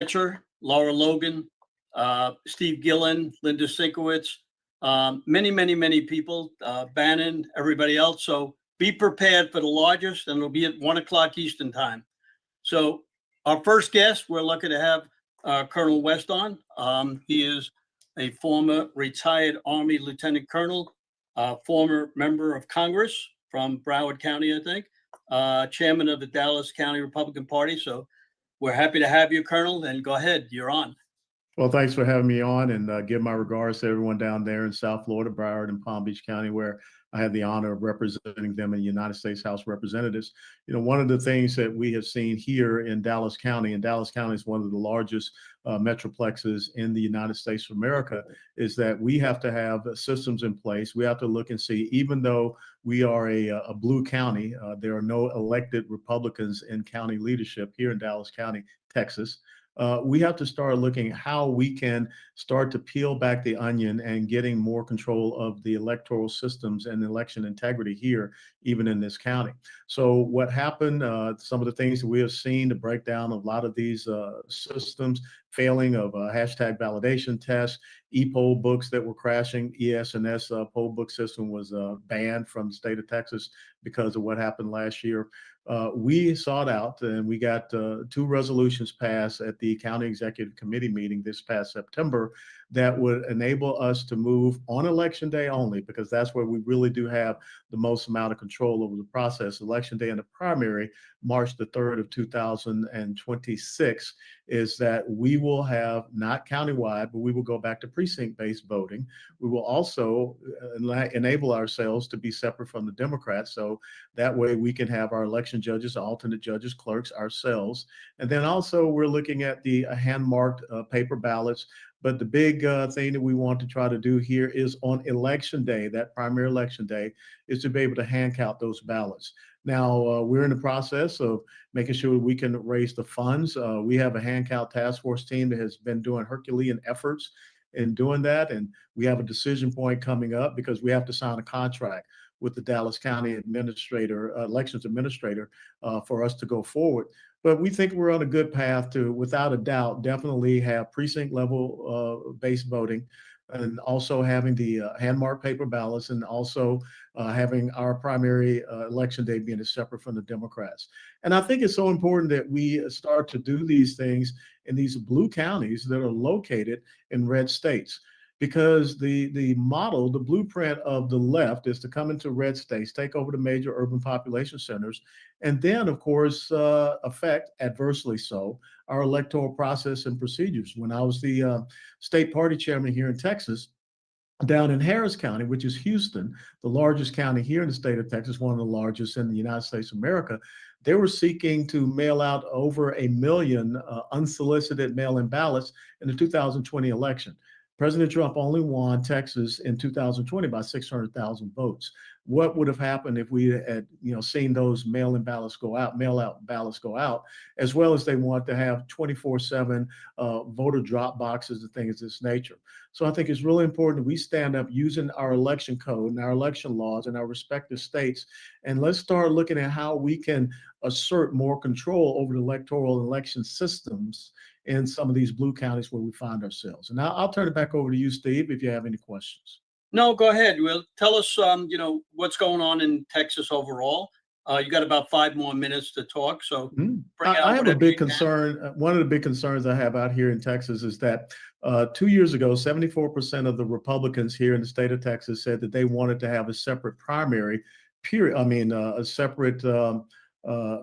Fletcher, Laura Logan, Steve Gillen, Linda Sinkowitz, many, many, many people, Bannon, everybody else. So be prepared for the largest, and it'll be at 1 o'clock Eastern time. So our first guest, we're lucky to have Colonel West on. He is a former retired Army Lieutenant Colonel, former member of Congress from Broward County, I think, chairman of the Dallas County Republican Party. So we're happy to have you, Colonel, and go ahead, you're on. Well, thanks for having me on, and give my regards to everyone down there in South Florida, Broward and Palm Beach County, where I had the honor of representing them in the United States House of Representatives. You know, one of the things that we have seen here in Dallas County, and Dallas County is one of the largest metroplexes in the United States of America, is that we have to have systems in place. We have to look and see, even though we are a blue county, there are no elected Republicans in county leadership here in Dallas County, Texas. We have to start looking at how we can start to peel back the onion and getting more control of the electoral systems and election integrity here, even in this county. So what happened, some of the things that we have seen, the breakdown of a lot of these systems, failing of hashtag validation tests, e-poll books that were crashing. ES&S poll book system was banned from the state of Texas because of what happened last year. We sought out and we got 2 resolutions passed at the County Executive Committee meeting this past September that would enable us to move on election day only, because that's where we really do have the most amount of control over the process. Election day in the primary, March the 3rd of 2026, is that we will have, not countywide, but we will go back to precinct-based voting. We will also enable ourselves to be separate from the Democrats, so that way we can have our election judges, alternate judges, clerks, ourselves. And then also we're looking at the hand-marked paper ballots. But the big thing that we want to try to do here is on election day, that primary election day, is to be able to hand count those ballots. Now, we're in the process of making sure we can raise the funds. We have a hand count task force team that has been doing Herculean efforts in doing that. And we have a decision point coming up because we have to sign a contract with the Dallas County administrator, elections administrator, for us to go forward. But we think we're on a good path to, without a doubt, definitely have precinct level based voting, and also having the hand-marked paper ballots, and also having our primary election day being separate from the Democrats. And I think it's so important that we start to do these things in these blue counties that are located in red states. Because the model, the blueprint of the left is to come into red states, take over the major urban population centers, and then, of course, affect, adversely so, our electoral process and procedures. When I was the state party chairman here in Texas, down in Harris County, which is Houston, the largest county here in the state of Texas, one of the largest in the United States of America, they were seeking to mail out over 1 million unsolicited mail-in ballots in the 2020 election. President Trump only won Texas in 2020 by 600,000 votes. What would have happened if we had, seen those mail-in ballots go out, mail-out ballots go out, as well as they want to have 24/7 voter drop boxes and things of this nature. So I think it's really important that we stand up using our election code and our election laws in our respective states, and let's start looking at how we can assert more control over the electoral election systems in some of these blue counties where we find ourselves. And now I'll turn it back over to you, Steve, if you have any questions. No, go ahead. Well, tell us, what's going on in Texas overall. You got about 5 more minutes to talk, so Mhm. bring out I have a whatever big you can. concern. One of the big concerns I have out here in Texas is that 2 years ago, 74% of the Republicans here in the state of Texas said that they wanted to have a separate primary, period. I mean, a separate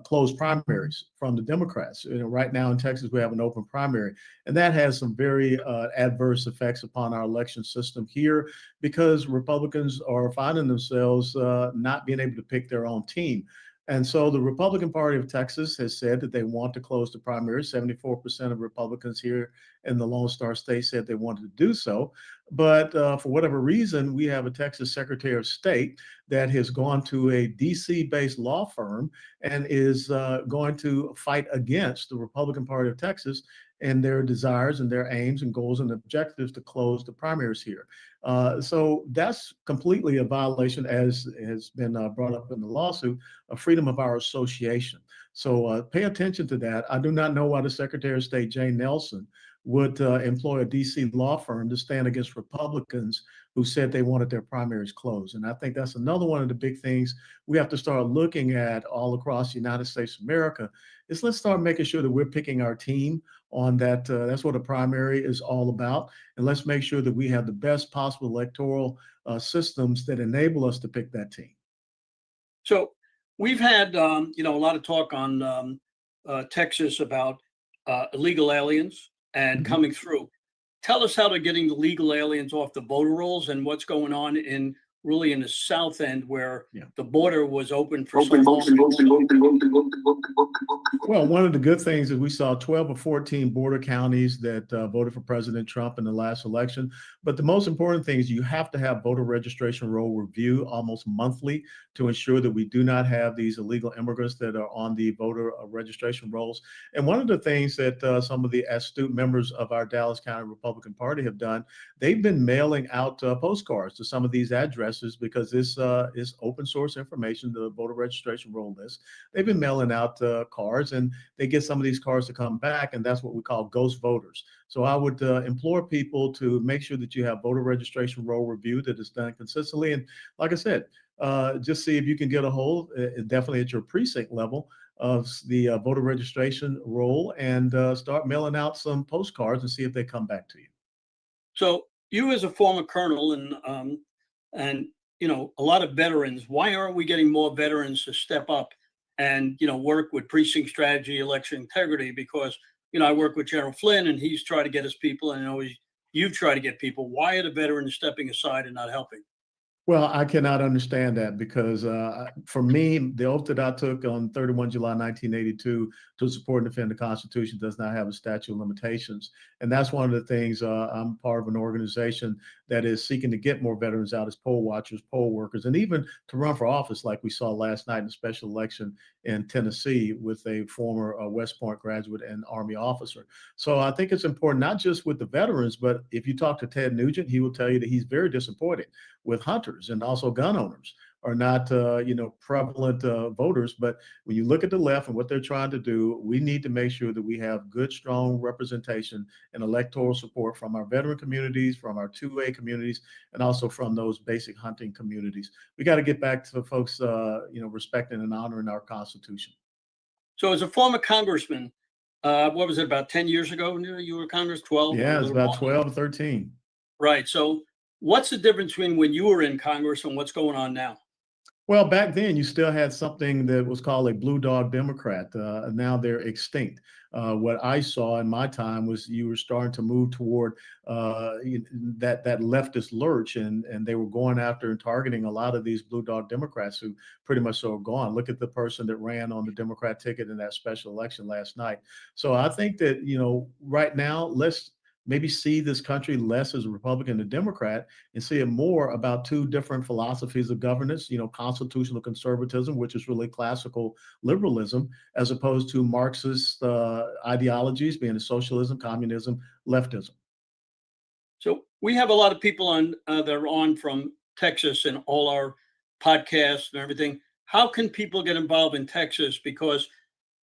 closed primaries from the Democrats. Right now in Texas, we have an open primary, and that has some very adverse effects upon our election system here, because Republicans are finding themselves not being able to pick their own team. And so the Republican Party of Texas has said that they want to close the primary. 74% of Republicans here in the Lone Star State said they wanted to do so. But for whatever reason, we have a Texas Secretary of State that has gone to a DC-based law firm and is going to fight against the Republican Party of Texas and their desires and their aims and goals and objectives to close the primaries here. So that's completely a violation, as has been brought up in the lawsuit, of freedom of our association. So pay attention to that. I do not know why the Secretary of State, Jane Nelson, would employ a DC law firm to stand against Republicans who said they wanted their primaries closed. And I think that's another one of the big things we have to start looking at all across the United States of America, is let's start making sure that we're picking our team on that. That's what a primary is all about. And let's make sure that we have the best possible electoral systems that enable us to pick that team. So we've had, a lot of talk on Texas about illegal aliens and Mhm. coming through. Tell us how they're getting the legal aliens off the voter rolls and what's going on really in the south end where Yeah. the border was open for so long. Well, one of the good things is we saw 12 or 14 border counties that voted for President Trump in the last election. But the most important thing is you have to have voter registration roll review almost monthly to ensure that we do not have these illegal immigrants that are on the voter registration rolls. And one of the things that some of the astute members of our Dallas County Republican Party have done, they've been mailing out postcards to some of these addresses, because this is open source information, the voter registration roll list. They've been mailing out cards, and they get some of these cards to come back, and that's what we call ghost voters. So I would implore people to make sure that you have voter registration roll review that is done consistently. And like I said, just see if you can get a hold, definitely at your precinct level, of the voter registration roll, and start mailing out some postcards and see if they come back to you. So you as a former colonel and a lot of veterans, why aren't we getting more veterans to step up and work with precinct strategy, election integrity? Because I work with General Flynn and he's tried to get his people, and always you've tried to get people. Why are the veterans stepping aside and not helping? Well, I cannot understand that, because for me, the oath that I took on 31 July 1982 to support and defend the Constitution does not have a statute of limitations. And that's one of the things. I'm part of an organization that is seeking to get more veterans out as poll watchers, poll workers, and even to run for office, like we saw last night in a special election in Tennessee with a former West Point graduate and Army officer. So I think it's important, not just with the veterans, but if you talk to Ted Nugent, he will tell you that he's very disappointed with hunters and also gun owners are not, prevalent voters. But when you look at the left and what they're trying to do, we need to make sure that we have good, strong representation and electoral support from our veteran communities, from our 2A communities, and also from those basic hunting communities. We got to get back to folks, respecting and honoring our Constitution. So as a former congressman, what was it, about 10 years ago you were Congress, 12 or a Yeah, it's little about more? 12 or 13. Right. So what's the difference between when you were in Congress and what's going on now? Well, back then you still had something that was called a blue dog Democrat. Now they're extinct. What I saw in my time was you were starting to move toward that leftist lurch, and they were going after and targeting a lot of these blue dog Democrats who pretty much are gone. Look at the person that ran on the Democrat ticket in that special election last night. So I think that right now, let's maybe see this country less as a Republican and Democrat, and see it more about two different philosophies of governance, constitutional conservatism, which is really classical liberalism, as opposed to Marxist ideologies, being socialism, communism, leftism. So we have a lot of people on that are on from Texas and all our podcasts and everything. How can people get involved in Texas? Because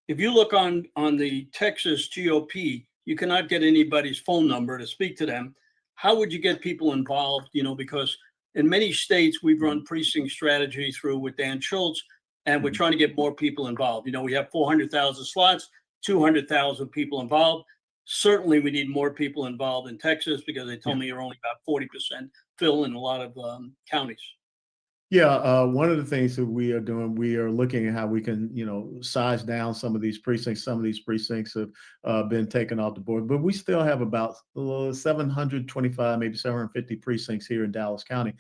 if you look on the Texas GOP, you cannot get anybody's phone number to speak to them. How would you get people involved? Because in many states we've run precinct strategy through with Dan Schultz, and we're trying to get more people involved. We have 400,000 slots, 200,000 people involved. Certainly, we need more people involved in Texas because they told Yeah. me you're only about 40% fill in a lot of counties. Yeah, one of the things that we are doing, we are looking at how we can, size down some of these precincts. Some of these precincts have been taken off the board, but we still have about 725, maybe 750 precincts here in Dallas County.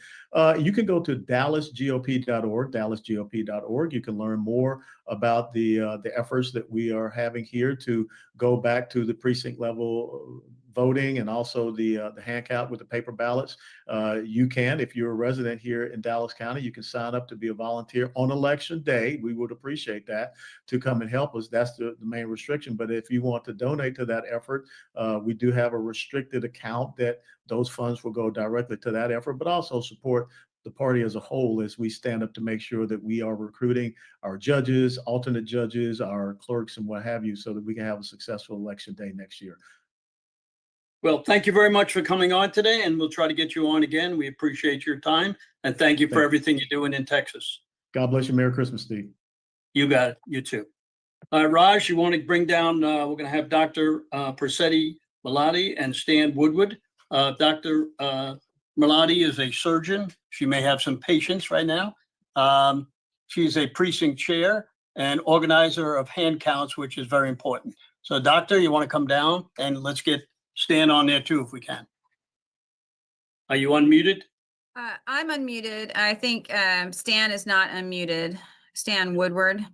You can go to dallasgop.org, dallasgop.org. You can learn more about the efforts that we are having here to go back to the precinct level voting and also the hand count with the paper ballots, you can, if you're a resident here in Dallas County, you can sign up to be a volunteer on election day. We would appreciate that, to come and help us. That's the main restriction. But if you want to donate to that effort, we do have a restricted account that those funds will go directly to that effort, but also support the party as a whole as we stand up to make sure that we are recruiting our judges, alternate judges, our clerks, and what have you, so that we can have a successful election day next year. Well, thank you very much for coming on today, and we'll try to get you on again. We appreciate your time, and thank you for everything you're doing in Texas. God bless you. Merry Christmas, Steve. You got it. You too. Raj, you want to bring down, we're going to have Dr. Prasetti Malati and Stan Woodward. Dr. Malati is a surgeon. She may have some patients right now. She's a precinct chair and organizer of hand counts, which is very important. So, Doctor, you want to come down, and let's get Stan on there too, if we can. Are you unmuted? I'm unmuted. I think Stan is not unmuted. Stan Woodward.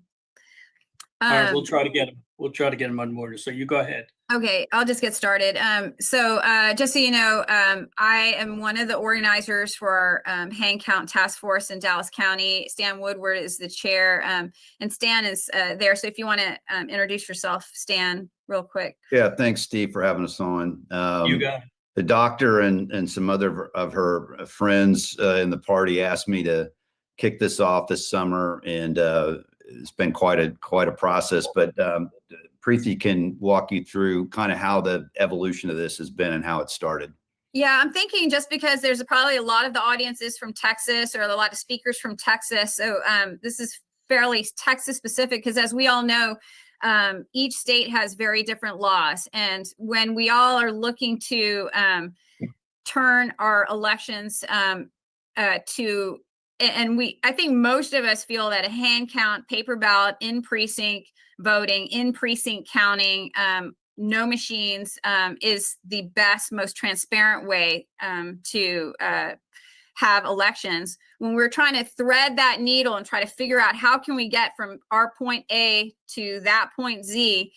All right, we'll try to get him. We'll try to get him unmuted. So you go ahead. Okay, I'll just get started. So just so you know, I am one of the organizers for our hand count task force in Dallas County. Stan Woodward is the chair, and Stan is there. So if you want to introduce yourself, Stan, real quick. Yeah, thanks, Steve, for having us on. You got it. The doctor and some other of her friends in the party asked me to kick this off this summer, and it's been quite a process. But Preeti can walk you through kind of how the evolution of this has been and how it started. Yeah, I'm thinking just because there's probably a lot of the audience is from Texas, or a lot of speakers from Texas. So this is fairly Texas specific, because as we all know, each state has very different laws. And when we all are looking to turn our elections I think most of us feel that a hand count, paper ballot, in precinct voting, in precinct counting, no machines, is the best, most transparent way to have elections. When we're trying to thread that needle and try to figure out how can we get from our point A to that point Z,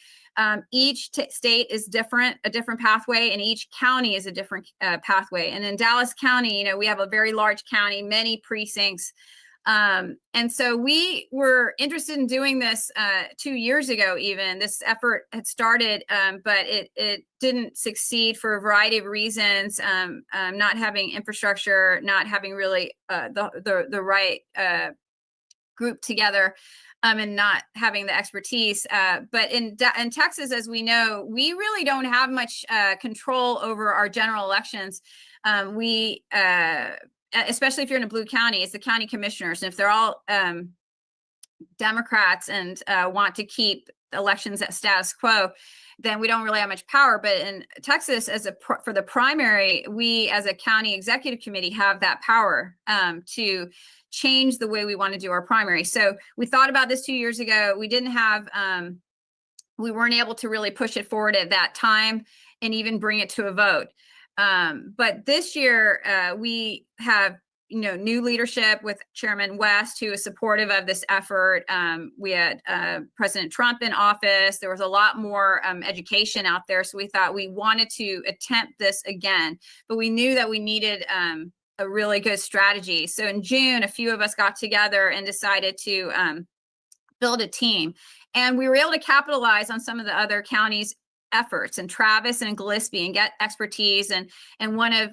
each state is different, a different pathway, and each county is a different pathway. And in Dallas County, you know, we have a very large county, many precincts. And so we were interested in doing this 2 years ago. Even this effort had started, but it didn't succeed for a variety of reasons. Not having infrastructure, not having really the right group together, and not having the expertise. But in Texas, as we know, we really don't have much control over our general elections. Especially if you're in a blue county, it's the county commissioners. And if they're all Democrats and want to keep elections at status quo, then we don't really have much power. But in Texas, for the primary, we as a county executive committee have that power to change the way we want to do our primary. So we thought about this 2 years ago. We didn't have, we weren't able to really push it forward at that time and even bring it to a vote. But this year we have, new leadership with Chairman West, who is supportive of this effort. We had President Trump in office. There was a lot more education out there. So we thought we wanted to attempt this again, but we knew that we needed a really good strategy. So in June, a few of us got together and decided to build a team. And we were able to capitalize on some of the other counties' efforts, and Travis and Gillespie, and get expertise. And one of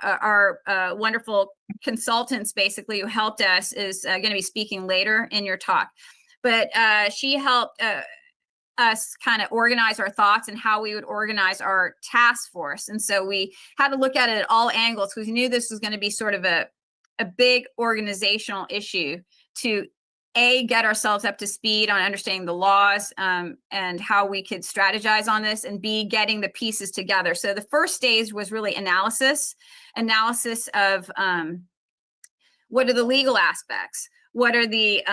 our wonderful consultants, basically, who helped us, is going to be speaking later in your talk. But she helped us kind of organize our thoughts and how we would organize our task force. And so we had to look at it at all angles, because we knew this was going to be sort of a big organizational issue to get ourselves up to speed on understanding the laws and how we could strategize on this, and B, getting the pieces together. So the first stage was really analysis of what are the legal aspects, what are the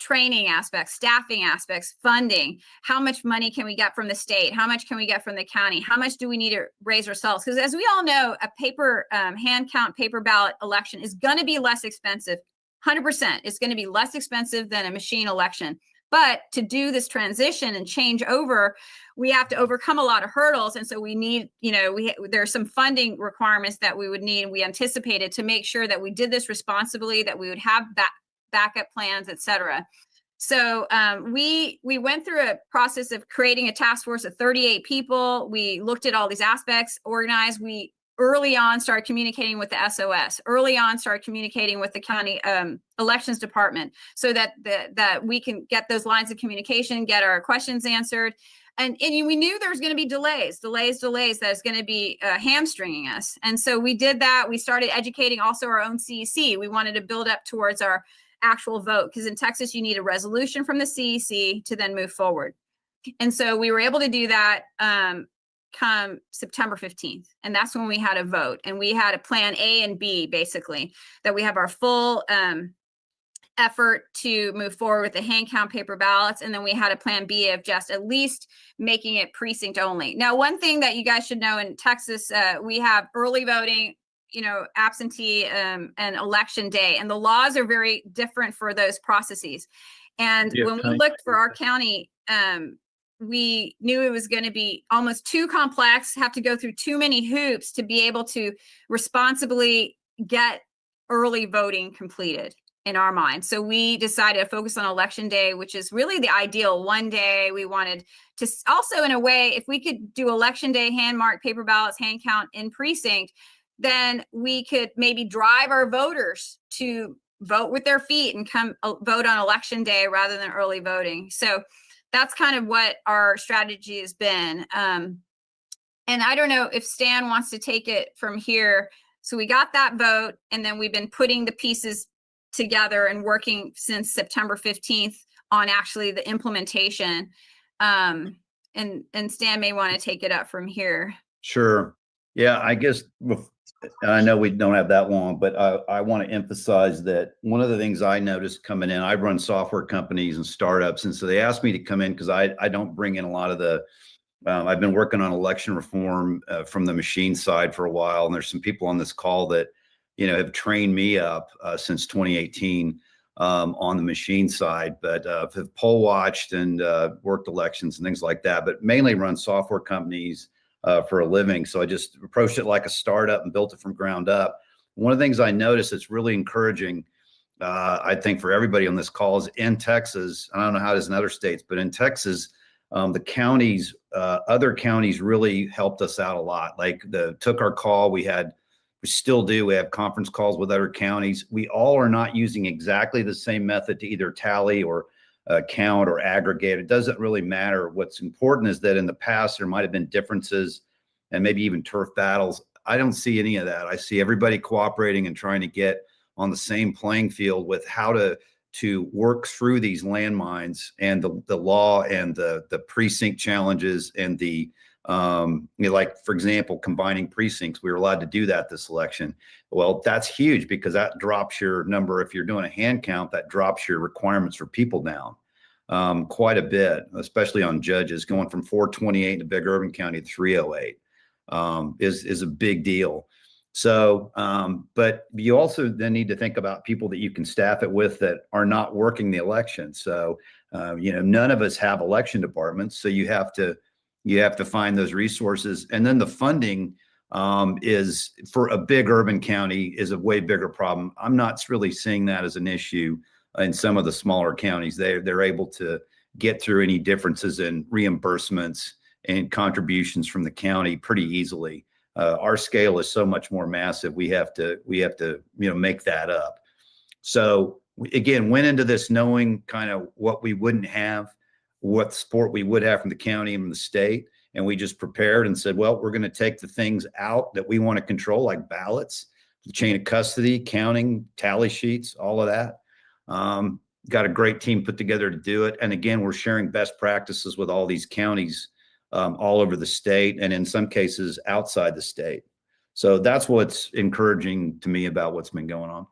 training aspects, staffing aspects, funding, how much money can we get from the state, how much can we get from the county, how much do we need to raise ourselves? Because as we all know, a paper hand count, paper ballot election is going to be less expensive. 100%. It's going to be less expensive than a machine election. But to do this transition and change over, we have to overcome a lot of hurdles. And so we need, there's some funding requirements that we would need. We anticipated to make sure that we did this responsibly, that we would have backup plans, et cetera. So we went through a process of creating a task force of 38 people. We looked at all these aspects, organized. We early on started communicating with the SOS, early on started communicating with the county elections department so that that we can get those lines of communication, get our questions answered. And we knew there was going to be delays that's going to be hamstringing us. And so we did that. We started educating also our own CEC. We wanted to build up towards our actual vote, because in Texas, you need a resolution from the CEC to then move forward. And so we were able to do that come September 15th. And that's when we had a vote. And we had a plan A and B, basically, that we have our full effort to move forward with the hand count paper ballots. And then we had a plan B of just at least making it precinct only. Now, one thing that you guys should know in Texas, we have early voting, absentee and election day. And the laws are very different for those processes. And when we looked for our county, we knew it was going to be almost too complex, have to go through too many hoops to be able to responsibly get early voting completed in our mind. So we decided to focus on election day, which is really the ideal one day. We wanted to also, in a way, if we could do election day, hand mark paper ballots, hand count in precinct, then we could maybe drive our voters to vote with their feet and come vote on election day rather than early voting. So that's kind of what our strategy has been. And I don't know if Stan wants to take it from here. So we got that vote, and then we've been putting the pieces together and working since September 15th on actually the implementation. And Stan may want to take it up from here. Sure. Yeah, I guess I know we don't have that long, but I want to emphasize that one of the things I noticed coming in, I run software companies and startups. And so they asked me to come in because I don't bring in a lot of the, I've been working on election reform from the machine side for a while. And there's some people on this call that, have trained me up since 2018 on the machine side, but have poll watched and worked elections and things like that, but mainly run software companies for a living. So I just approached it like a startup and built it from ground up. One of the things I noticed that's really encouraging, I think for everybody on this call, is in Texas, I don't know how it is in other states, but in Texas, the counties, other counties really helped us out a lot. Like took our call. We still do. We have conference calls with other counties. We all are not using exactly the same method to either tally or count or aggregate. It doesn't really matter. What's important is that in the past, there might have been differences and maybe even turf battles. I don't see any of that. I see everybody cooperating and trying to get on the same playing field with how to work through these landmines and the law and the precinct challenges and the like, for example, combining precincts. We were allowed to do that this election. Well, that's huge because that drops your number. If you're doing a hand count, that drops your requirements for people down quite a bit, especially on judges. Going from 428 in a big urban county to 308 is a big deal. So, but you also then need to think about people that you can staff it with that are not working the election. So, none of us have election departments. So you have to find those resources. And then the funding is, for a big urban county, is a way bigger problem. I'm not really seeing that as an issue in some of the smaller counties. They're able to get through any differences in reimbursements and contributions from the county pretty easily. Our scale is so much more massive. We have to make that up. So again, went into this knowing kind of what we wouldn't have, what support we would have from the county and from the state. And we just prepared and said, well, we're going to take the things out that we want to control, like ballots, the chain of custody, counting, tally sheets, all of that. Got a great team put together to do it. And again, we're sharing best practices with all these counties all over the state, and in some cases outside the state. So that's what's encouraging to me about what's been going on.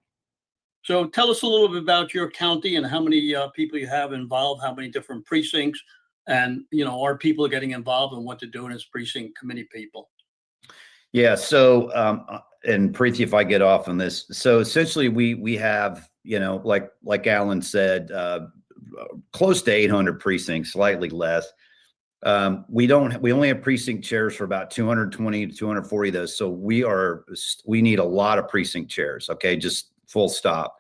So tell us a little bit about your county and how many people you have involved, how many different precincts, and, are people getting involved in what they're doing as precinct committee people? Yeah. So, and Preeti, if I get off on this, so essentially we have, like Alan said, close to 800 precincts, slightly less. We only have precinct chairs for about 220 to 240 of those. So we need a lot of precinct chairs. Okay. Just full stop.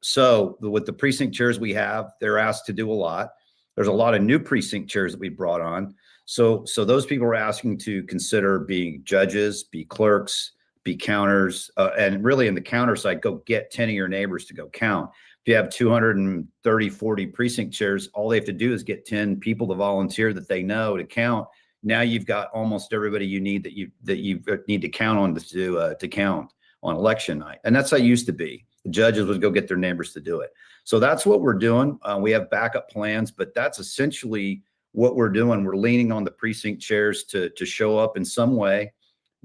So with the precinct chairs we have, they're asked to do a lot. There's a lot of new precinct chairs that we brought on. So those people are asking to consider being judges, be clerks, be counters, and really in the counter side, go get 10 of your neighbors to go count. If you have 230, 40 precinct chairs, all they have to do is get 10 people to volunteer that they know to count. Now you've got almost everybody you need that you need to count on to count on election night. And that's how it used to be. The judges would go get their neighbors to do it. So that's what we're doing. We have backup plans, but that's essentially what we're doing. We're leaning on the precinct chairs to show up in some way,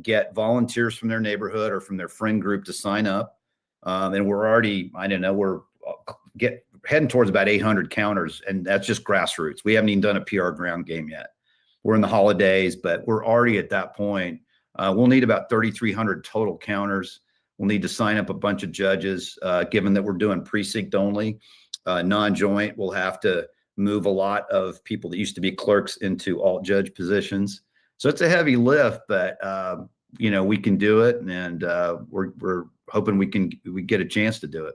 get volunteers from their neighborhood or from their friend group to sign up. And we're already, I don't know, we're heading towards about 800 counters, and that's just grassroots. We haven't even done a PR ground game yet. We're in the holidays, but we're already at that point. We'll need about 3,300 total counters. We'll need to sign up a bunch of judges, given that we're doing precinct only, non-joint. We'll have to move a lot of people that used to be clerks into alt judge positions. So it's a heavy lift, but we can do it, and we're hoping we get a chance to do it.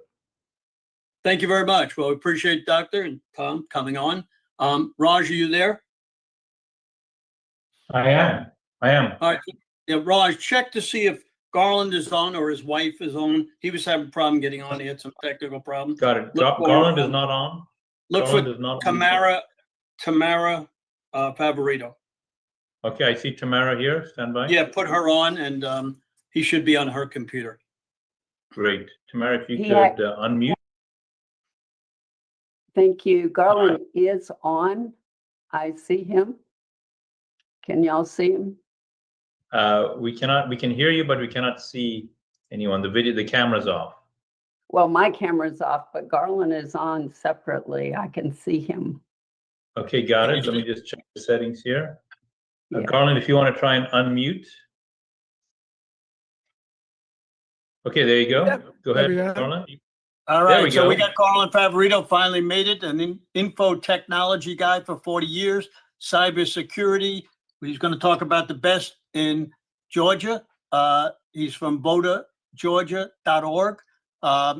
Thank you very much. Well, we appreciate Dr. and Tom coming on. Raj, are you there? I am. All right. Yeah, Raj, check to see if Garland is on or his wife is on. He was having a problem getting on. He had some technical problems. Got it. Look for- Garland is not on. Look Garland for is not on. Tamara Favorito. Okay, I see Tamara here. Stand by. Yeah, put her on, and he should be on her computer. Great. Tamara, if you Yeah. could unmute. Thank you. Garland is on. I see him. Can y'all see him? We can hear you, but we cannot see anyone. The camera's off. Well, my camera's off, but Garland is on separately. I can see him. Okay, got it. Let me just check the settings here. Yeah. Garland, if you want to try and unmute. Okay, there you go. Go ahead, we go. Garland. All There we right, so we go. got Garland Favorito finally made it, an info technology guy for 40 years, cybersecurity. He's going to talk about the best in Georgia. He's from votageorgia.org.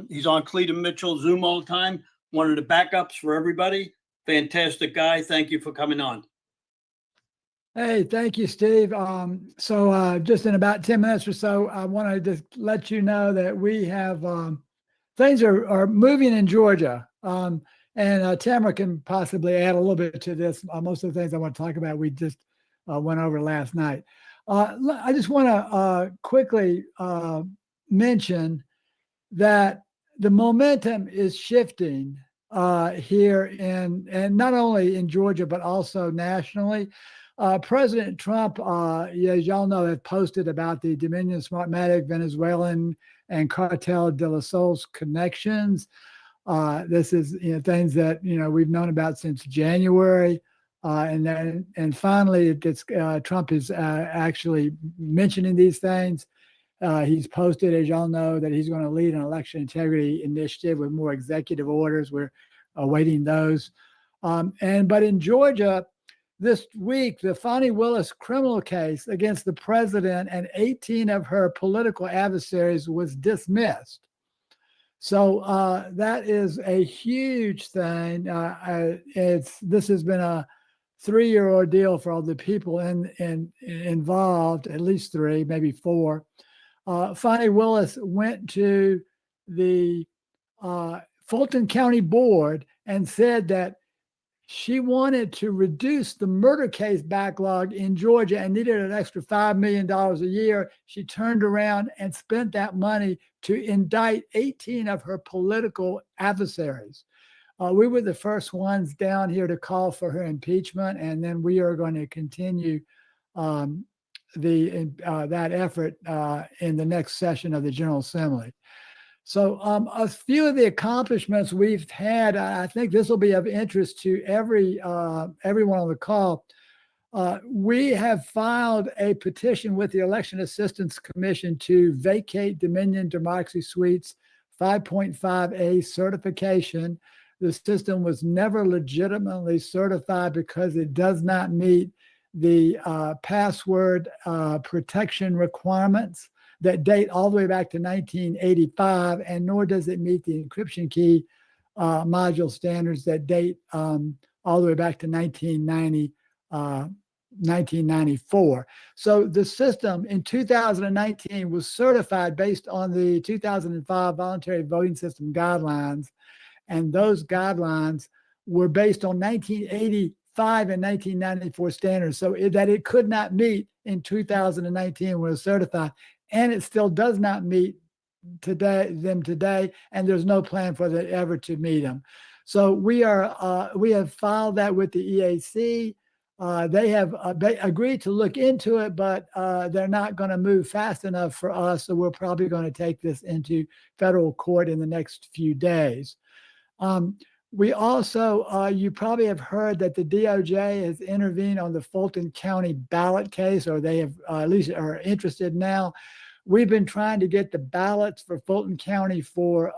He's on Cleta Mitchell Zoom all the time. One of the backups for everybody. Fantastic guy. Thank you for coming on. Hey, thank you, Steve. So just in about 10 minutes or so, I want to just let you know that we have things are moving in Georgia. And Tamara can possibly add a little bit to this. Most of the things I want to talk about, we just went over last night. I just want to quickly mention that the momentum is shifting here and not only in Georgia, but also nationally. President Trump, as y'all know, had posted about the Dominion Smartmatic Venezuelan and Cartel de la Sol's connections. This is things that we've known about since January, and finally it gets Trump is actually mentioning these things. He's posted, as y'all know, that he's going to lead an election integrity initiative with more executive orders. We're awaiting those. But in Georgia, this week, the Fani Willis criminal case against the president and 18 of her political adversaries was dismissed. So that is a huge thing. This has been a 3-year ordeal for all the people involved, at least 3, maybe 4. Fani Willis went to the Fulton County Board and said that she wanted to reduce the murder case backlog in Georgia and needed an extra $5 million a year. She turned around and spent that money to indict 18 of her political adversaries. We were the first ones down here to call for her impeachment, and then we are going to continue that effort in the next session of the General Assembly. So a few of the accomplishments we've had, I think this will be of interest to everyone on the call. We have filed a petition with the Election Assistance Commission to vacate Dominion Democracy Suite's 5.5A certification. the system was never legitimately certified because it does not meet the password protection requirements that date all the way back to 1985, and nor does it meet the encryption key module standards that date all the way back to 1994. So the system in 2019 was certified based on the 2005 voluntary voting system guidelines. And those guidelines were based on 1985 and 1994 standards. So that it could not meet in 2019 when it was certified. And it still does not meet today, and there's no plan for it ever to meet them. So we have filed that with the EAC. They have agreed to look into it, but they're not going to move fast enough for us. So we're probably going to take this into federal court in the next few days. We also, you probably have heard that the DOJ has intervened on the Fulton County ballot case, or they have at least are interested now. We've been trying to get the ballots for Fulton County for,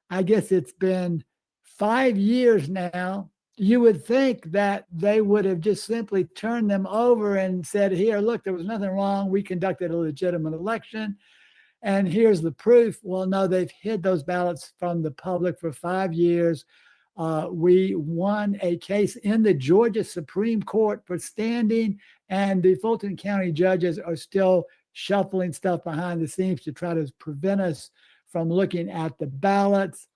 I guess it's been 5 years now. You would think that they would have just simply turned them over and said, here, look, there was nothing wrong. We conducted a legitimate election. And here's the proof. Well, no, they've hid those ballots from the public for 5 years. We won a case in the Georgia Supreme Court for standing, and the Fulton County judges are still shuffling stuff behind the scenes to try to prevent us from looking at the ballots.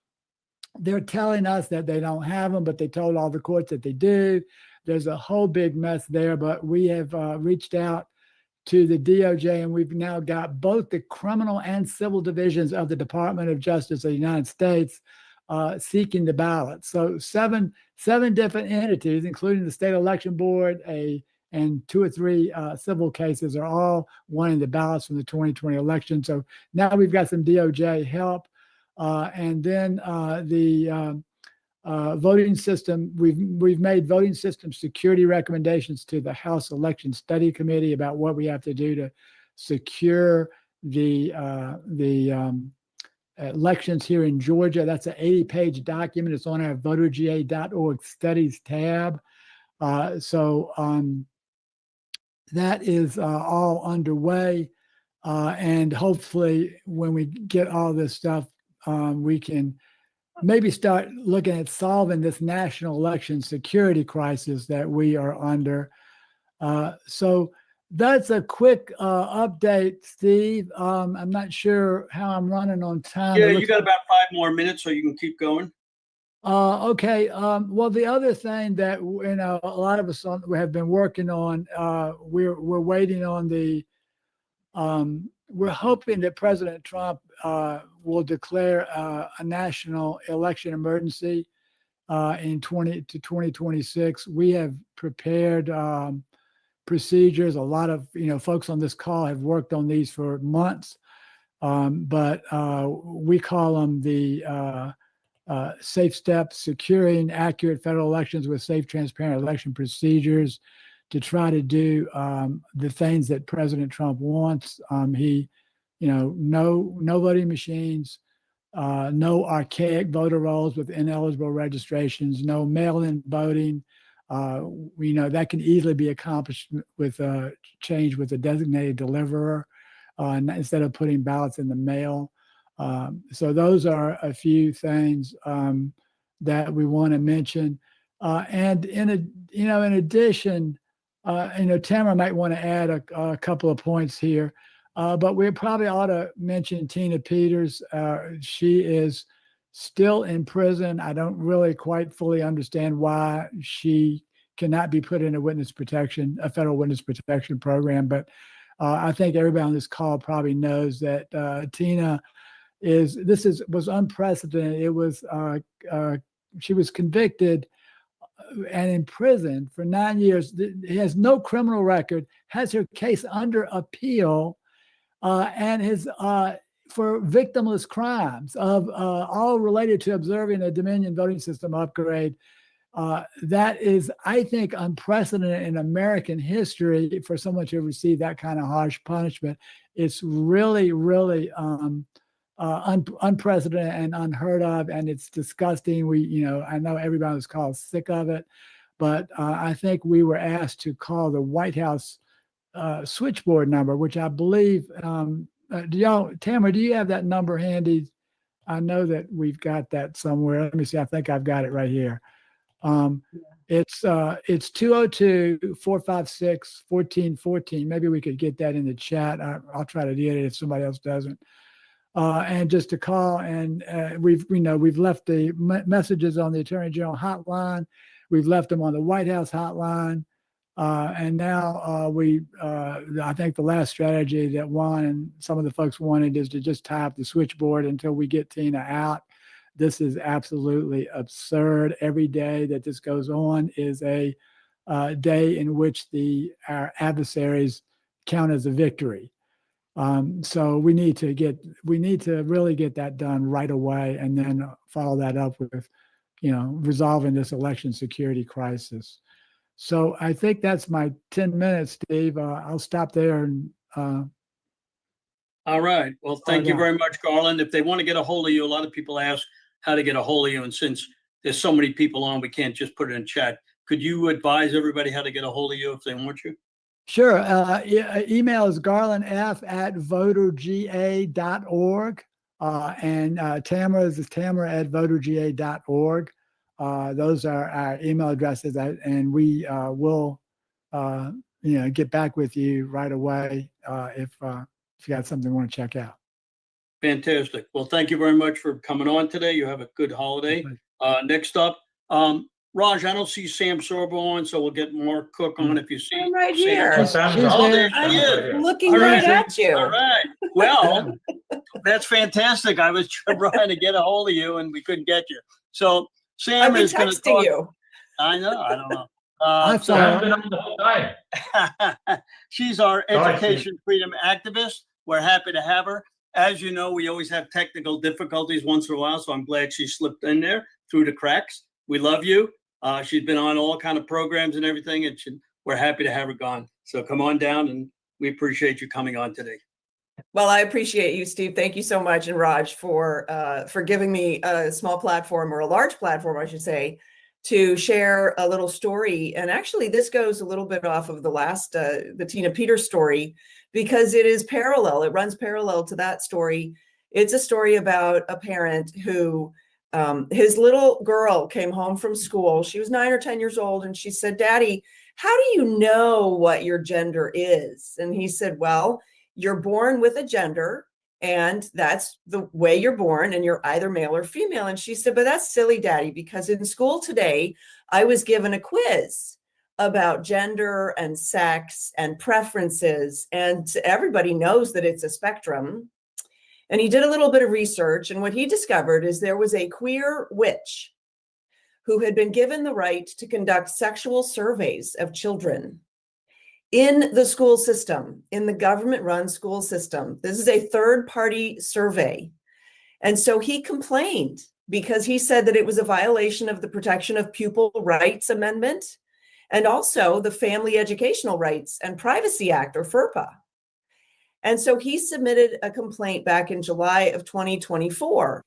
They're telling us that they don't have them, but they told all the courts that they do. There's a whole big mess there, but we have reached out to the DOJ, and we've now got both the criminal and civil divisions of the Department of Justice of the United States seeking the ballots. So seven different entities, including the State Election Board, and 2 or 3 civil cases, are all wanting the ballots from the 2020 election. So now we've got some DOJ help. And then the voting system, we've made voting system security recommendations to the House Election Study Committee about what we have to do to secure the elections here in Georgia. That's an 80-page document. It's on our voterga.org studies tab. That is all underway. And hopefully when we get all this stuff, we can maybe start looking at solving this national election security crisis that we are under. So that's a quick update, Steve. I'm not sure how I'm running on time. Yeah, you got about 5 more minutes, so you can keep going. Okay. Well, the other thing that a lot of us have been working on, we're waiting on the. We're hoping that President Trump will declare a national election emergency in 2026. We have prepared procedures. A lot of folks on this call have worked on these for months, but we call them the safe steps, securing accurate federal elections with safe, transparent election procedures, to try to do the things that President Trump wants. No voting machines, no archaic voter rolls with ineligible registrations, no mail-in voting. That can easily be accomplished with a change with a designated deliverer instead of putting ballots in the mail. So those are a few things that we want to mention. And in addition, Tamara might want to add a couple of points here, but we probably ought to mention Tina Peters. She is still in prison. I don't really quite fully understand why she cannot be put in a federal witness protection program. But I think everybody on this call probably knows that Tina was unprecedented. It was she was convicted and imprisoned for 9 years. Has no criminal record, has her case under appeal, and is for victimless crimes of all related to observing a Dominion voting system upgrade. That is, I think, unprecedented in American history for someone to receive that kind of harsh punishment. It's really, really unprecedented and unheard of, and it's disgusting. I know everybody was called sick of it, but I think we were asked to call the White House switchboard number, which I believe, Tamara, do you have that number handy? I know that we've got that somewhere. Let me see. I think I've got it right here. It's 202-456-1414. Maybe we could get that in the chat. I'll try to get it if somebody else doesn't. And just to call, and we've left the messages on the Attorney General hotline. We've left them on the White House hotline. And now I think the last strategy that Juan and some of the folks wanted is to just tie up the switchboard until we get Tina out. This is absolutely absurd. Every day that this goes on is a day in which our adversaries count as a victory. So we need to really get that done right away, and then follow that up with, resolving this election security crisis. So I think that's my 10 minutes, Steve. I'll stop there. And all right. Well, thank you very much, Garland. If they want to get a hold of you, a lot of people ask how to get a hold of you. And since there's so many people on, we can't just put it in chat. Could you advise everybody how to get a hold of you if they want you? Sure. Email is garlandf@voterga.org. And Tamara is tamara@voterga.org. Those are our email addresses, and we will, get back with you right away if you got something you want to check out. Fantastic. Well, thank you very much for coming on today. You have a good holiday. Next up, Raj, I don't see Sam Sorbo on, so we'll get Mark Cook on if you see. I'm right Sam. here. Oh, Sam's She's on. there. Sam's I'm right here. Looking All right right. at you. All right. Well, that's fantastic. I was trying to get a hold of you and we couldn't get you. So Sam I've been is going to texting talk. you. I know. I don't know. I So Sam's been on the whole time. she's our All right, education freedom activist. We're happy to have her. As you know, we always have technical difficulties once in a while, so I'm glad she slipped in there through the cracks. We love you. She's been on all kind of programs and everything, and we're happy to have her gone. So come on down, and we appreciate you coming on today. Well, I appreciate you, Steve. Thank you so much, and Raj for giving me a small platform, or a large platform, I should say, to share a little story. And actually, this goes a little bit off of the last, the Tina Peters story, because it is parallel. It runs parallel to that story. It's a story about a parent who, his little girl came home from school. She was 9 or 10 years old, and she said, "Daddy, how do you know what your gender is?" And he said, "Well, you're born with a gender, and that's the way you're born, and you're either male or female." And she said, "But that's silly, Daddy, because in school today, I was given a quiz about gender and sex and preferences, and everybody knows that it's a spectrum." And he did a little bit of research, and what he discovered is there was a queer witch who had been given the right to conduct sexual surveys of children in the school system, in the government-run school system. This is a third-party survey. And so he complained because he said that it was a violation of the Protection of Pupil Rights Amendment and also the Family Educational Rights and Privacy Act, or FERPA. And so he submitted a complaint back in July of 2024.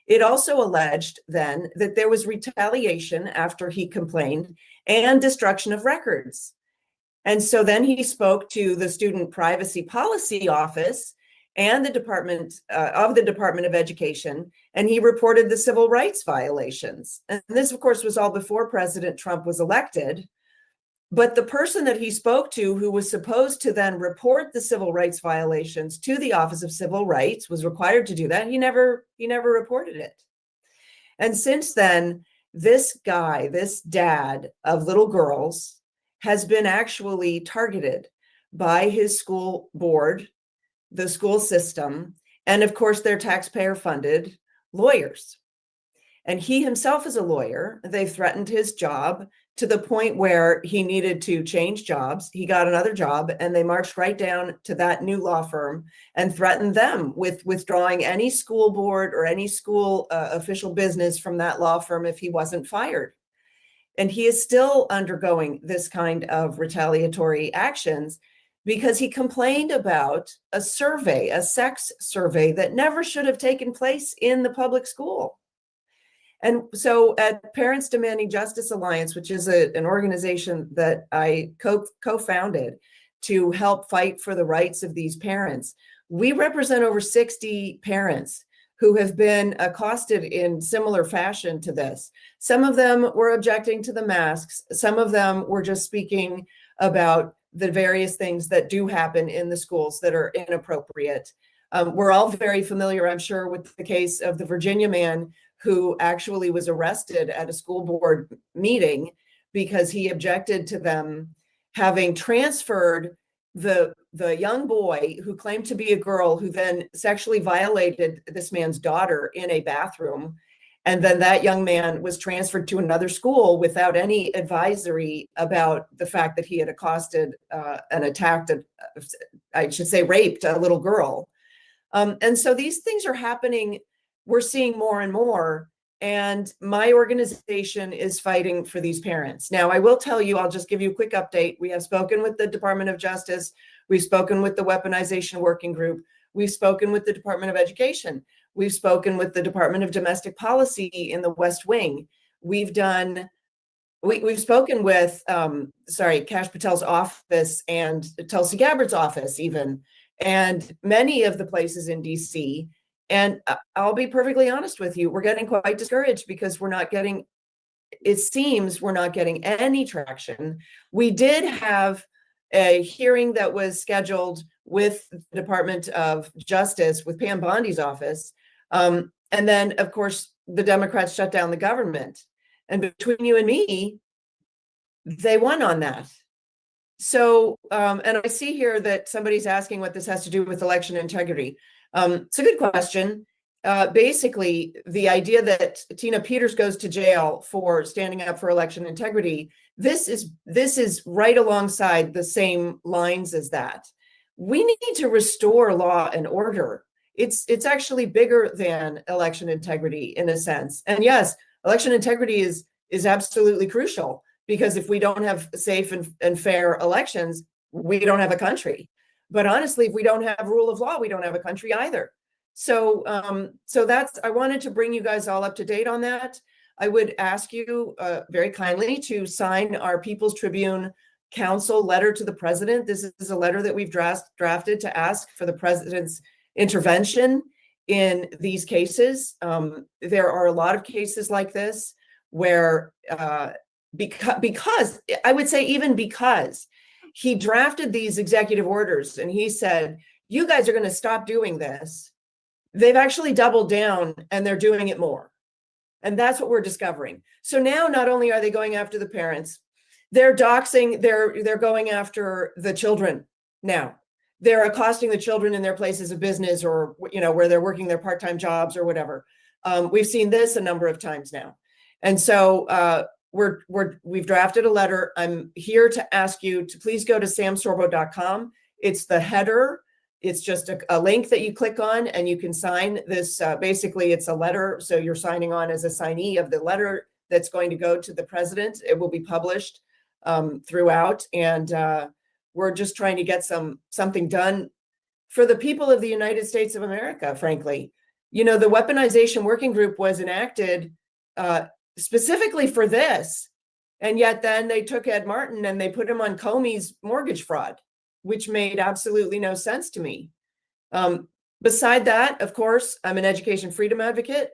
It also alleged then that there was retaliation after he complained and destruction of records. And so then he spoke to the Student Privacy Policy Office and the Department of Education, and he reported the civil rights violations. And this, of course, was all before President Trump was elected. But the person that he spoke to, who was supposed to then report the civil rights violations to the Office of Civil Rights, was required to do that. He never reported it. And since then, this guy, this dad of little girls, has been actually targeted by his school board, the school system, and of course, their taxpayer-funded lawyers. And he himself is a lawyer. They've threatened his job to the point where he needed to change jobs. He got another job, and they marched right down to that new law firm and threatened them with withdrawing any school board or any school official business from that law firm if he wasn't fired. And he is still undergoing this kind of retaliatory actions because he complained about a survey, a sex survey that never should have taken place in the public school. And so at Parents Demanding Justice Alliance, which is an organization that I co-founded to help fight for the rights of these parents, we represent over 60 parents who have been accosted in similar fashion to this. Some of them were objecting to the masks. Some of them were just speaking about the various things that do happen in the schools that are inappropriate. We're all very familiar, I'm sure, with the case of the Virginia man who actually was arrested at a school board meeting because he objected to them having transferred the young boy who claimed to be a girl, who then sexually violated this man's daughter in a bathroom. And then that young man was transferred to another school without any advisory about the fact that he had accosted and attacked, I should say raped a little girl. And so these things are happening. We're seeing more and more. And my organization is fighting for these parents. Now, I will tell you, I'll just give you a quick update. We have spoken with the Department of Justice. We've spoken with the Weaponization Working Group. We've spoken with the Department of Education. We've spoken with the Department of Domestic Policy in the West Wing. We've spoken with, Kash Patel's office and Tulsi Gabbard's office even, and many of the places in DC. And I'll be perfectly honest with you, we're getting quite discouraged because it seems we're not getting any traction. We did have a hearing that was scheduled with the Department of Justice, with Pam Bondi's office. And then, of course, the Democrats shut down the government. And between you and me, they won on that. So, and I see here that somebody's asking what this has to do with election integrity. It's a good question. Basically, the idea that Tina Peters goes to jail for standing up for election integrity, this is right alongside the same lines as that. We need to restore law and order. It's actually bigger than election integrity in a sense. And yes, election integrity is absolutely crucial, because if we don't have safe and fair elections, we don't have a country. But honestly, if we don't have rule of law, we don't have a country either. So, I wanted to bring you guys all up to date on that. I would ask you very kindly to sign our People's Tribune Council letter to the president. This is a letter that we've drafted to ask for the president's intervention in these cases. There are a lot of cases like this where, because I would say even because he drafted these executive orders and he said, you guys are going to stop doing this, they've actually doubled down and they're doing it more. And that's what we're discovering. So now not only are they going after the parents, they're doxing, they're going after the children now. They're accosting the children in their places of business, or, you know, where they're working their part-time jobs or whatever. We've seen this a number of times now. And so we've drafted a letter. I'm here to ask you to please go to samsorbo.com. It's the header. It's just a link that you click on and you can sign this. Basically, it's a letter. So you're signing on as a signee of the letter that's going to go to the president. It will be published throughout. And we're just trying to get something done for the people of the United States of America, frankly. You know, the Weaponization Working Group was enacted specifically for this. And yet then they took Ed Martin and they put him on Comey's mortgage fraud, which made absolutely no sense to me. Beside that, of course, I'm an education freedom advocate.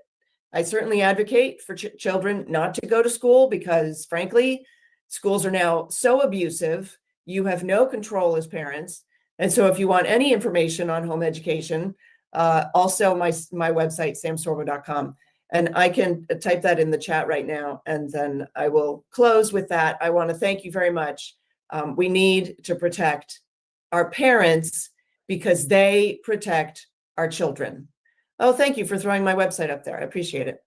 I certainly advocate for children not to go to school because, frankly, schools are now so abusive. You have no control as parents. And so if you want any information on home education, also my website, samsorbo.com. And I can type that in the chat right now, and then I will close with that. I want to thank you very much. We need to protect our parents because they protect our children. Oh, thank you for throwing my website up there. I appreciate it.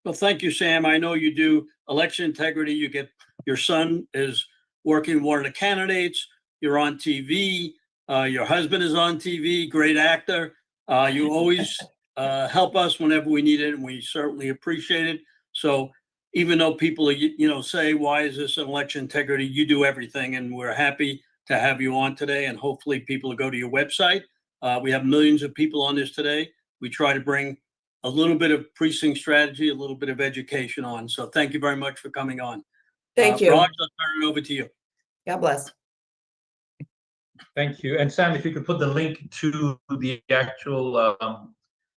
Well, thank you, Sam. I know you do election integrity. You get, your son is working one of the candidates. You're on TV. Your husband is on TV, great actor. You always help us whenever we need it, and we certainly appreciate it. So even though people, say, why is this an election integrity? You do everything, and we're happy to have you on today, and hopefully people will go to your website. We have millions of people on this today. We try to bring a little bit of precinct strategy, a little bit of education on. So thank you very much for coming on. Thank you. Raj, I'll turn it over to you. God bless. Thank you. And Sam, if you could put the link to the actual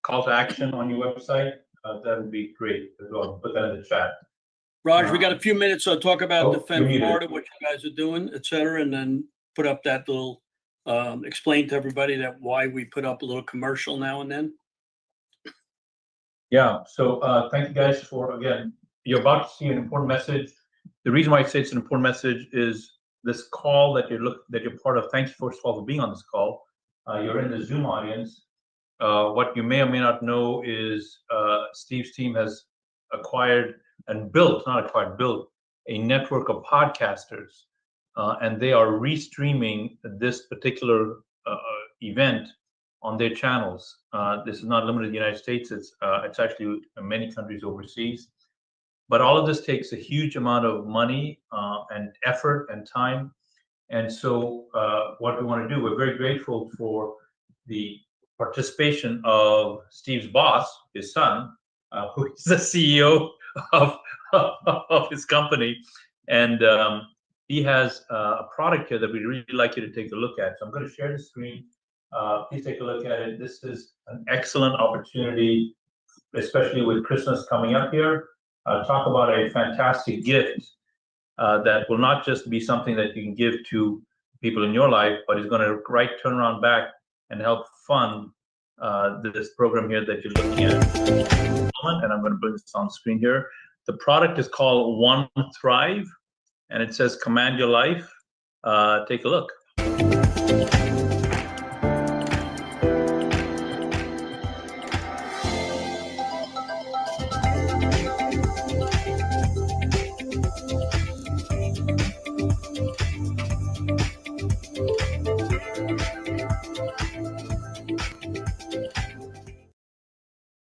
call to action on your website, that would be great as well. Put that in the chat. Raj, we got a few minutes, so talk about Oh, you're Defend muted. Florida, what you guys are doing, et cetera, and then put up that little, explain to everybody that why we put up a little commercial now and then. Yeah, so thank you guys for, again, you're about to see an important message. The reason why I say it's an important message is this call that you're part of. Thank you first of all for being on this call. You're in the Zoom audience. What you may or may not know is Steve's team has acquired and built a network of podcasters, and they are restreaming this particular event on their channels. This is not limited to the United States. It's actually in many countries overseas. But all of this takes a huge amount of money and effort and time. And so what we want to do, we're very grateful for the participation of Steve's boss, his son, who is the CEO of his company. And he has a product here that we'd really like you to take a look at. So I'm going to share the screen. Please take a look at it. This is an excellent opportunity, especially with Christmas coming up here. Talk about a fantastic gift that will not just be something that you can give to people in your life, but is going to turn around back and help fund this program here that you're looking at. And I'm going to bring this on screen here. The product is called One Thrive, and it says Command Your Life. Take a look.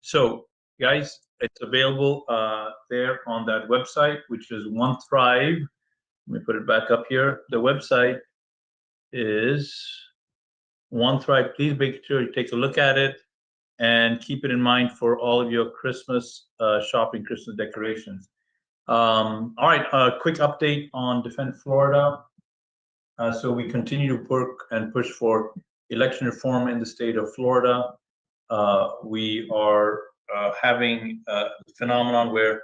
So, guys, it's available there on that website, which is One Thrive. Let me put it back up here. The website is One Thrive. Please make sure you take a look at it and keep it in mind for all of your Christmas shopping, Christmas decorations. All right, a quick update on Defend Florida. So we continue to work and push for election reform in the state of Florida. We are having a phenomenon where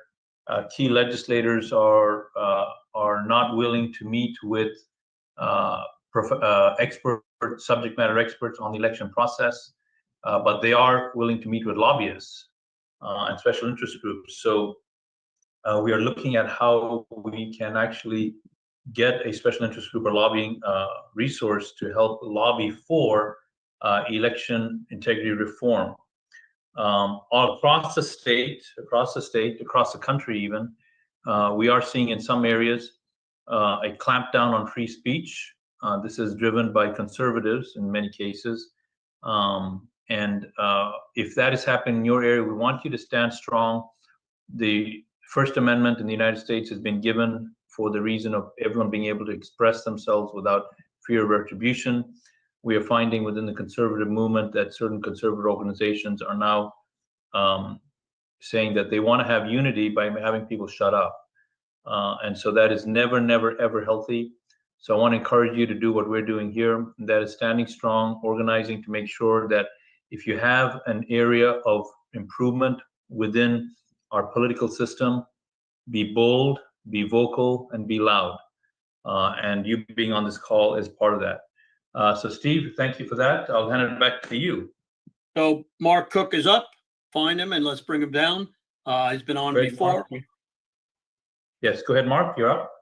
key legislators are not willing to meet with subject matter experts on the election process, but they are willing to meet with lobbyists and special interest groups. So we are looking at how we can actually get a special interest group or lobbying resource to help lobby for election integrity reform. All across the state, across the country even, we are seeing in some areas a clampdown on free speech. This is driven by conservatives in many cases. And if that is happening in your area, we want you to stand strong. The First Amendment in the United States has been given for the reason of everyone being able to express themselves without fear of retribution. We are finding within the conservative movement that certain conservative organizations are now saying that they want to have unity by having people shut up. And so that is never, never, ever healthy. So I want to encourage you to do what we're doing here, and that is standing strong, organizing to make sure that if you have an area of improvement within our political system, be bold, be vocal, and be loud. And you being on this call is part of that. So Steve, thank you for that. I'll hand it back to you. So Mark Cook is up. Find him and let's bring him down. He's been on Great, before. Mark. Yes, go ahead, Mark, you're up.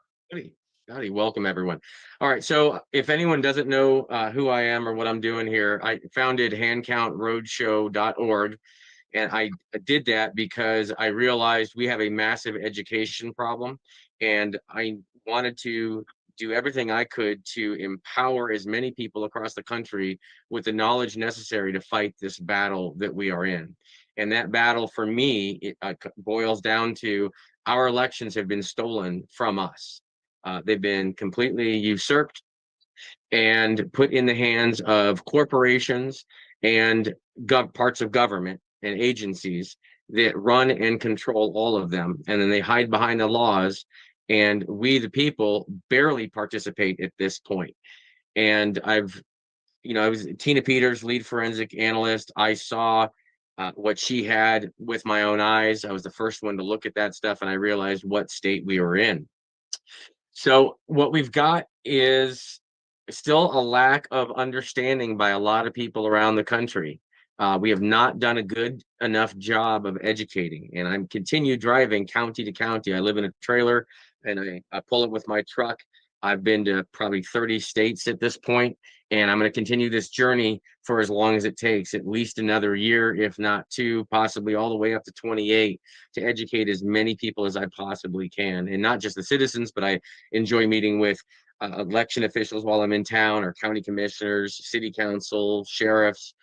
Howdy, welcome everyone. All right, so if anyone doesn't know who I am or what I'm doing here, I founded handcountroadshow.org, and I did that because I realized we have a massive education problem, and I wanted to do everything I could to empower as many people across the country with the knowledge necessary to fight this battle that we are in. And that battle for me, it boils down to our elections have been stolen from us. They've been completely usurped and put in the hands of corporations and parts of government and agencies that run and control all of them. And then they hide behind the laws. And we, the people, barely participate at this point. And I was Tina Peters, lead forensic analyst. I saw what she had with my own eyes. I was the first one to look at that stuff, and I realized what state we were in. So what we've got is still a lack of understanding by a lot of people around the country. We have not done a good enough job of educating, and I'm continue driving county to county. I live in a trailer, and I pull it with my truck. I've been to probably 30 states at this point, and I'm going to continue this journey for as long as it takes, at least another year, if not two, possibly all the way up to 28, to educate as many people as I possibly can. And not just the citizens, but I enjoy meeting with election officials while I'm in town, or county commissioners, city council, sheriffs,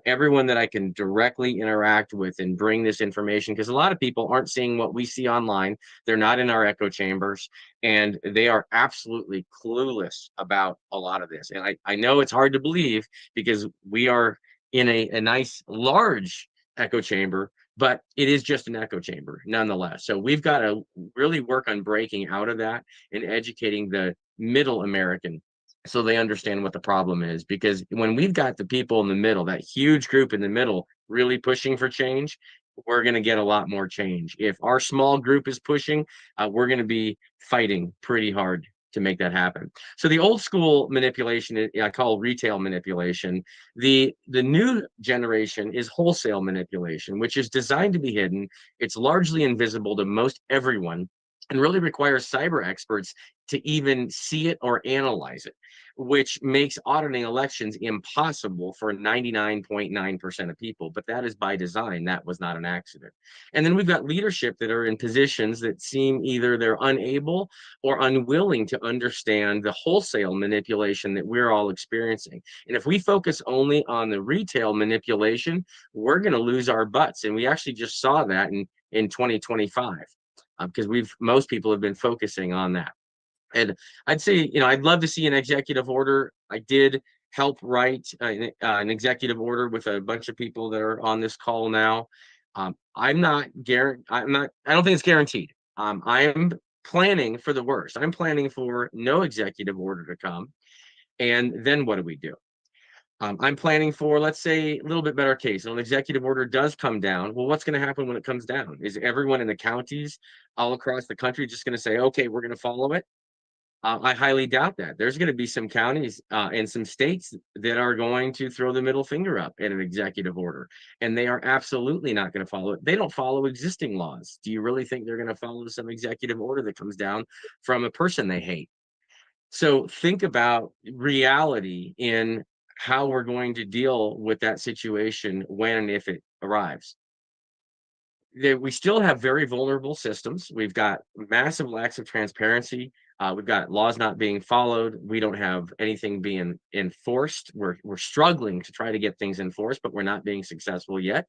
everyone that I can directly interact with and bring this information, because a lot of people aren't seeing what we see online. They're not in our echo chambers, and they are absolutely clueless about a lot of this. And I know it's hard to believe, because we are in a nice large echo chamber, but it is just an echo chamber nonetheless. So we've got to really work on breaking out of that and educating the middle American, so they understand what the problem is. Because when we've got the people in the middle, that huge group in the middle, really pushing for change, we're going to get a lot more change. If our small group is pushing, we're going to be fighting pretty hard to make that happen. So the old school manipulation, I call retail manipulation. The new generation is wholesale manipulation, which is designed to be hidden. It's largely invisible to most everyone, and really requires cyber experts to even see it or analyze it, which makes auditing elections impossible for 99.9% of people. But that is by design. That was not an accident. And then we've got leadership that are in positions that seem either they're unable or unwilling to understand the wholesale manipulation that we're all experiencing. And if we focus only on the retail manipulation, we're going to lose our butts. And we actually just saw that in 2025. Because most people have been focusing on that. And I'd say, I'd love to see an executive order. I did help write an executive order with a bunch of people that are on this call now. I don't think it's guaranteed. I am planning for the worst. I'm planning for no executive order to come. And then what do we do? I'm planning for, let's say, a little bit better case. An executive order does come down. Well, what's going to happen when it comes down? Is everyone in the counties all across the country just going to say, okay, we're going to follow it? I highly doubt that. There's going to be some counties and some states that are going to throw the middle finger up at an executive order, and they are absolutely not going to follow it. They don't follow existing laws. Do you really think they're going to follow some executive order that comes down from a person they hate? So think about reality in how we're going to deal with that situation when and if it arrives. We still have very vulnerable systems. We've got massive lacks of transparency. We've got laws not being followed. We don't have anything being enforced. We're struggling to try to get things enforced, but we're not being successful yet.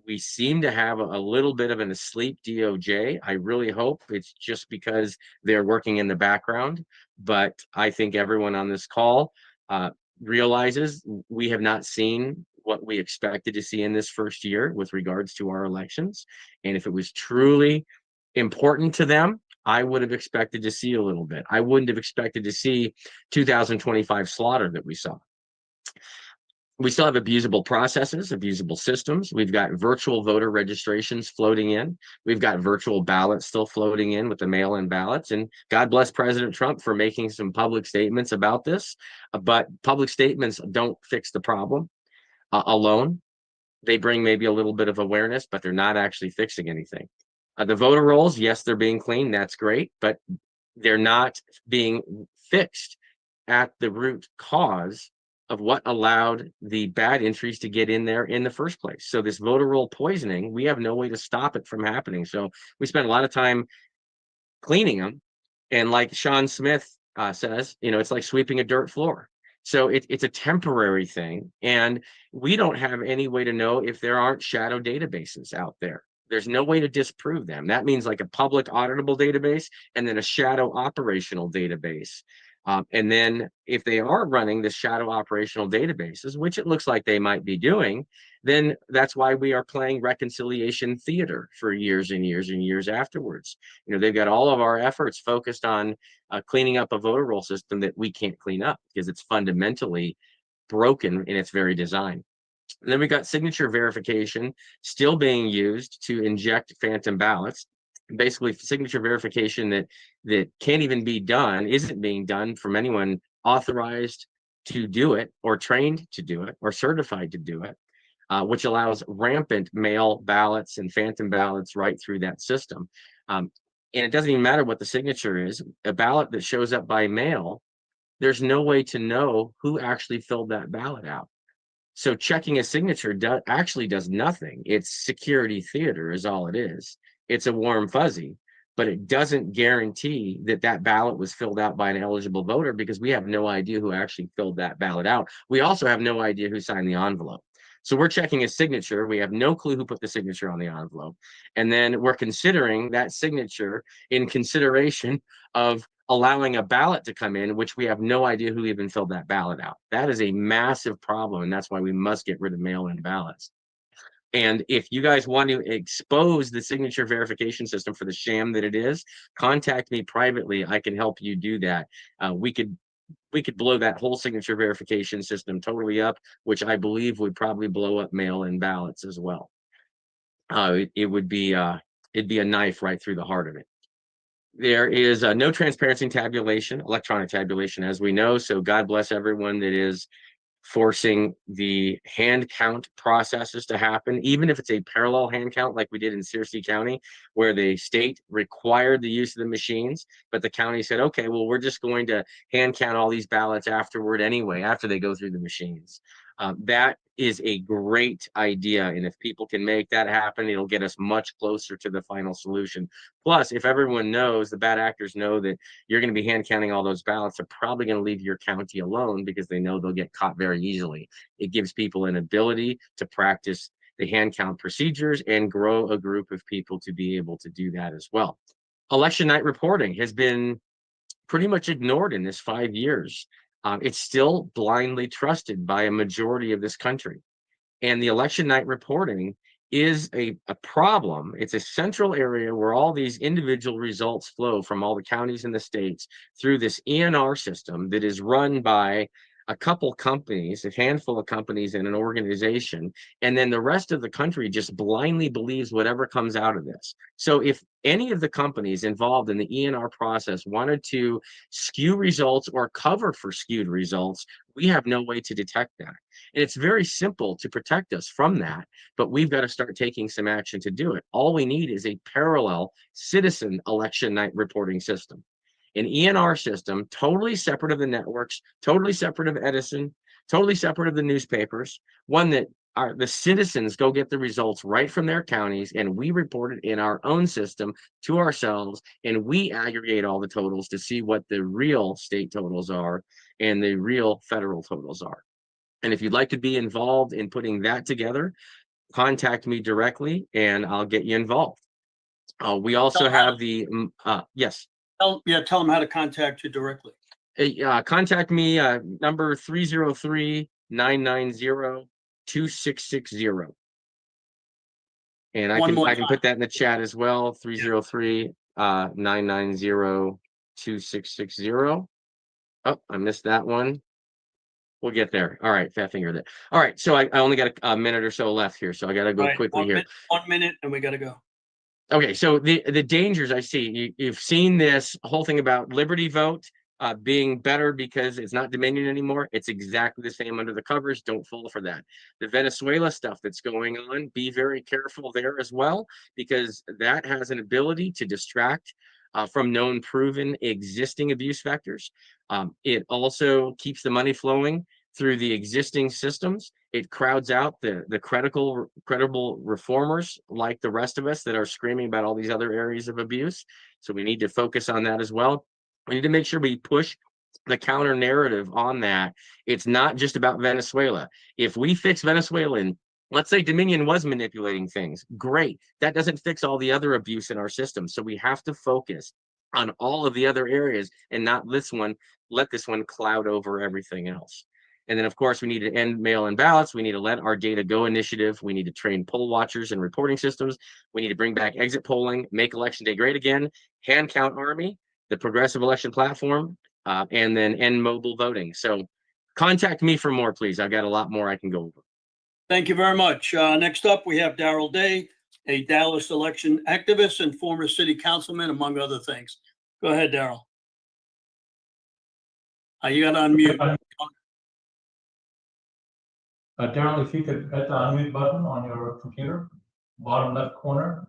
We seem to have a little bit of an asleep DOJ. I really hope it's just because they're working in the background. But I think everyone on this call realizes we have not seen what we expected to see in this first year with regards to our elections. And if it was truly important to them, I would have expected to see a little bit. I wouldn't have expected to see 2025 slaughter that we saw. We still have abusable processes, abusable systems. We've got virtual voter registrations floating in. We've got virtual ballots still floating in with the mail-in ballots. And God bless President Trump for making some public statements about this. But public statements don't fix the problem alone. They bring maybe a little bit of awareness, but they're not actually fixing anything. The voter rolls, yes, they're being cleaned. That's great, but they're not being fixed at the root cause of what allowed the bad entries to get in there in the first place. So this voter roll poisoning, we have no way to stop it from happening. So we spend a lot of time cleaning them. And like Sean Smith says, it's like sweeping a dirt floor. So it's a temporary thing. And we don't have any way to know if there aren't shadow databases out there. There's no way to disprove them. That means like a public auditable database and then a shadow operational database. And then if they are running the shadow operational databases, which it looks like they might be doing, then that's why we are playing reconciliation theater for years and years and years afterwards. You know, they've got all of our efforts focused on cleaning up a voter roll system that we can't clean up because it's fundamentally broken in its very design. And then we got signature verification still being used to inject phantom ballots. Basically, signature verification that can't even be done, isn't being done from anyone authorized to do it or trained to do it or certified to do it, which allows rampant mail ballots and phantom ballots right through that system. And it doesn't even matter what the signature is. A ballot that shows up by mail, there's no way to know who actually filled that ballot out. So checking a signature actually does nothing. It's security theater is all it is. It's a warm fuzzy, but it doesn't guarantee that that ballot was filled out by an eligible voter because we have no idea who actually filled that ballot out. We also have no idea who signed the envelope. So we're checking a signature. We have no clue who put the signature on the envelope. And then we're considering that signature in consideration of allowing a ballot to come in, which we have no idea who even filled that ballot out. That is a massive problem. And that's why we must get rid of mail-in ballots. And if you guys want to expose the signature verification system for the sham that it is, contact me privately. I can help you do that. We could blow that whole signature verification system totally up, which I believe would probably blow up mail-in ballots as well. It'd be a knife right through the heart of it. There is no transparency in tabulation, electronic tabulation, as we know. So God bless everyone that is forcing the hand count processes to happen, even if it's a parallel hand count like we did in Searcy County, where the state required the use of the machines, but the county said, okay, well, we're just going to hand count all these ballots afterward anyway, after they go through the machines. That is a great idea. And if people can make that happen, it'll get us much closer to the final solution. Plus, if everyone knows, the bad actors know that you're going to be hand counting all those ballots, they're probably going to leave your county alone because they know they'll get caught very easily. It gives people an ability to practice the hand count procedures and grow a group of people to be able to do that as well. Election night reporting has been pretty much ignored in this 5 years. It's still blindly trusted by a majority of this country. And the election night reporting is a problem. It's a central area where all these individual results flow from all the counties in the states through this ENR system that is run by a couple companies, a handful of companies and an organization, and then the rest of the country just blindly believes whatever comes out of this. So if any of the companies involved in the ENR process wanted to skew results or cover for skewed results, we have no way to detect that. And it's very simple to protect us from that, but we've got to start taking some action to do it. All we need is a parallel citizen election night reporting system. An ENR system, totally separate of the networks, totally separate of Edison, totally separate of the newspapers, one that the citizens go get the results right from their counties, and we report it in our own system to ourselves, and we aggregate all the totals to see what the real state totals are and the real federal totals are. And if you'd like to be involved in putting that together, contact me directly and I'll get you involved. We also have the, yes. Tell them how to contact you directly. Contact me, number 303-990-2660. And I can put that in the chat as well, 303-990-2660. Oh, I missed that one. We'll get there. All right, fat finger there. All right, so I only got a minute or so left here, so I got to go quickly here. 1 minute and we got to go. Okay, so the dangers I see, you've seen this whole thing about Liberty Vote being better because it's not Dominion anymore. It's exactly the same under the covers. Don't fall for that. The Venezuela stuff that's going on, be very careful there as well, because that has an ability to distract from known proven existing abuse vectors. It also keeps the money flowing through the existing systems. It crowds out the credible reformers like the rest of us that are screaming about all these other areas of abuse. So we need to focus on that as well. We need to make sure we push the counter narrative on that. It's not just about Venezuela. If we fix Venezuela, and let's say Dominion was manipulating things, great. That doesn't fix all the other abuse in our system. So we have to focus on all of the other areas and not this one, let this one cloud over everything else. And then, of course, we need to end mail-in ballots. We need to let our Data Go initiative. We need to train poll watchers and reporting systems. We need to bring back exit polling, make Election Day great again, hand count army, the progressive election platform, and then end mobile voting. So contact me for more, please. I've got a lot more I can go over. Thank you very much. Next up, we have Darrell Day, a Dallas election activist and former city councilman, among other things. Go ahead, Darrell. You got to unmute. Darrell, if you could hit the unmute button on your computer, bottom left corner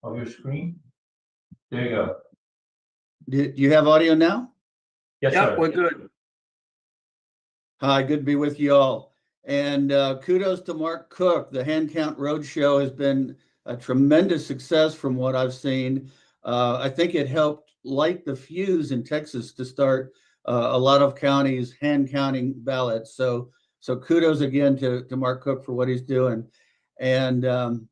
of your screen. There you go. Do you have audio now? Yes, Yeah, sir. we're good. Hi, good to be with you all. And kudos to Mark Cook. The Hand Count Roadshow has been a tremendous success from what I've seen. I think it helped light the fuse in Texas to start a lot of counties hand counting ballots. So kudos again to Mark Cook for what he's doing. And I'm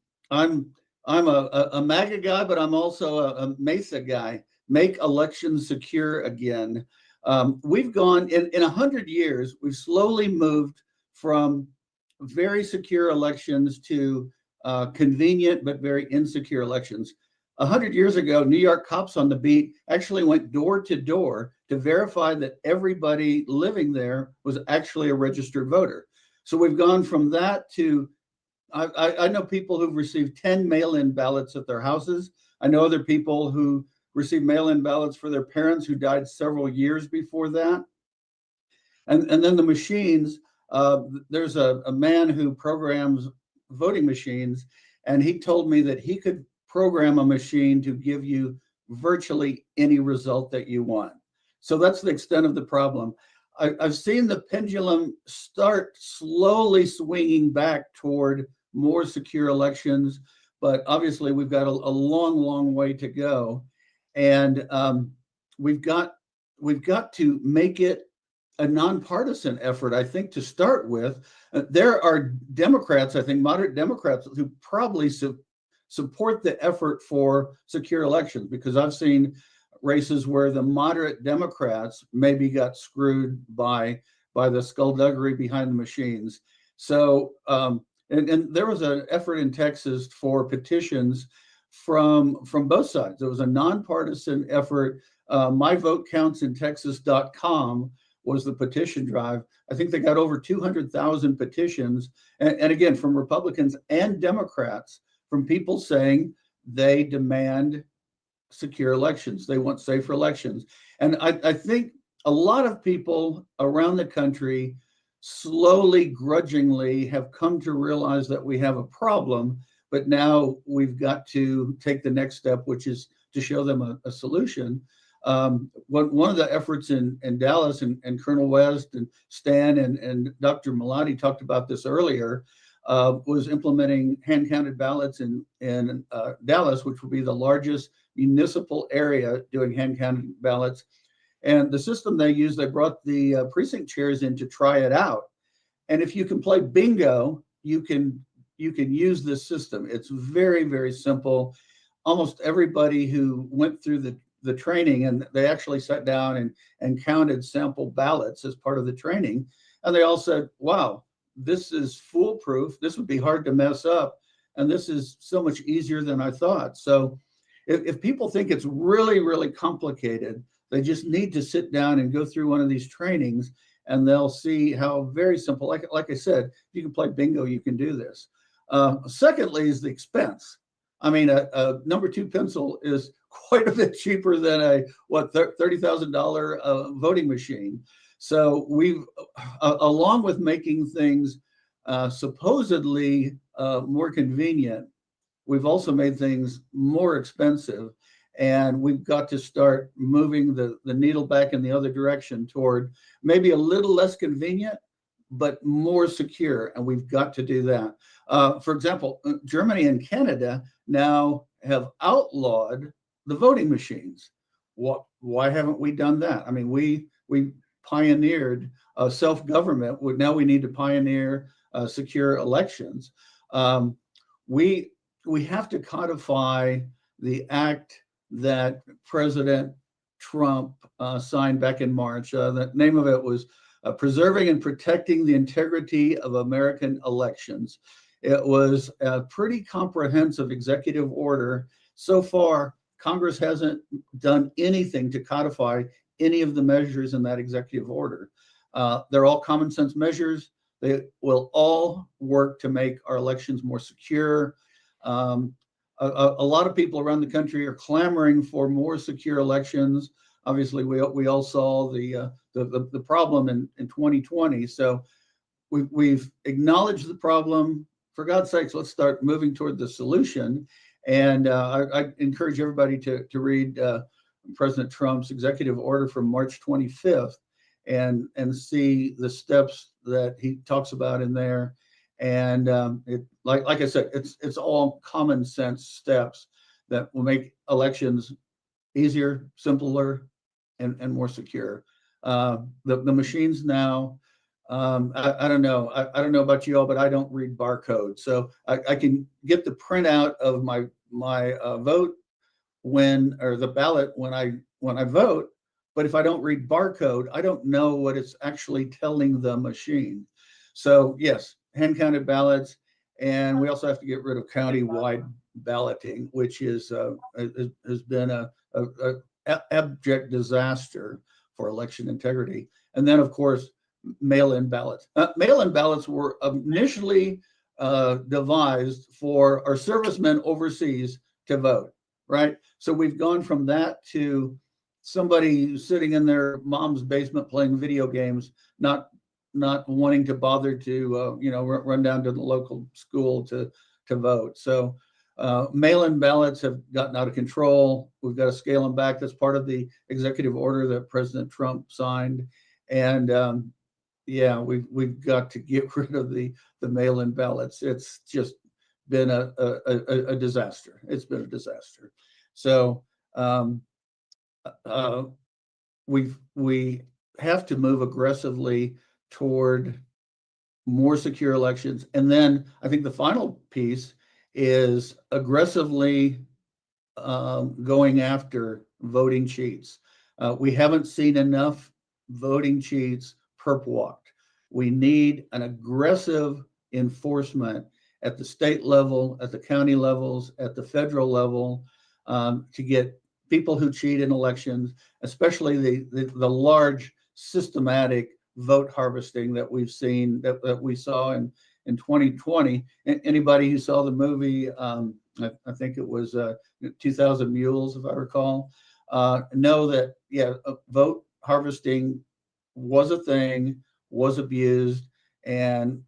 a MAGA guy, but I'm also a Mesa guy. Make elections secure again. We've gone in 100 years, we've slowly moved from very secure elections to convenient but very insecure elections. 100 years ago, New York cops on the beat actually went door to door to verify that everybody living there was actually a registered voter. So we've gone from that to, I know people who've received 10 mail-in ballots at their houses. I know other people who received mail-in ballots for their parents who died several years before that. And then the machines, there's a man who programs voting machines, and he told me that he could program a machine to give you virtually any result that you want. So that's the extent of the problem. I've seen the pendulum start slowly swinging back toward more secure elections, but obviously we've got a long, long way to go. And we've got to make it a nonpartisan effort, I think, to start with. There are Democrats, I think, moderate Democrats, who probably support the effort for secure elections, because I've seen races where the moderate Democrats maybe got screwed by the skullduggery behind the machines. So, and there was an effort in Texas for petitions from both sides. It was a nonpartisan effort. MyVoteCountsInTexas.com was the petition drive. I think they got over 200,000 petitions. And again, from Republicans and Democrats, from people saying they demand secure elections. They want safer elections. And I think a lot of people around the country slowly, grudgingly have come to realize that we have a problem, but now we've got to take the next step, which is to show them a solution. One of the efforts in Dallas, and Colonel West and Stan and Dr. Malati talked about this earlier, was implementing hand-counted ballots in Dallas, which will be the largest municipal area doing hand-counted ballots. And the system they used, they brought the precinct chairs in to try it out. And if you can play bingo, you can use this system. It's very, very simple. Almost everybody who went through the training, and they actually sat down and counted sample ballots as part of the training, and they all said, wow, this is foolproof. This would be hard to mess up. And this is so much easier than I thought. So if people think it's really, really complicated, they just need to sit down and go through one of these trainings, and they'll see how very simple, like I said, if you can play bingo, you can do this. Secondly is the expense. I mean, a number 2 pencil is quite a bit cheaper than a $30,000 voting machine. So we've, along with making things supposedly more convenient, we've also made things more expensive, and we've got to start moving the needle back in the other direction toward maybe a little less convenient, but more secure, and we've got to do that. For example, Germany and Canada now have outlawed the voting machines. Why haven't we done that? I mean, we pioneered self-government. Now we need to pioneer secure elections. We have to codify the act that President Trump signed back in March. The name of it was Preserving and Protecting the Integrity of American Elections. It was a pretty comprehensive executive order. So far, Congress hasn't done anything to codify any of the measures in that executive order. They're all common sense measures. They will all work to make our elections more secure. A lot of people around the country are clamoring for more secure elections. Obviously, we all saw the problem in 2020. So we've acknowledged the problem. For God's sakes, let's start moving toward the solution. And I encourage everybody to read President Trump's executive order from March 25th and see the steps that he talks about in there. And like I said, it's all common sense steps that will make elections easier, simpler, and more secure. The machines now, I don't know. I don't know about you all, but I don't read barcode. So I can get the printout of my vote or the ballot when I vote. But if I don't read barcode, I don't know what it's actually telling the machine. So yes, hand counted ballots. And we also have to get rid of county-wide balloting, which has been a abject disaster for election integrity. And then, of course, mail-in ballots. Mail-in ballots were initially devised for our servicemen overseas to vote, right? So we've gone from that to somebody sitting in their mom's basement playing video games, not wanting to bother to run down to the local school to vote. So mail-in ballots have gotten out of control. We've got to scale them back. That's part of the executive order that President Trump signed. And we've got to get rid of the mail-in ballots. It's just been a disaster. It's been a disaster. So we have to move aggressively toward more secure elections. And then I think the final piece is aggressively going after voting cheats. We haven't seen enough voting cheats perp walked. We need an aggressive enforcement at the state level, at the county levels, at the federal level, to get people who cheat in elections, especially the large systematic vote harvesting that we've seen, that we saw in 2020. Anybody who saw the movie, I think it was 2000 Mules, if I recall, know that, vote harvesting was a thing, was abused, and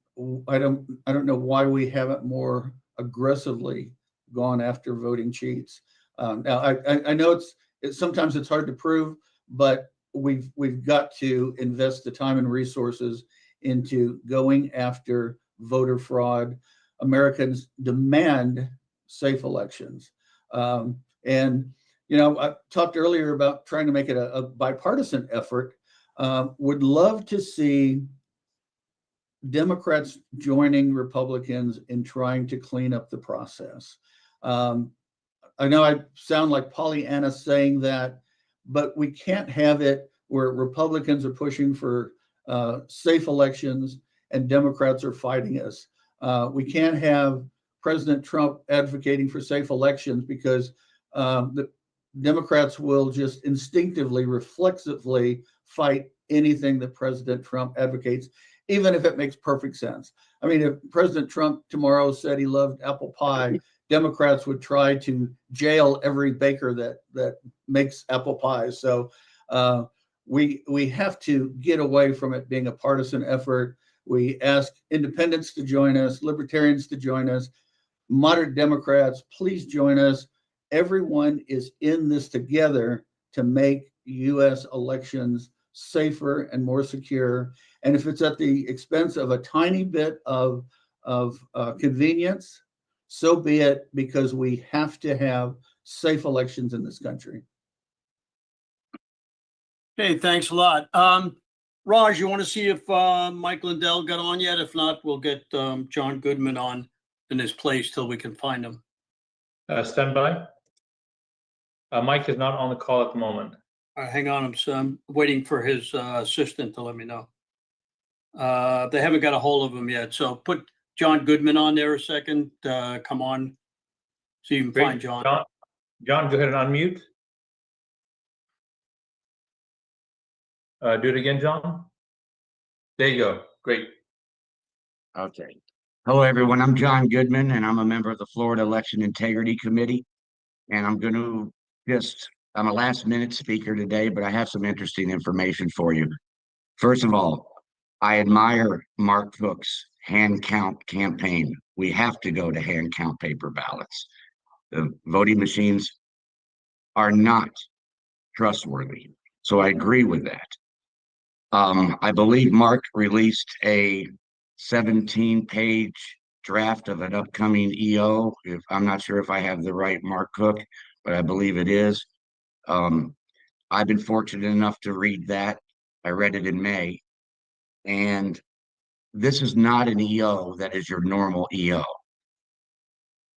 I don't know why we haven't more aggressively gone after voting cheats. Now I know it's sometimes it's hard to prove, but we've got to invest the time and resources into going after voter fraud. Americans demand safe elections. And I talked earlier about trying to make it a bipartisan effort. Would love to see Democrats joining Republicans in trying to clean up the process. I know I sound like Pollyanna saying that, but we can't have it where Republicans are pushing for safe elections and Democrats are fighting us. We can't have President Trump advocating for safe elections because the Democrats will just instinctively, reflexively fight anything that President Trump advocates, even if it makes perfect sense. I mean, if President Trump tomorrow said he loved apple pie, Democrats would try to jail every baker that makes apple pie. So we have to get away from it being a partisan effort. We ask independents to join us, libertarians to join us, moderate Democrats, please join us. Everyone is in this together to make U.S. elections safer and more secure. And if it's at the expense of a tiny bit of convenience, so be it, because we have to have safe elections in this country. Okay, thanks a lot. Raj, you want to see if Mike Lindell got on yet? If not, we'll get John Goodman on in his place till we can find him. Stand by. Mike is not on the call at the moment. Hang on, I'm waiting for his assistant to let me know. They haven't got a hold of him yet, so put John Goodman on there a second. Come on. So you can Great. find John. John, go ahead and unmute. Do it again, John. There you go. Great. Okay. Hello, everyone. I'm John Goodman, and I'm a member of the Florida Election Integrity Committee. And I'm going to I'm a last-minute speaker today, but I have some interesting information for you. First of all, I admire Mark Cook's hand count campaign. We have to go to hand count paper ballots. The voting machines are not trustworthy. So I agree with that. I believe Mark released a 17-page draft of an upcoming EO. I'm not sure if I have the right Mark Cook, but I believe it is. I've been fortunate enough to read that. I read it in May. And this is not an EO that is your normal EO.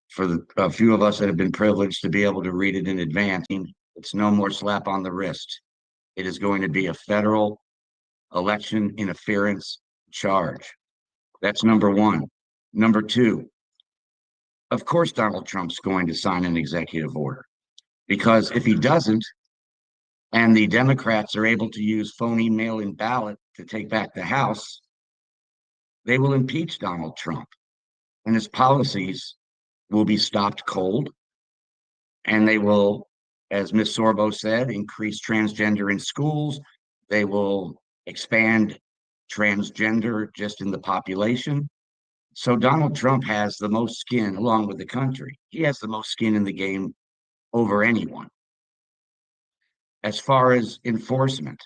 For a few of us that have been privileged to be able to read it in advance, it's no more slap on the wrist. It is going to be a federal election interference charge. That's number one. Number two, of course, Donald Trump's going to sign an executive order, because if he doesn't, and the Democrats are able to use phony mail-in ballot to take back the House, they will impeach Donald Trump, and his policies will be stopped cold. And they will, as Ms. Sorbo said, increase transgender in schools. They will expand transgender just in the population. So Donald Trump has the most skin, along with the country. He has the most skin in the game over anyone. As far as enforcement,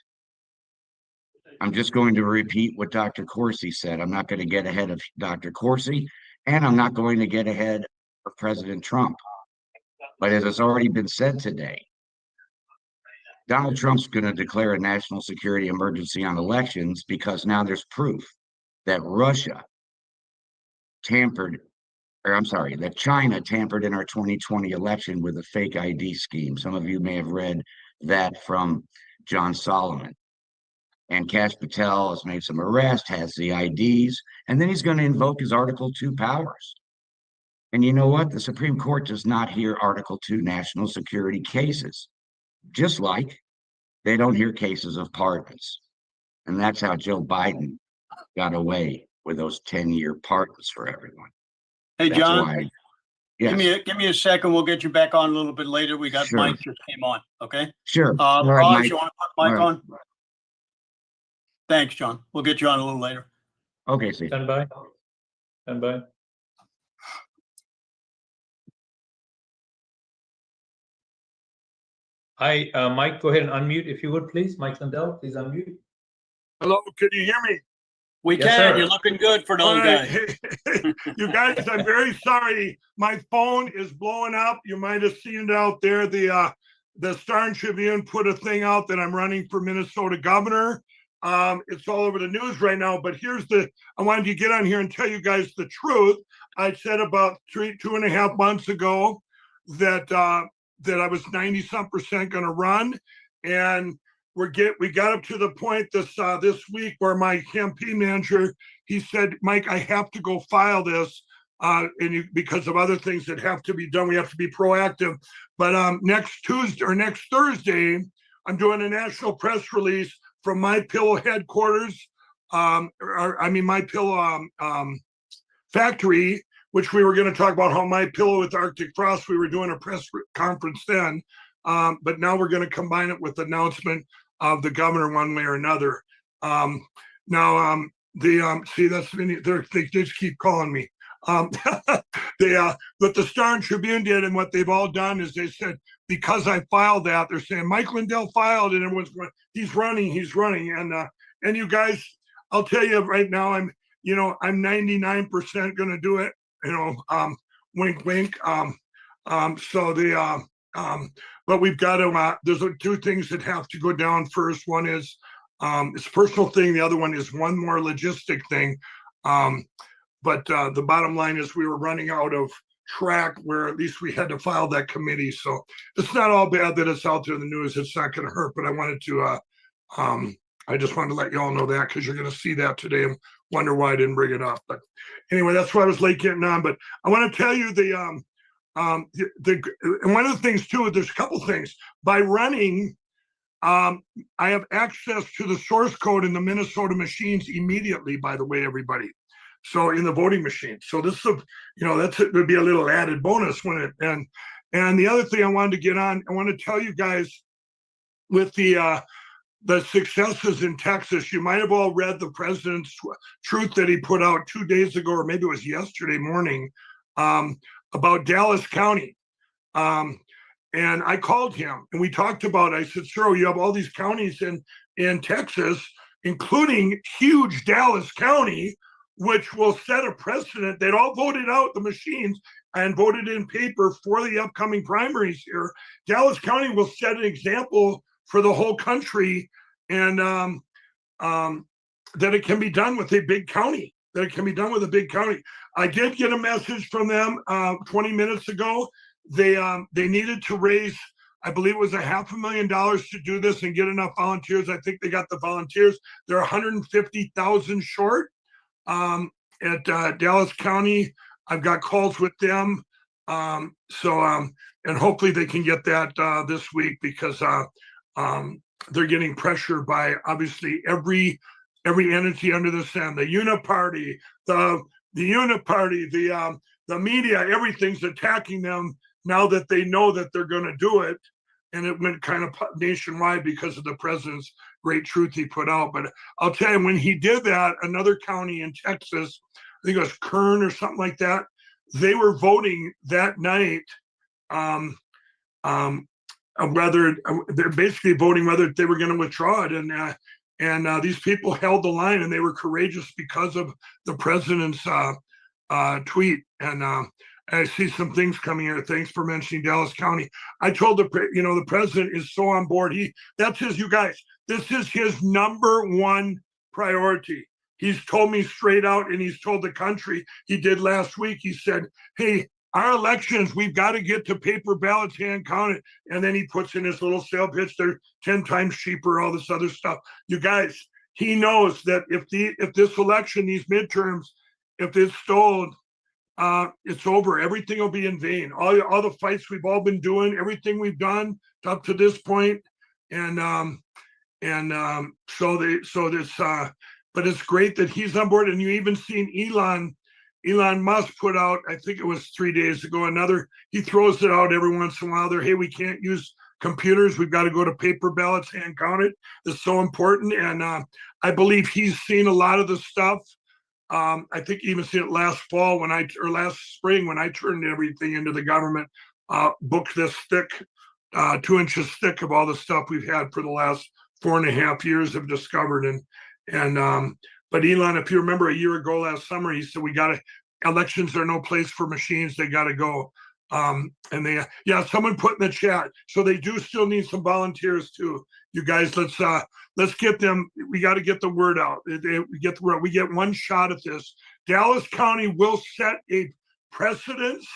I'm just going to repeat what Dr. Corsi said. I'm not going to get ahead of Dr. Corsi, and I'm not going to get ahead of President Trump. But as has already been said today, Donald Trump's going to declare a national security emergency on elections because now there's proof that that China tampered in our 2020 election with a fake ID scheme. Some of you may have read that from John Solomon. And Kash Patel has made some arrests, has the IDs, and then he's going to invoke his Article 2 powers. And you know what? The Supreme Court does not hear Article 2 national security cases, just like they don't hear cases of pardons. And that's how Joe Biden got away with those 10-year pardons for everyone. Hey, That's John, why, yes, give me a second. We'll get you back on a little bit later. We got Sure. Mike just came on, okay? sure. All right, Raj, Mike. you want to put Mike All on? Thanks, John. We'll get you on a little later. Okay, see. Stand by. Stand by. Hi, Mike, go ahead and unmute if you would, please. Mike Lindell, please unmute. Hello, can you hear me? We Yes, can. sir. You're looking good for an All old right. guy. You guys, I'm very sorry. My phone is blowing up. You might have seen it out there. The Star and Tribune put a thing out that I'm running for Minnesota governor. It's all over the news right now, but I wanted to get on here and tell you guys the truth. I said about 2.5 months ago that I was 90-some% going to run, and we got up to the point this week where my campaign manager, he said, Mike, I have to go file this because of other things that have to be done. We have to be proactive. But next Tuesday or next Thursday, I'm doing a national press release from My Pillow headquarters, My Pillow factory, which we were going to talk about how My Pillow with Arctic Frost, we were doing a press conference then, but now we're going to combine it with the announcement of the governor one way or another. See, that's many, they just keep calling me. What the Star and Tribune did and what they've all done is they said, because I filed that, they're saying Mike Lindell filed and everyone's going, he's running. And you guys, I'll tell you right now, I'm 99% going to do it, wink, wink. But we've got to, there's two things that have to go down first. One is, it's a personal thing. The other one is one more logistic thing. But the bottom line is we were running out of track where at least we had to file that committee. So it's not all bad that it's out there in the news. It's not going to hurt, but I wanted to, I just wanted to let you all know that because you're going to see that today and wonder why I didn't bring it up. But anyway, that's why I was late getting on. But I want to tell you and one of the things too, there's a couple things. By running, I have access to the source code in the Minnesota machines immediately, by the way, everybody. So in the voting machine. So this is, would be a little added bonus when it, and the other thing I wanted to get on, I want to tell you guys with the successes in Texas, you might have all read the president's truth that he put out 2 days ago, or maybe it was yesterday morning, about Dallas County. And I called him and we talked about it. I said, sir, you have all these counties in Texas, including huge Dallas County, which will set a precedent. They'd all voted out the machines and voted in paper for the upcoming primaries here. Dallas County will set an example for the whole country, and that it can be done with a big county. I did get a message from them 20 minutes ago. They needed to raise, I believe it was $500,000 to do this and get enough volunteers. I think they got the volunteers. They're 150,000 short at Dallas County. I've got calls with them. And hopefully they can get that this week because they're getting pressure by obviously every entity under the sun, the Uniparty, the media, everything's attacking them now that they know that they're going to do it. And it went kind of nationwide because of the president's great truth he put out. But I'll tell you, when he did that, another county in Texas, I think it was Kern or something like that, they were voting that night. They're basically voting whether they were going to withdraw it. And these people held the line and they were courageous because of the president's tweet. And I see some things coming here. Thanks for mentioning Dallas County. I told the president is so on board. This is his number one priority. He's told me straight out, and he's told the country, he did last week. He said, hey, our elections, we've got to get to paper ballots, hand counted. And then he puts in his little sale pitch. They're 10 times cheaper, all this other stuff. You guys, he knows that if this election, these midterms, if it's stolen, it's over. Everything will be in vain. All the fights we've all been doing, everything we've done up to this point, but it's great that he's on board. And you even seen Elon Musk put out, I think it was 3 days ago, he throws it out every once in a while. Hey, we can't use computers. We've got to go to paper ballots, hand counted. It's so important. And I believe he's seen a lot of the stuff. I think he even seen it last spring when I turned everything into the government book this thick, 2 inches thick of all the stuff we've had for the last 4.5 years of discovered. But Elon, if you remember a year ago last summer, he said, elections are no place for machines. They got to go. Someone put in the chat. So they do still need some volunteers too. You guys, let's get them. We got to get the word out. We get one shot at this. Dallas County will set a precedence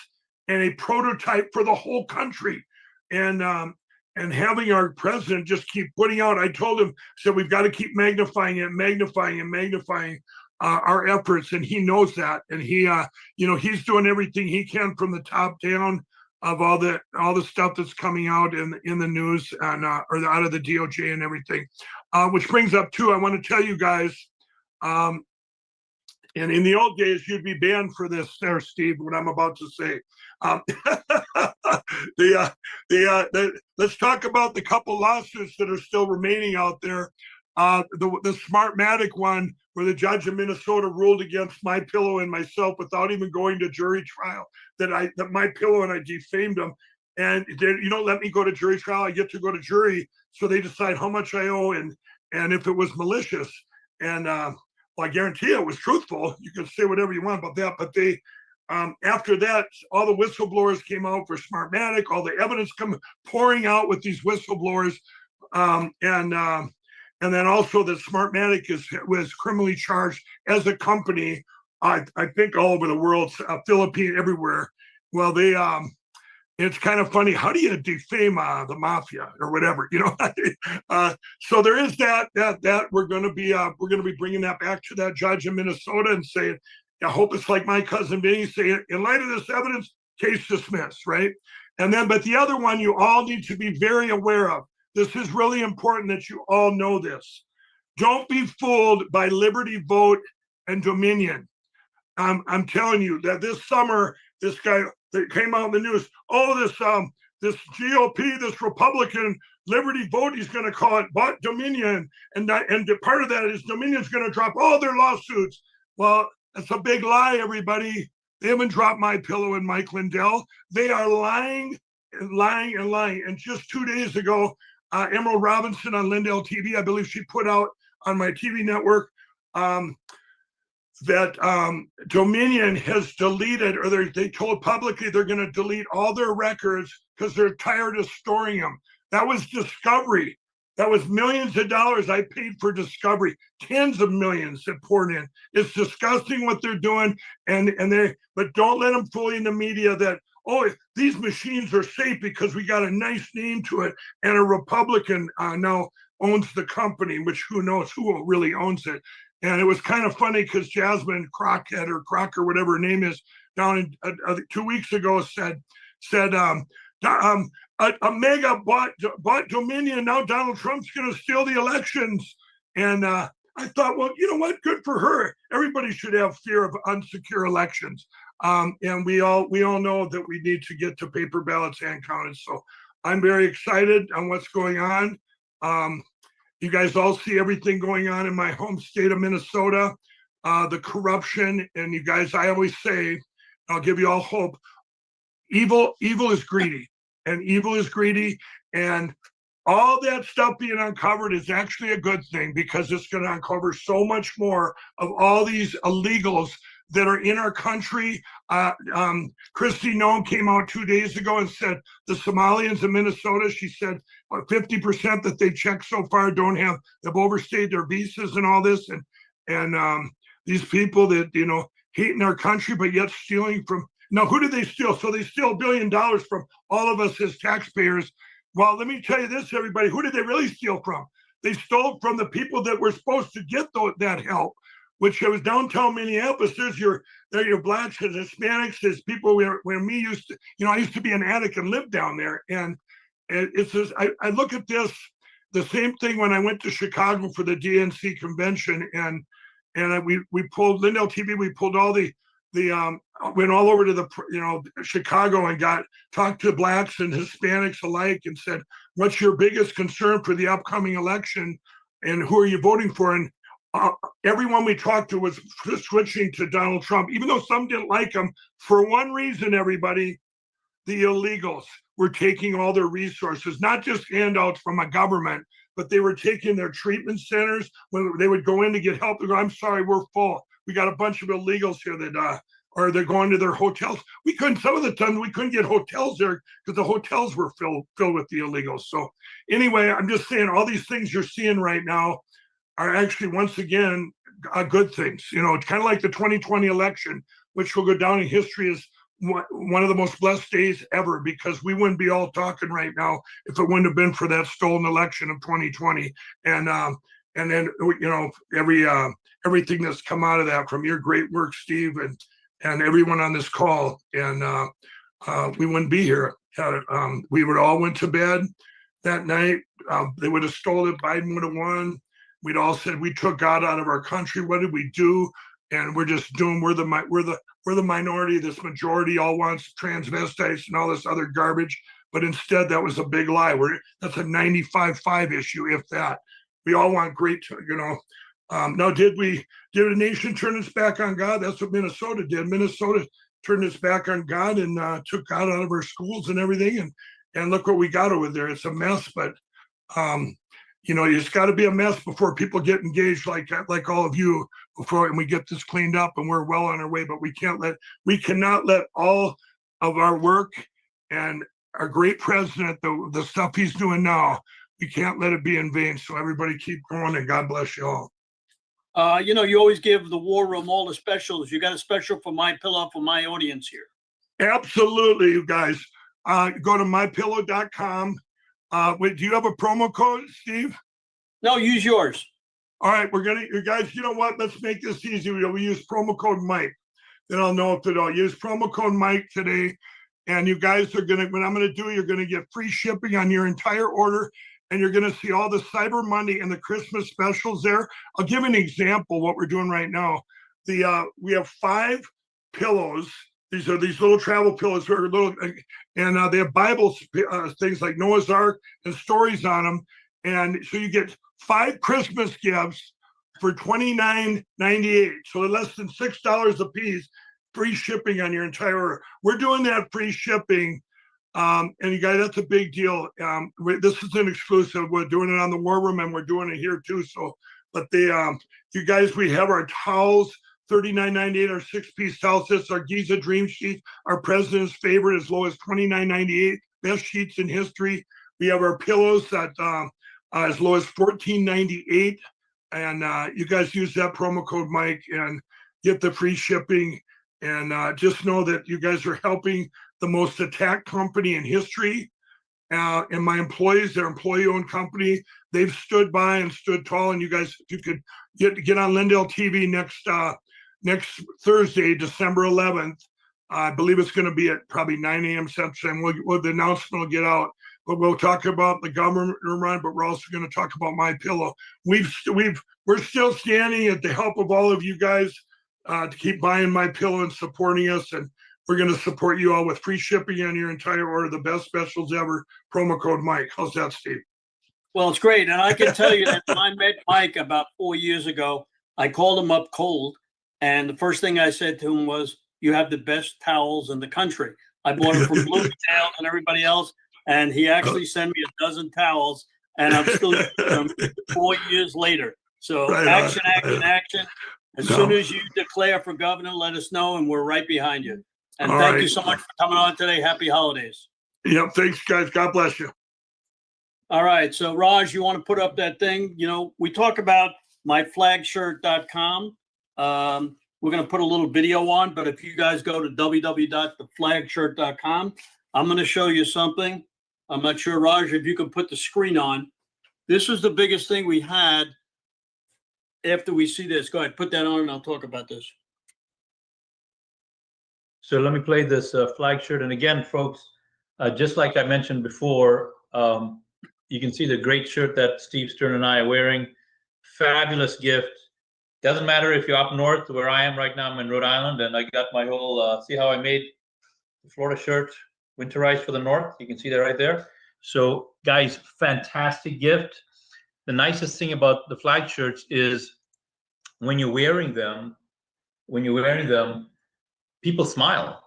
and a prototype for the whole country. And having our president just keep putting out, I told him, so we've got to keep magnifying our efforts. And he knows that. And he's doing everything he can from the top down of all the stuff that's coming out in the news and or out of the DOJ and everything. Which brings up too, I want to tell you guys, and in the old days, you'd be banned for this there, Steve, what I'm about to say. Let's talk about the couple lawsuits that are still remaining out there. The Smartmatic one, where the judge in Minnesota ruled against MyPillow and myself without even going to jury trial, that MyPillow and I defamed them. And you don't let me go to jury trial, I get to go to jury. So they decide how much I owe and if it was malicious. And I guarantee it was truthful. You can say whatever you want about that, but they after that, all the whistleblowers came out for Smartmatic, all the evidence come pouring out with these whistleblowers. And then also that Smartmatic was criminally charged as a company, I think all over the world, Philippines, everywhere. Well, they it's kind of funny. How do you defame the mafia or whatever, you know? So there is that we're going to be bringing that back to that judge in Minnesota and saying, I hope it's like my cousin Vinny saying, in light of this evidence, case dismissed, right? And then, but the other one you all need to be very aware of. This is really important that you all know this. Don't be fooled by Liberty Vote and Dominion. I'm telling you that this summer, this guy that came out in the news, this GOP, this Republican Liberty Vote, he's going to call it, bought Dominion, and part of that is Dominion's going to drop all their lawsuits. Well, that's a big lie, everybody. They haven't dropped My Pillow and Mike Lindell. They are lying and lying and lying. And just 2 days ago, Emerald Robinson on Lindell TV, I believe she put out on my TV network that Dominion has deleted, or they told publicly they're going to delete all their records because they're tired of storing them. That was Discovery. That was millions of dollars I paid for Discovery, tens of millions that poured in. It's disgusting what they're doing, but don't let them fool you in the media that, oh, these machines are safe because we got a nice name to it, and a Republican now owns the company, which who knows who really owns it. And it was kind of funny because Jasmine Crockett or Crocker, whatever her name is, down in 2 weeks ago said a mega bought Dominion. Now Donald Trump's going to steal the elections. And I thought, well, you know what? Good for her. Everybody should have fear of unsecure elections. And we all know that we need to get to paper ballots and counted. So I'm very excited on what's going on. You guys all see everything going on in my home state of Minnesota, the corruption. And you guys, I always say, I'll give you all hope. Evil is greedy, and evil is greedy. And all that stuff being uncovered is actually a good thing because it's going to uncover so much more of all these illegals that are in our country. Kristi Noem came out 2 days ago and said the Somalians in Minnesota, she said 50% that they checked so far they've overstayed their visas and all this. And these people that, you know, hating our country, but yet stealing from, now who did they steal? So they steal $1 billion from all of us as taxpayers. Well, let me tell you this, everybody, who did they really steal from? They stole from the people that were supposed to get that help, which was downtown Minneapolis. There's your blacks and Hispanics. There's people where me used to, you know, I used to be an addict and live down there. And it's just, I look at this, the same thing when I went to Chicago for the DNC convention, and we pulled Lindell TV. We pulled all went all over to Chicago and talked to blacks and Hispanics alike and said, what's your biggest concern for the upcoming election and who are you voting for? And everyone we talked to was switching to Donald Trump, even though some didn't like him for one reason, everybody, the illegals were taking all their resources, not just handouts from a government, but they were taking their treatment centers. When they would go in to get help, they go, I'm sorry, we're full. We got a bunch of illegals here that, or they're going to their hotels. Some of the time we couldn't get hotels there because the hotels were filled with the illegals. So anyway, I'm just saying all these things you're seeing right now are actually, once again, good things. You know, it's kind of like the 2020 election, which will go down in history as one of the most blessed days ever, because we wouldn't be all talking right now if it wouldn't have been for that stolen election of 2020. And then, you know, everything that's come out of that from your great work, Steve, and everyone on this call. And we wouldn't be here. We would all went to bed that night. They would have stolen it. Biden would have won. We'd all said we took God out of our country. What did we do? And we're just doing. We're the minority. This majority all wants transvestites and all this other garbage. But instead, that was a big lie. That's a 95-5 issue, if that. We all want great, you know. Now, did a nation turn its back on God? That's what Minnesota did. Minnesota turned its back on God and took God out of our schools and everything. And look what we got over there. It's a mess, but you know, it's got to be a mess before people get engaged like all of you and we get this cleaned up, and we're well on our way. But we cannot let all of our work and our great president, the stuff he's doing now, we can't let it be in vain. So everybody keep going, and God bless you all. You know, you always give the War Room all the specials. You got a special for My Pillow for my audience here. Absolutely, you guys. Go to mypillow.com. Wait, do you have a promo code, Steve? No, use yours. All right, you guys, you know what? Let's make this easy. We use promo code Mike. Then I'll know if I'll use promo code Mike today. And you guys are what I'm gonna do, you're gonna get free shipping on your entire order, and you're gonna see all the Cyber Monday and the Christmas specials there. I'll give an example what we're doing right now. We have 5 pillows. These are these little travel pillows, very little, and they have Bible things like Noah's Ark and stories on them. And so you get 5 Christmas gifts for $29.98. So less than $6 a piece, free shipping on your entire order. We're doing that free shipping. And you guys, that's a big deal. This is an exclusive. We're doing it on the War Room, and we're doing it here too. So, but you guys, we have our towels, $39.98, our 6-piece towel sets, our Giza Dream Sheet, our president's favorite, as low as $29.98, best sheets in history. We have our pillows that as low as $14.98, and you guys use that promo code Mike and get the free shipping. And just know that you guys are helping the most attacked company in history. And my employees, their employee-owned company, they've stood by and stood tall. And you guys, if you could get on Lindell TV next Thursday, December 11th. I believe it's going to be at probably 9 a.m. Central Time. The announcement will get out. But we'll talk about the government run, but we're also going to talk about MyPillow. We're still standing at the help of all of you guys to keep buying MyPillow and supporting us. And we're going to support you all with free shipping on your entire order, the best specials ever, promo code Mike. How's that, Steve? Well, it's great. And I can tell you that when I met Mike about 4 years ago, I called him up cold. And the first thing I said to him was, you have the best towels in the country. I bought them from Bloomingdale and everybody else. And he actually sent me a dozen towels, and I'm still using them 4 years later. So Right action, on. action, action. As soon as you declare for governor, let us know, and we're right behind you. And All thank you right. so much for coming on today. Happy holidays. Yep. Thanks, guys. God bless you. All right. So, Raj, you want to put up that thing? You know, we talk about myflagshirt.com. We're going to put a little video on, but if you guys go to www.theflagshirt.com, I'm going to show you something. I'm not sure, Raj, if you can put the screen on. This is the biggest thing we had after we see this. Go ahead, put that on and I'll talk about this. So let me play this flag shirt. And again, folks, just like I mentioned before, you can see the great shirt that Steve Stern and I are wearing. Fabulous gift. Doesn't matter if you're up north where I am right now. I'm in Rhode Island, and I got my whole, see how I made the Florida shirt winterized for the north. You can see that right there. So guys, fantastic gift. The nicest thing about the flag shirts is when you're wearing them, people smile.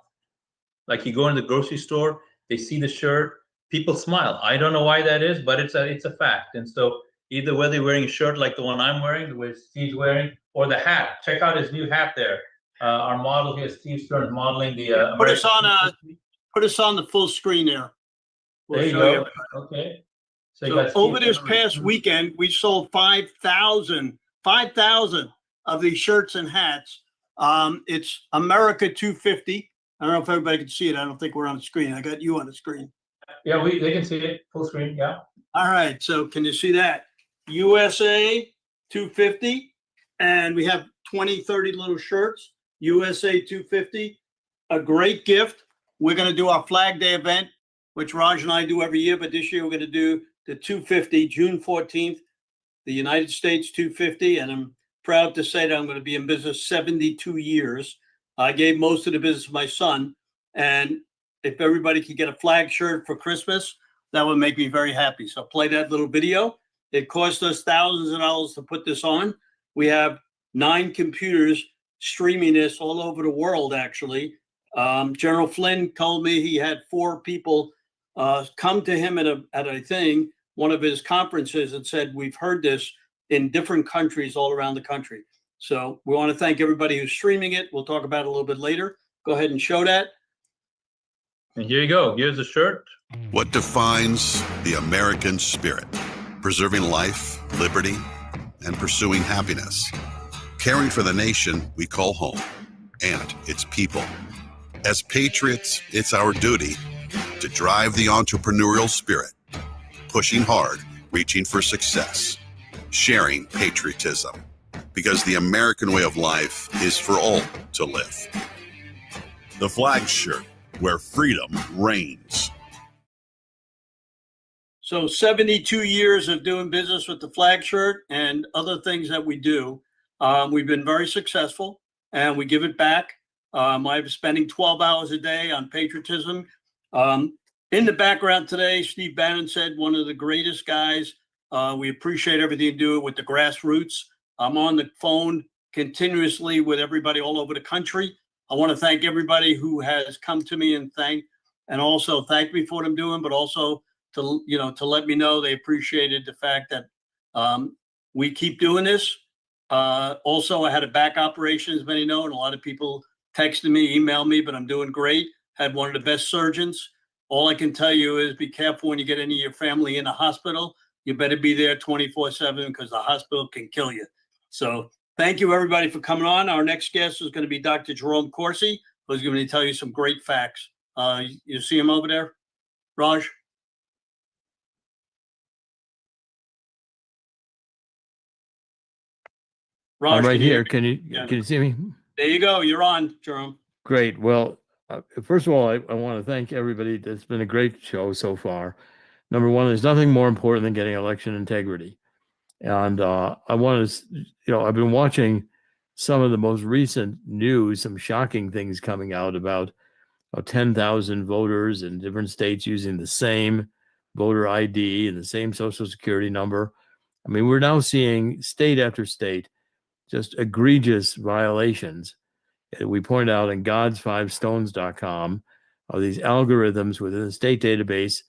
Like you go in the grocery store, they see the shirt, people smile. I don't know why that is, but it's a fact. And so either whether you're wearing a shirt like the one I'm wearing, the way Steve's wearing, or the hat. Check out his new hat there. Our model here, Steve Stern, is modeling the Put us on the full screen there. We'll There you show go. Okay. So you So got over Steve this Stern. past weekend, we sold 5,000 of these shirts and hats. It's America 250. I don't know if everybody can see it. I don't think we're on the screen. I got you on the screen. Yeah, they can see it full screen. Yeah. All right. So can you see that? USA 250. And we have 20, 30 little shirts. USA 250. A great gift. We're going to do our Flag Day event, which Raj and I do every year. But this year we're going to do the 250, June 14th, the United States 250. And I'm proud to say that I'm going to be in business 72 years. I gave most of the business to my son. And if everybody could get a flag shirt for Christmas, that would make me very happy. So play that little video. It cost us thousands of dollars to put this on. We have 9 computers streaming this all over the world, actually. General Flynn told me he had 4 people come to him at a thing, one of his conferences, and said, we've heard this in different countries all around the country. So we want to thank everybody who's streaming it. We'll talk about it a little bit later. Go ahead and show that. And here you go. Here's the shirt. What defines the American spirit? Preserving life, liberty, and pursuing happiness. Caring for the nation we call home and its people. As patriots, it's our duty to drive the entrepreneurial spirit, pushing hard, reaching for success, sharing patriotism, because the American way of life is for all to live. The Flag Shirt, where freedom reigns. So 72 years of doing business with the Flag Shirt and other things that we do. We've been very successful and we give it back. I'm spending 12 hours a day on patriotism. In the background today, Steve Bannon said, one of the greatest guys. We appreciate everything you do with the grassroots. I'm on the phone continuously with everybody all over the country. I want to thank everybody who has come to me and also thank me for what I'm doing, but also to let me know they appreciated the fact that we keep doing this. Also, I had a back operation, as many know, and a lot of people texted me, emailed me, but I'm doing great. Had one of the best surgeons. All I can tell you is be careful when you get any of your family in the hospital. You better be there 24/7 because the hospital can kill you. So thank you, everybody, for coming on. Our next guest is going to be Dr. Jerome Corsi, who's going to tell you some great facts. You see him over there, Raj? Raj, I'm right can you hear here. me? Can you Yeah. can you see me? There you go. You're on, Jerome. Great. Well, first of all, I want to thank everybody. It's been a great show so far. Number one, there's nothing more important than getting election integrity. And I want to, I've been watching some of the most recent news, some shocking things coming out about 10,000 voters in different states using the same voter ID and the same social security number. I mean, we're now seeing state after state just egregious violations. We point out in gods5stones.com of these algorithms within the state database,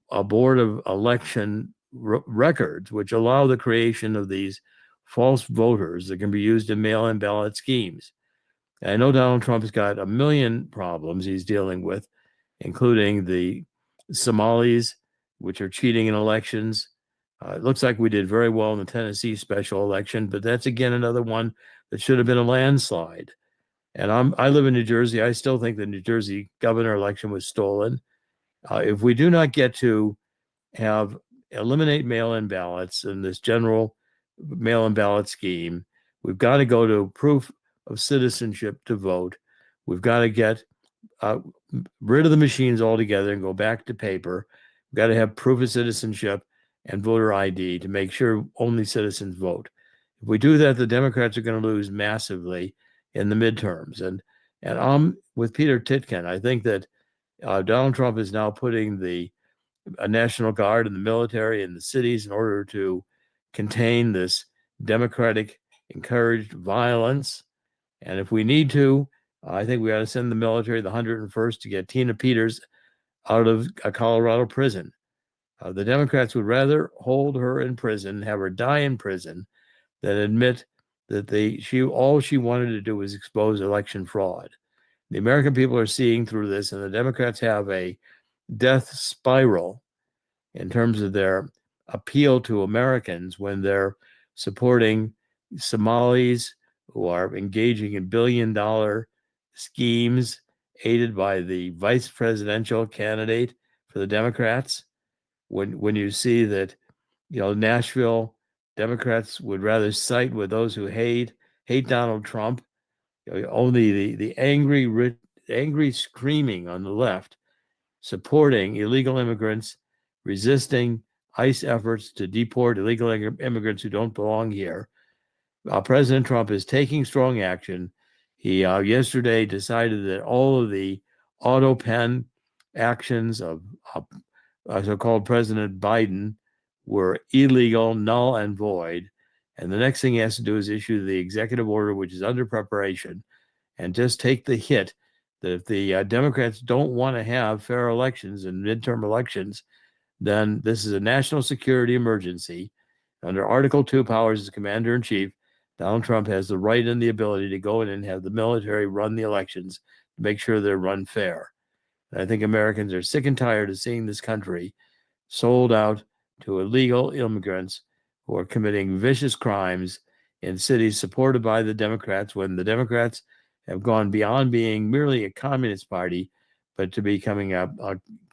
a board of election records, which allow the creation of these false voters that can be used in mail-in ballot schemes. And I know Donald Trump has got a million problems he's dealing with, including the Somalis, which are cheating in elections. It looks like we did very well in the Tennessee special election, but that's again another one that should have been a landslide. And I live in New Jersey. I still think the New Jersey governor election was stolen. If we do not get to eliminate mail-in ballots in this general mail-in ballot scheme, we've got to go to proof of citizenship to vote. We've got to get rid of the machines altogether and go back to paper. We've got to have proof of citizenship and voter ID to make sure only citizens vote. If we do that, the Democrats are going to lose massively in the midterms. And I'm with Peter Titkin. I think that Donald Trump is now putting the National Guard and the military in the cities in order to contain this Democratic encouraged violence. And if we need to, I think we ought to send the military, the 101st, to get Tina Peters out of a Colorado prison. The Democrats would rather hold her in prison, have her die in prison, than admit that all she wanted to do was expose election fraud. The American people are seeing through this, and the Democrats have a death spiral in terms of their appeal to Americans when they're supporting Somalis who are engaging in billion-dollar schemes aided by the vice presidential candidate for the Democrats. When you see that, Nashville Democrats would rather side with those who hate Donald Trump. Only the angry screaming on the left, supporting illegal immigrants, resisting ICE efforts to deport illegal immigrants who don't belong here. President Trump is taking strong action. He yesterday decided that all of the auto pen actions of so-called President Biden were illegal, null and void. And the next thing he has to do is issue the executive order, which is under preparation, and just take the hit that if the Democrats don't want to have fair elections and midterm elections, then this is a national security emergency. Under Article 2 powers as commander-in-chief, Donald Trump has the right and the ability to go in and have the military run the elections to make sure they're run fair. And I think Americans are sick and tired of seeing this country sold out to illegal immigrants who are committing vicious crimes in cities supported by the Democrats when the Democrats have gone beyond being merely a communist party, but to becoming a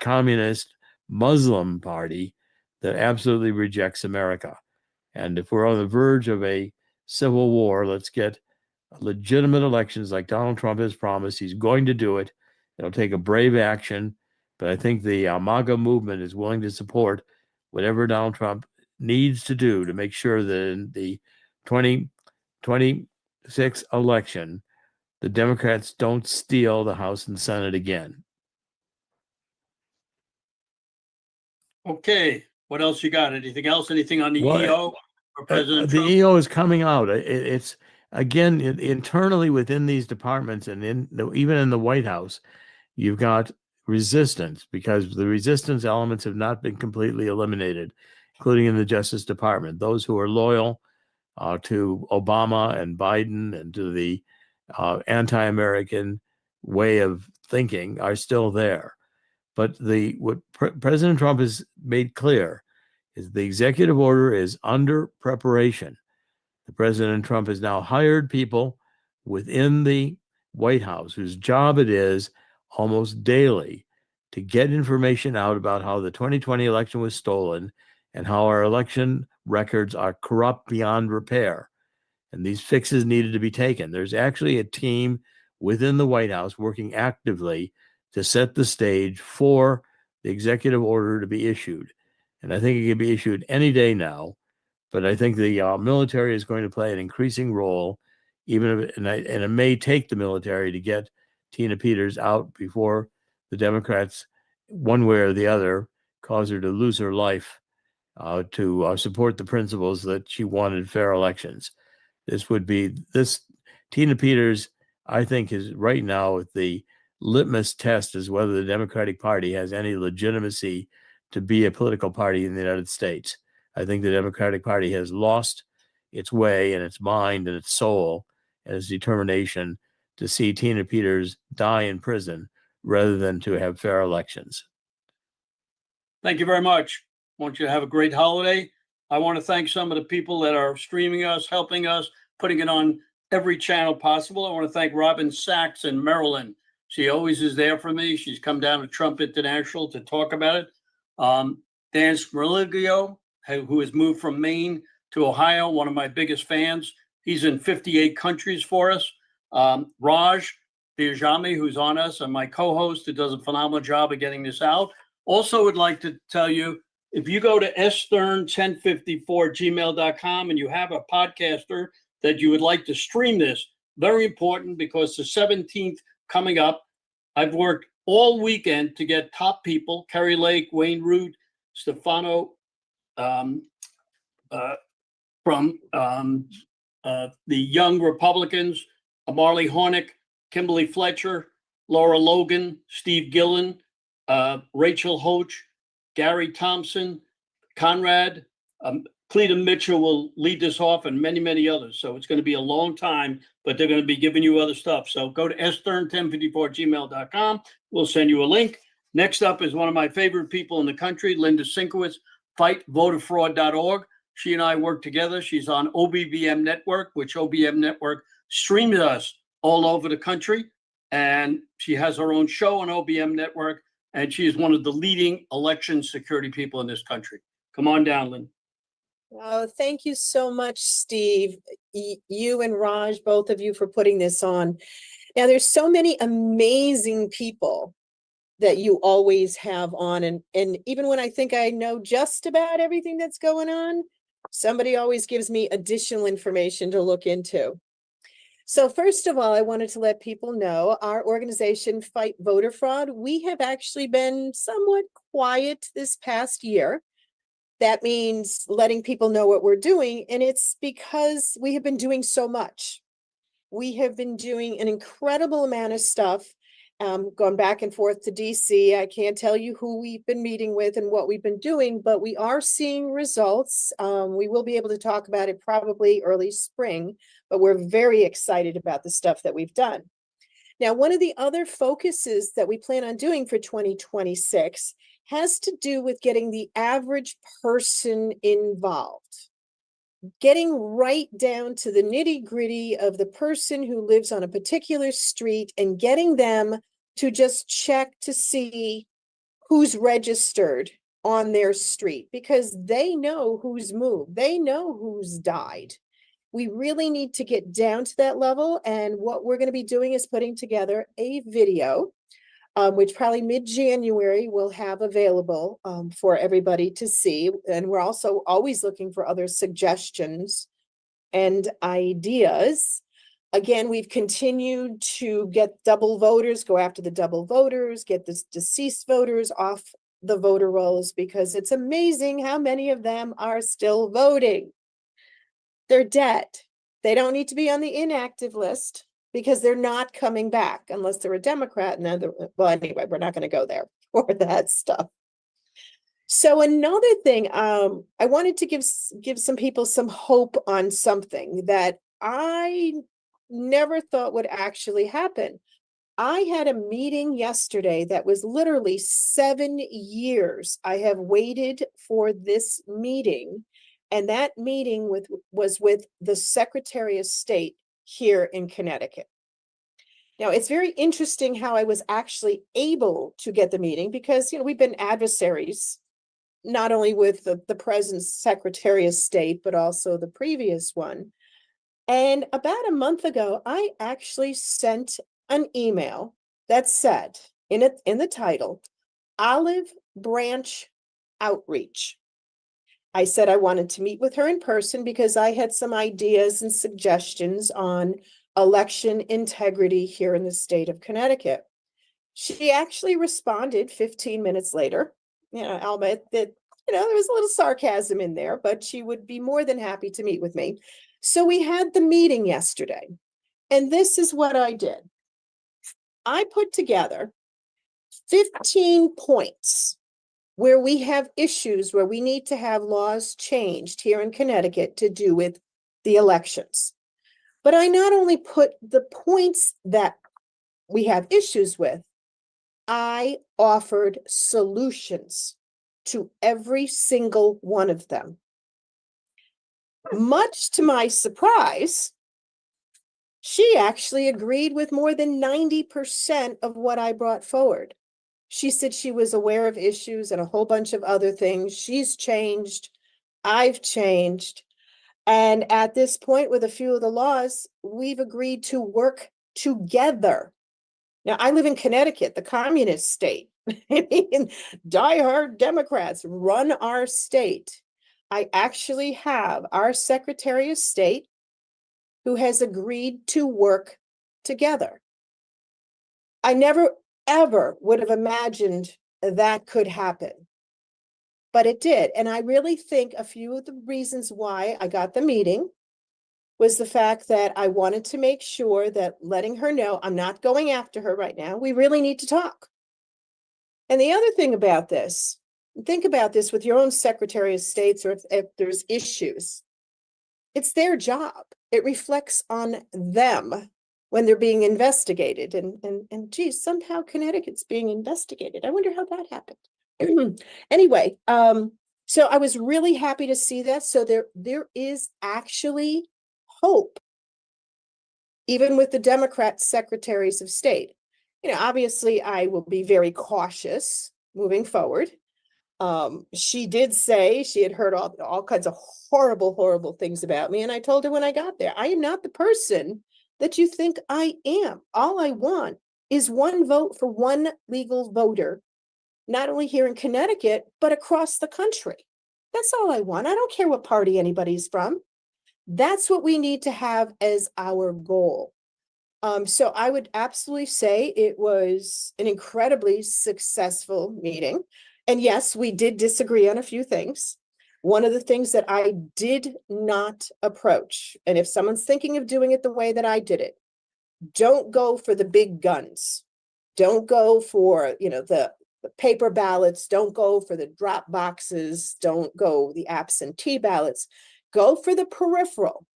communist Muslim party that absolutely rejects America. And if we're on the verge of a civil war, let's get legitimate elections like Donald Trump has promised. He's going to do it. It'll take a brave action, but I think the MAGA movement is willing to support whatever Donald Trump needs to do to make sure that in the 2026 election, the Democrats don't steal the House and Senate again. Okay, what else you got? Anything else? Anything on the Well, EO or President The Trump? EO is coming out. It's again internally within these departments and even in the White House, you've got resistance because the resistance elements have not been completely eliminated, including in the Justice Department. Those who are loyal to Obama and Biden and to the anti-American way of thinking are still there. But what President Trump has made clear is the executive order is under preparation. The President Trump has now hired people within the White House whose job it is almost daily to get information out about how the 2020 election was stolen and how our election records are corrupt beyond repair. And these fixes needed to be taken. There's actually a team within the White House working actively to set the stage for the executive order to be issued. And I think it can be issued any day now. But I think the military is going to play an increasing role, and it may take the military to get Tina Peters out before the Democrats, one way or the other, cause her to lose her life to support the principles that she wanted fair elections. Tina Peters, I think, is right now the litmus test is whether the Democratic Party has any legitimacy to be a political party in the United States. I think the Democratic Party has lost its way and its mind and its soul and its determination to see Tina Peters die in prison rather than to have fair elections. Thank you very much. I want you to have a great holiday. I want to thank some of the people that are streaming us, helping us, putting it on every channel possible. I want to thank Robin Sachs in Maryland. She always is there for me. She's come down to Trump International to talk about it. Dan Smirligio, who has moved from Maine to Ohio, one of my biggest fans. He's in 58 countries for us. Raj Biajami, who's on us, and my co-host, who does a phenomenal job of getting this out. Also would like to tell you, if you go to sstern1054gmail.com and you have a podcaster that you would like to stream this, very important because the 17th coming up, I've worked all weekend to get top people, Kerry Lake, Wayne Root, Stefano from the Young Republicans, Marley Hornick, Kimberly Fletcher, Laura Logan, Steve Gillen, Rachel Hoach, Gary Thompson, Conrad, Cleta Mitchell will lead this off, and many, many others. So it's going to be a long time, but they're going to be giving you other stuff. So go to sstern1054gmail.com. We'll send you a link. Next up is one of my favorite people in the country, Linda Sinkowitz, fightvoterfraud.org. She and I work together. She's on OBBM Network, which OBM Network streams us all over the country. And she has her own show on OBM Network. And she is one of the leading election security people in this country. Come on down, Lynn. Oh, thank you so much, Steve. You and Raj, both of you, for putting this on. Now, there's so many amazing people that you always have on. And even when I think I know just about everything that's going on, somebody always gives me additional information to look into. So first of all, I wanted to let people know our organization, Fight Voter Fraud, we have actually been somewhat quiet this past year. That means letting people know what we're doing, and it's because we have been doing so much. We have been doing an incredible amount of stuff, gone back and forth to DC. I can't tell you who we've been meeting with and what we've been doing, but we are seeing results. We will be able to talk about it probably early spring, but we're very excited about the stuff that we've done. Now, one of the other focuses that we plan on doing for 2026 has to do with getting the average person involved. getting right down to the nitty gritty of the person who lives on a particular street and getting them to just check to see who's registered on their street, because they know who's moved, they know who's died. We really need to get down to that level. And what we're going to be doing is putting together a video, which probably mid-January we'll have available for everybody to see. And we're also always looking for other suggestions and ideas. Again, we've continued to get double voters, go after the double voters, get the deceased voters off the voter rolls, because it's amazing how many of them are still voting. They're dead. They don't need to be on the inactive list because they're not coming back unless they're a Democrat. Well, anyway, we're not going to go there for that stuff. So another thing, I wanted to give some people some hope on something that I never thought would actually happen. I had a meeting yesterday that was literally 7 years. I have waited for this meeting, and that meeting was with the Secretary of State here in Connecticut. Now, it's very interesting how I was actually able to get the meeting, because, we've been adversaries, not only with the present Secretary of State, but also the previous one. And about a month ago, I actually sent an email that said in the title, Olive Branch Outreach. I said I wanted to meet with her in person because I had some ideas and suggestions on election integrity here in the state of Connecticut. She actually responded 15 minutes later. I'll admit that, there was a little sarcasm in there, but she would be more than happy to meet with me. So we had the meeting yesterday, and this is what I did. I put together 15 points where we have issues where we need to have laws changed here in Connecticut to do with the elections. But I not only put the points that we have issues with, I offered solutions to every single one of them. Much to my surprise, she actually agreed with more than 90% of what I brought forward. She said she was aware of issues and a whole bunch of other things. She's changed. I've changed. And at this point, with a few of the laws, we've agreed to work together. Now, I live in Connecticut, the communist state. I mean, diehard Democrats run our state. I actually have our Secretary of State who has agreed to work together. I never, ever would have imagined that could happen, but it did. And I really think a few of the reasons why I got the meeting was the fact that I wanted to make sure that letting her know I'm not going after her right now. We really need to talk. And the other thing about this, think about this with your own Secretary of State, or if there's issues, it's their job. It reflects on them when they're being investigated. And geez, somehow Connecticut's being investigated. I wonder how that happened. Anyway, so I was really happy to see that. So there is actually hope, even with the Democrat secretaries of state. Obviously I will be very cautious moving forward. She did say she had heard all kinds of horrible things about me. And I told her when I got there, I am not the person that you think I am. All I want is one vote for one legal voter, not only here in Connecticut, but across the country. That's all I want. I don't care what party anybody's from. That's what we need to have as our goal. So I would absolutely say it was an incredibly successful meeting. And yes, we did disagree on a few things. One of the things that I did not approach, and if someone's thinking of doing it the way that I did it, don't go for the big guns. Don't go for, the paper ballots. Don't go for the drop boxes. Don't go the absentee ballots. Go for the peripheral.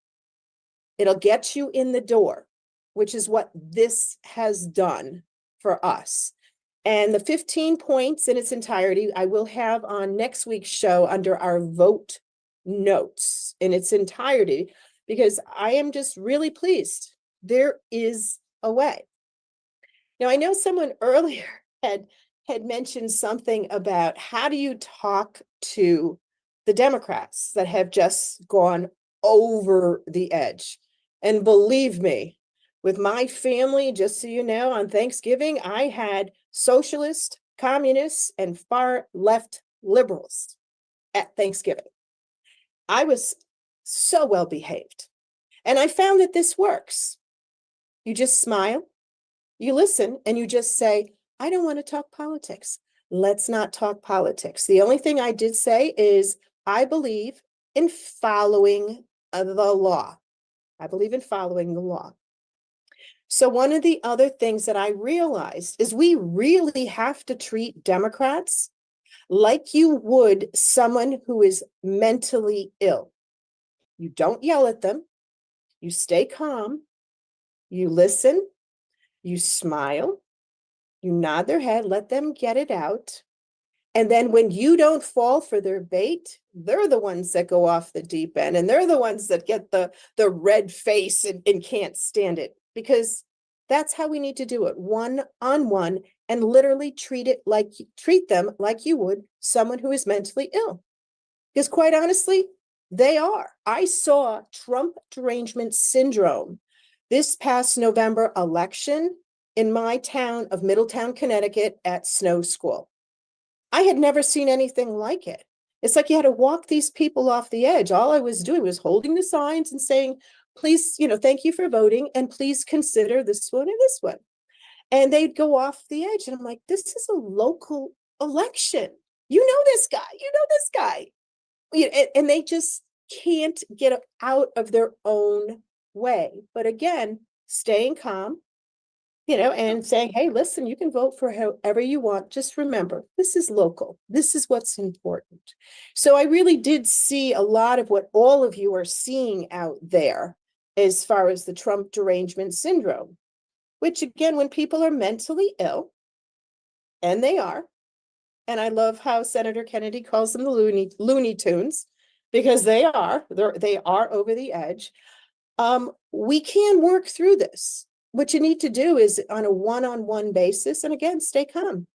It'll get you in the door, which is what this has done for us. And the 15 points in its entirety, I will have on next week's show under our vote notes in its entirety, because I am just really pleased. There is a way. Now, I know someone earlier had mentioned something about how do you talk to the Democrats that have just gone over the edge. And believe me, with my family, just so you know, on Thanksgiving, I had socialist, communists, and far left liberals at Thanksgiving. I was so well behaved. And I found that this works. You just smile, you listen, and you just say, I don't want to talk politics. Let's not talk politics. The only thing I did say is I believe in following the law. I believe in following the law. So one of the other things that I realized is we really have to treat Democrats like you would someone who is mentally ill. You don't yell at them. You stay calm. You listen. You smile. You nod their head, let them get it out. And then when you don't fall for their bait, they're the ones that go off the deep end, and they're the ones that get the red face and can't stand it, because that's how we need to do it, one-on-one, and literally treat them like you would someone who is mentally ill. Because quite honestly, they are. I saw Trump derangement syndrome this past November election in my town of Middletown, Connecticut at Snow School. I had never seen anything like it. It's like you had to walk these people off the edge. All I was doing was holding the signs and saying, please, thank you for voting, and please consider this one and this one. And they'd go off the edge. And I'm like, this is a local election. You know this guy. And they just can't get out of their own way. But again, staying calm, and saying, hey, listen, you can vote for however you want. Just remember, this is local. This is what's important. So I really did see a lot of what all of you are seeing out there as far as the Trump derangement syndrome, which again, when people are mentally ill, and they are, and I love how Senator Kennedy calls them the Looney Tunes, because they are over the edge. We can work through this. What you need to do is on a one-on-one basis, and again, stay calm,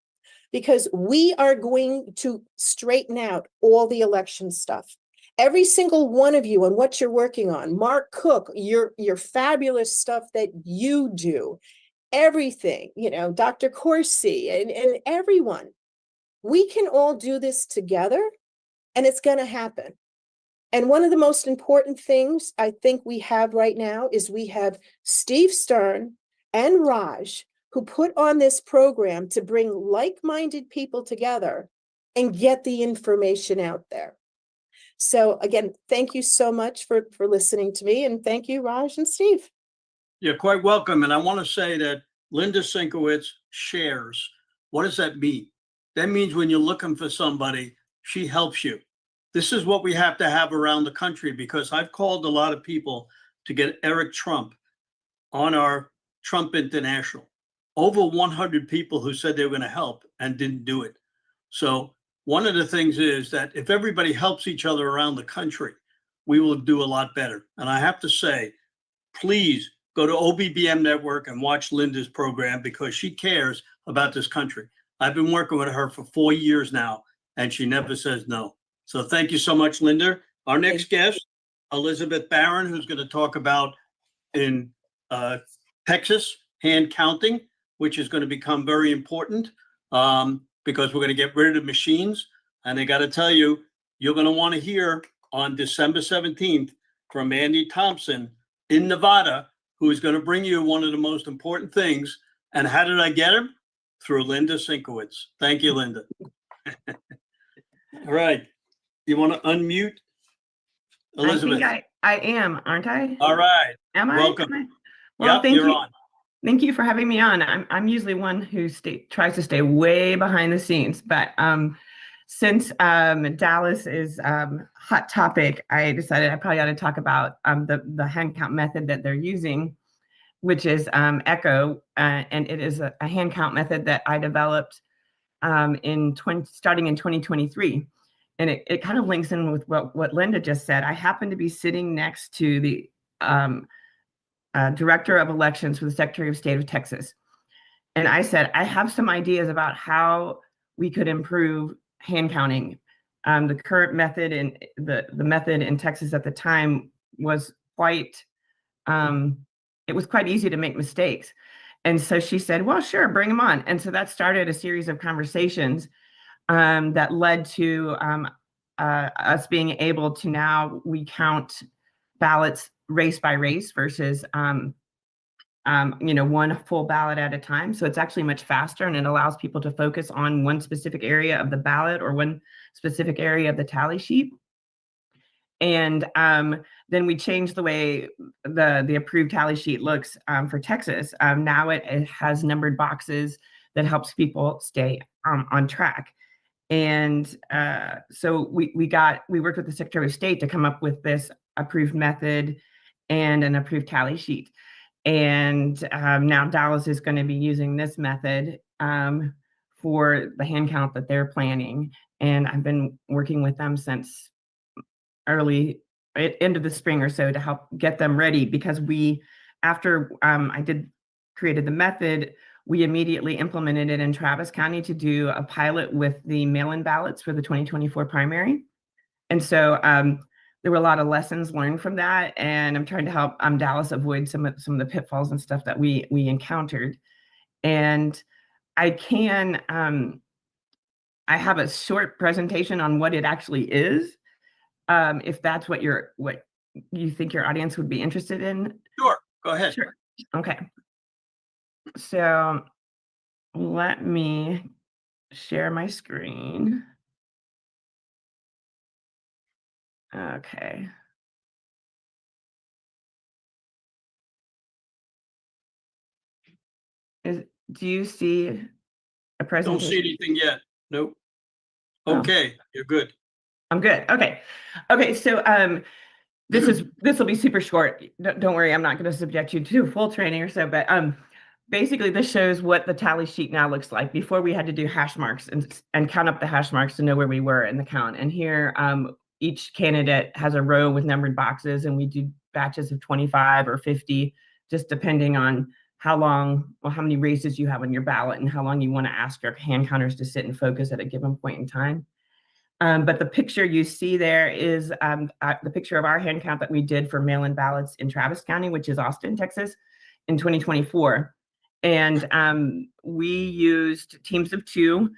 because we are going to straighten out all the election stuff. Every single one of you and what you're working on, Mark Cook, your fabulous stuff that you do, everything, Dr. Corsi and everyone, we can all do this together, and it's going to happen. And one of the most important things I think we have right now is we have Steve Stern and Raj, who put on this program to bring like-minded people together and get the information out there. So again, thank you so much for listening to me, and thank you, Raj and Steve. You're quite welcome. And I want to say that Linda Sinkowitz shares. What does that mean? That means when you're looking for somebody, she helps you. This is what we have to have around the country, because I've called a lot of people to get Eric Trump on our Trump International. Over 100 people who said they were going to help and didn't do it. So one of the things is that if everybody helps each other around the country, we will do a lot better. And I have to say, please go to OBBM Network and watch Linda's program, because she cares about this country. I've been working with her for 4 years now, and she never says no. So thank you so much, Linda. Our next guest, Elizabeth Barron, who's going to talk about in Texas, hand counting, which is going to become very important because we're going to get rid of the machines. And I got to tell you, you're going to want to hear on December 17th from Andy Thompson in Nevada, who is going to bring you one of the most important things. And how did I get him? Through Linda Sinkowitz. Thank you, Linda. All right. You want to unmute? Elizabeth. I am, aren't I? All right. Am I? Welcome. Am I? Well, Yep, thank you're you. on. Thank you for having me on. I'm usually one who tries to stay way behind the scenes, but since Dallas is hot topic, I decided I probably ought to talk about the hand count method that they're using, which is ECHO, and it is a hand count method that I developed starting in 2023. and it kind of links in with what Linda just said. I happen to be sitting next to the Director of Elections for the Secretary of State of Texas. And I said, I have some ideas about how we could improve hand counting. The current method and the method in Texas at the time was quite, it was quite easy to make mistakes. And so she said, well, sure, bring them on. And so that started a series of conversations that led to us being able to now we count ballots race by race versus one full ballot at a time. So it's actually much faster, and it allows people to focus on one specific area of the ballot or one specific area of the tally sheet. And then we changed the way the approved tally sheet looks for Texas. Now it has numbered boxes that helps people stay on track. And so we worked with the Secretary of State to come up with this approved method and an approved tally sheet. And now Dallas is going to be using this method for the hand count that they're planning. And I've been working with them since end of the spring or so to help get them ready, because after I created the method, we immediately implemented it in Travis County to do a pilot with the mail-in ballots for the 2024 primary. And so there were a lot of lessons learned from that, and I'm trying to help Dallas avoid some of the pitfalls and stuff that we encountered. And I have a short presentation on what it actually is, if that's what you think your audience would be interested in. Sure, go ahead. Sure. Okay. So let me share my screen. Okay. Do you see a presentation? Don't see anything yet. Nope. Okay, you're good. I'm good. Okay. Okay. So this will be super short. Don't worry, I'm not going to subject you to full training or so, but basically this shows what the tally sheet now looks like. Before we had to do hash marks and count up the hash marks to know where we were in the count. And here each candidate has a row with numbered boxes, and we do batches of 25 or 50, just depending on how many races you have on your ballot and how long you want to ask your hand counters to sit and focus at a given point in time. But the picture you see there is the picture of our hand count that we did for mail-in ballots in Travis County, which is Austin, Texas, in 2024. And we used teams of 2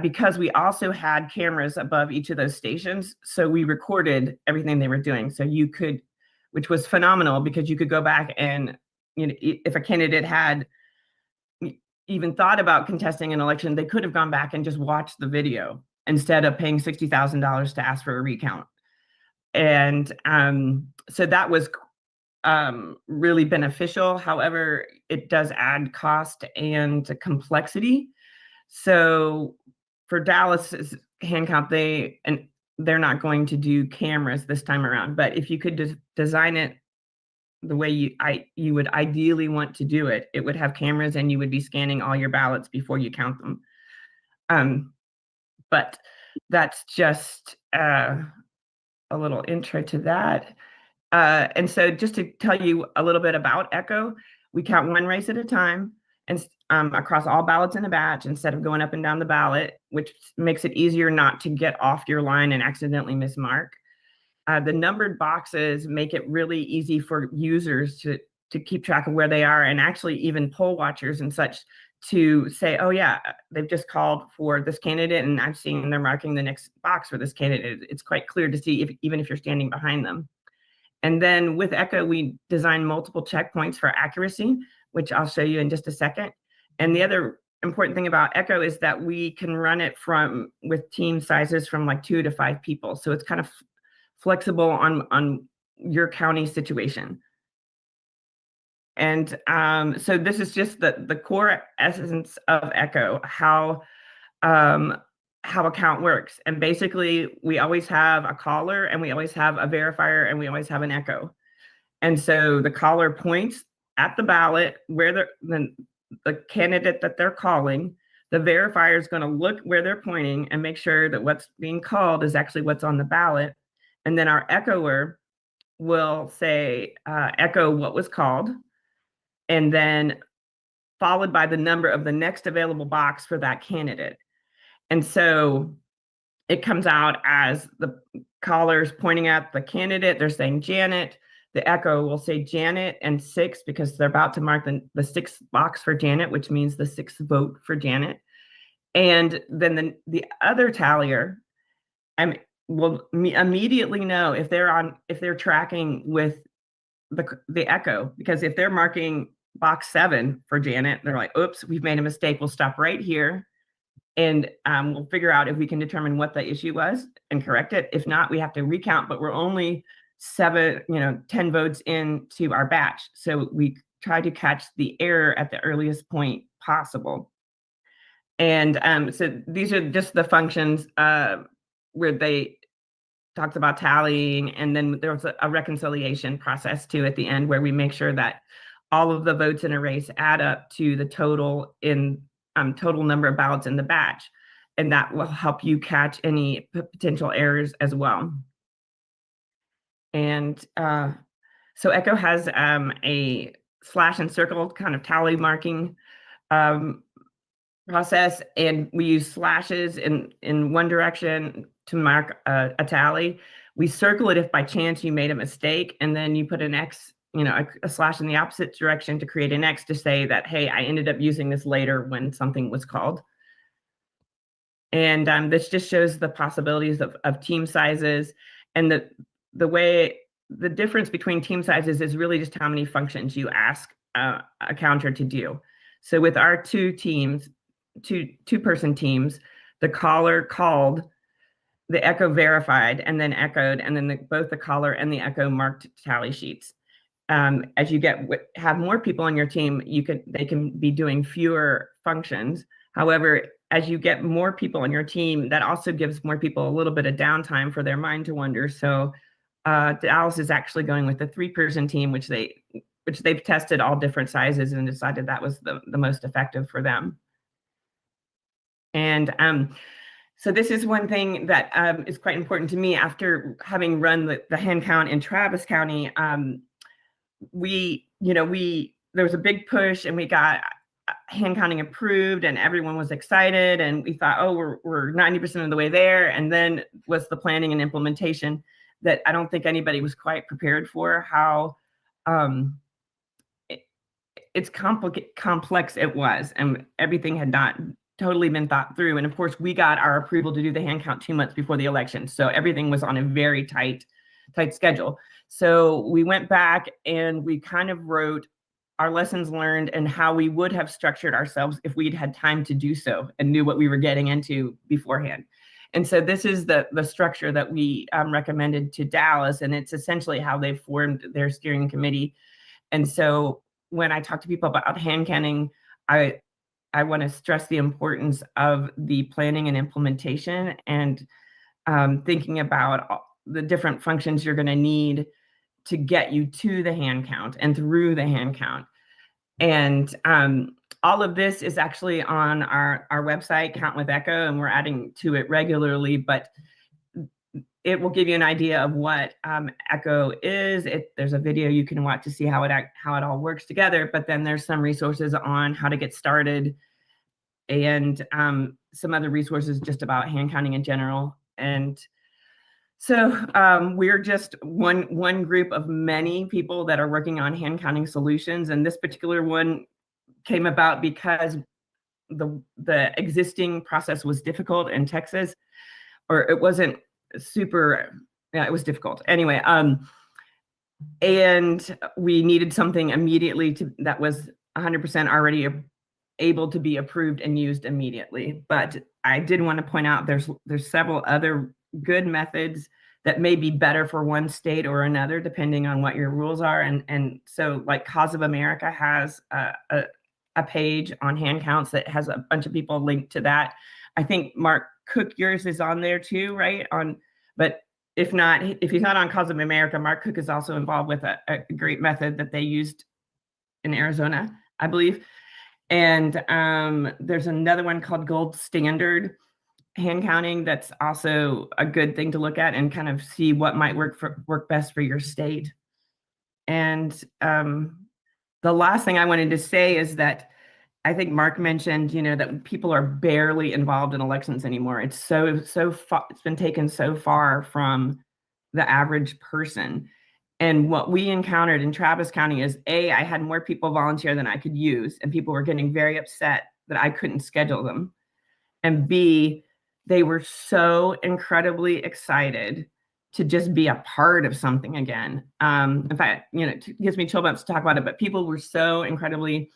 because we also had cameras above each of those stations. So we recorded everything they were doing. So you could, which was phenomenal, because you could go back and, if a candidate had even thought about contesting an election, they could have gone back and just watched the video instead of paying $60,000 to ask for a recount. And so that was really beneficial. However, it does add cost and complexity. So for Dallas's hand count, they're not going to do cameras this time around. But if you could design it the way you would ideally want to do it, it would have cameras, and you would be scanning all your ballots before you count them. But that's just a little intro to that. And so just to tell you a little bit about ECHO, we count one race at a time and across all ballots in a batch instead of going up and down the ballot, which makes it easier not to get off your line and accidentally mismark. The numbered boxes make it really easy for users to keep track of where they are, and actually even poll watchers and such to say, oh yeah, they've just called for this candidate and I've seen they're marking the next box for this candidate. It's quite clear to see even if you're standing behind them. And then with ECHO, we design multiple checkpoints for accuracy, which I'll show you in just a second. And the other important thing about ECHO is that we can run it with team sizes from like 2 to 5 people. So it's kind of flexible on your county situation. And so this is just the core essence of ECHO, how a count works. And basically, we always have a caller, and we always have a verifier, and we always have an echo. And so the caller points at the ballot where the candidate that they're calling. The verifier is going to look where they're pointing and make sure that what's being called is actually what's on the ballot. And then our echoer will say, echo what was called, and then followed by the number of the next available box for that candidate. And so it comes out as the callers pointing at the candidate, they're saying Janet. The echo will say Janet and 6 because they're about to mark the 6th box for Janet, which means the 6th vote for Janet. And then the other tallier will immediately know if they're tracking with the echo, because if they're marking box 7 for Janet, they're like, oops, we've made a mistake. We'll stop right here. And we'll figure out if we can determine what the issue was and correct it. If not, we have to recount, but we're only 10 votes into our batch. So we try to catch the error at the earliest point possible. And so these are just the functions where they talked about tallying. And then there was a reconciliation process too at the end where we make sure that all of the votes in a race add up to the total number of ballots in the batch. And that will help you catch any potential errors as well. And so Echo has a slash and circle kind of tally marking process, and we use slashes in one direction to mark a tally. We circle it if by chance you made a mistake, and then you put an X, a slash in the opposite direction to create an X to say that, hey, I ended up using this later when something was called. And this just shows the possibilities of team sizes, and the difference between team sizes is really just how many functions you ask a counter to do. So with our two-person teams, the caller called, the echo verified, and then echoed, and then both the caller and the echo marked tally sheets. As you have more people on your team, they can be doing fewer functions. However, as you get more people on your team, that also gives more people a little bit of downtime for their mind to wander. So Dallas is actually going with the 3-person team, which they've tested all different sizes and decided that was the most effective for them. And so this is one thing that is quite important to me. After having run the hand count in Travis County, there was a big push, and we got hand counting approved, and everyone was excited, and we thought, oh, we're 90% of the way there. And then was the planning and implementation that I don't think anybody was quite prepared for, how it's complex it was, and everything had not totally been thought through. And of course, we got our approval to do the hand count 2 months before the election. So everything was on a very tight schedule. So we went back and we kind of wrote our lessons learned and how we would have structured ourselves if we'd had time to do so and knew what we were getting into beforehand. And so this is the structure that we recommended to Dallas, and it's essentially how they formed their steering committee. And so when I talk to people about hand counting, I want to stress the importance of the planning and implementation, and thinking about the different functions you're going to need to get you to the hand count and through the hand count. And all of this is actually on our website, Count with Echo, and we're adding to it regularly, but it will give you an idea of what Echo is. There's a video you can watch to see how it all works together, but then there's some resources on how to get started, and some other resources just about hand counting in general. And so we're just one group of many people that are working on hand counting solutions, and this particular one came about because the existing process was difficult in Texas, or it wasn't super, yeah, it was difficult. Anyway, and we needed something immediately that was 100% already able to be approved and used immediately. But I did want to point out there's several other good methods that may be better for one state or another, depending on what your rules are. And so like Cause of America has a page on hand counts that has a bunch of people linked to that. I think Mark Cook, yours is on there too, right? But if not, if he's not on Cause of America, Mark Cook is also involved with a great method that they used in Arizona, I believe. And there's another one called Gold Standard Hand Counting. That's also a good thing to look at and kind of see what might work best for your state. And the last thing I wanted to say is that I think Mark mentioned, that people are barely involved in elections anymore. It's so far, it's been taken so far from the average person. And what we encountered in Travis County is I had more people volunteer than I could use, and people were getting very upset that I couldn't schedule them. And B, they were so incredibly excited to just be a part of something again. In fact, it gives me chill bumps to talk about it, but people were so incredibly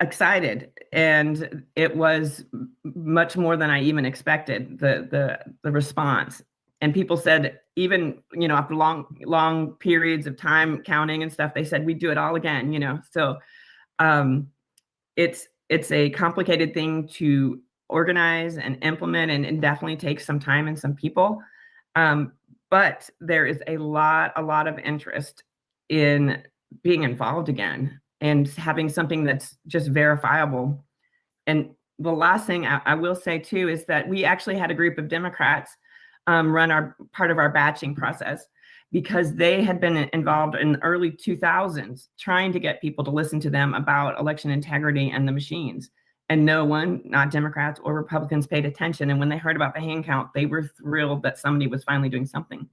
excited, and it was much more than I even expected, the response. And people said, even, after long periods of time counting and stuff, they said, we'd do it all again, So it's a complicated thing to organize and implement, and it definitely takes some time and some people. But there is a lot of interest in being involved again and having something that's just verifiable. And the last thing I will say too is that we actually had a group of Democrats run part of our batching process, because they had been involved in the early 2000s trying to get people to listen to them about election integrity and the machines. And no one, not Democrats or Republicans, paid attention. And when they heard about the hand count, they were thrilled that somebody was finally doing something.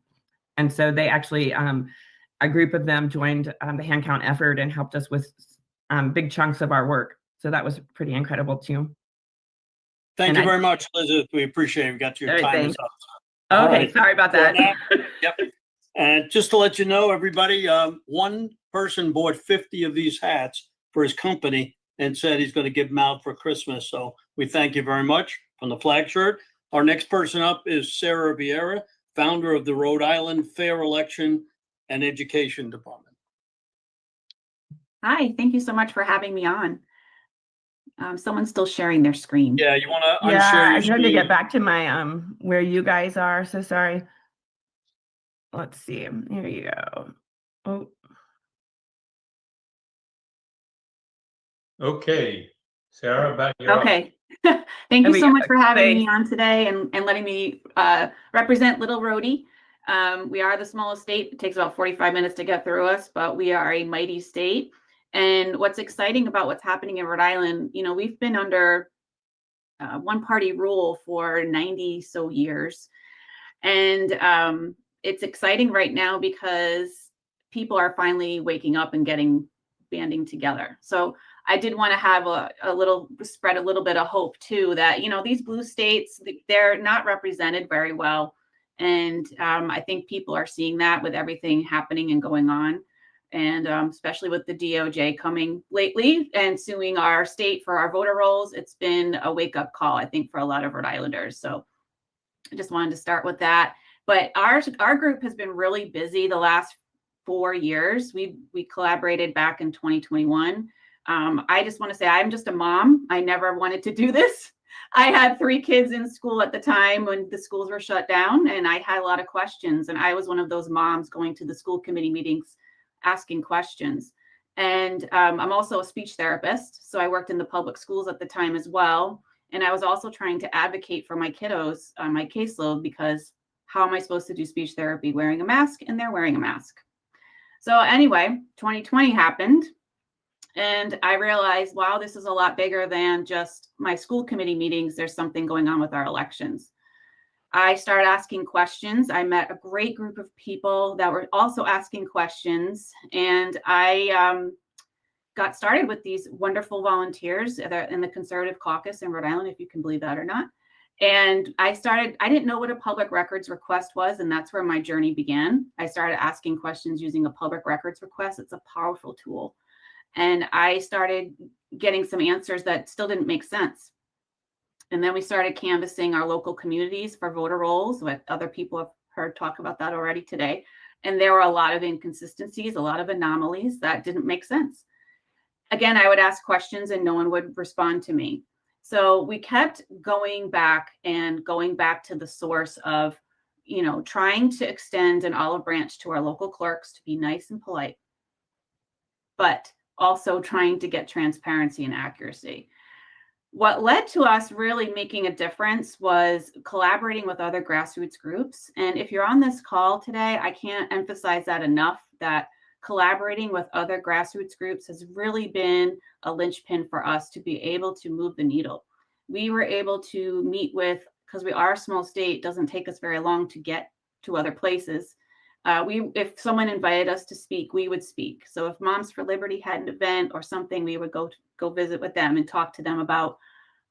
And so they actually, a group of them joined the hand count effort and helped us with big chunks of our work. So that was pretty incredible too. Thank you very much, Elizabeth. We appreciate it. We got your time is up. Okay, sorry about that. Yep. And just to let you know, everybody, one person bought 50 of these hats for his company and said he's going to give them out for Christmas. So we thank you very much from the flag shirt. Our next person up is Sarah Vieira, founder of the Rhode Island Fair Election and Education Department. Hi, thank you so much for having me on. Someone's still sharing their screen. Yeah, you want to unshare Yeah, your I tried to screen? get back to my where you guys are. So sorry. Let's see. Here you go. Oh. Okay, Sarah, back you're up. Okay. Thank you so much for having me on today and letting me represent Little Rhody. We are the smallest state. It takes about 45 minutes to get through us, but we are a mighty state. And what's exciting about what's happening in Rhode Island, we've been under one-party rule for 90 so years. And it's exciting right now because people are finally waking up and banding together. So I did want to have spread a little bit of hope too, that, these blue states, they're not represented very well. And I think people are seeing that with everything happening and going on. And especially with the DOJ coming lately and suing our state for our voter rolls, it's been a wake-up call, I think, for a lot of Rhode Islanders. So I just wanted to start with that. But our group has been really busy the last 4 years. We collaborated back in 2021. I just want to say I'm just a mom. I never wanted to do this. I had 3 kids in school at the time when the schools were shut down, and I had a lot of questions. And I was one of those moms going to the school committee meetings, asking questions. And I'm also a speech therapist. So I worked in the public schools at the time as well. And I was also trying to advocate for my kiddos on my caseload, because how am I supposed to do speech therapy wearing a mask? And they're wearing a mask. So anyway, 2020 happened. And I realized, wow, this is a lot bigger than just my school committee meetings. There's something going on with our elections. I started asking questions. I met a great group of people that were also asking questions. And I got started with these wonderful volunteers in the Conservative Caucus in Rhode Island, if you can believe that or not. And I didn't know what a public records request was, and that's where my journey began. I started asking questions using a public records request. It's a powerful tool. And I started getting some answers that still didn't make sense. And then we started canvassing our local communities for voter rolls. What other people have heard talk about that already today. And there were a lot of inconsistencies, a lot of anomalies that didn't make sense. Again, I would ask questions and no one would respond to me. So we kept going back to the source of, trying to extend an olive branch to our local clerks to be nice and polite. But also trying to get transparency and accuracy. What led to us really making a difference was collaborating with other grassroots groups. And if you're on this call today, I can't emphasize that enough, that collaborating with other grassroots groups has really been a linchpin for us to be able to move the needle. We were able to meet with, because we are a small state, doesn't take us very long to get to other places. If someone invited us to speak, we would speak. So if Moms for Liberty had an event or something, we would go visit with them and talk to them about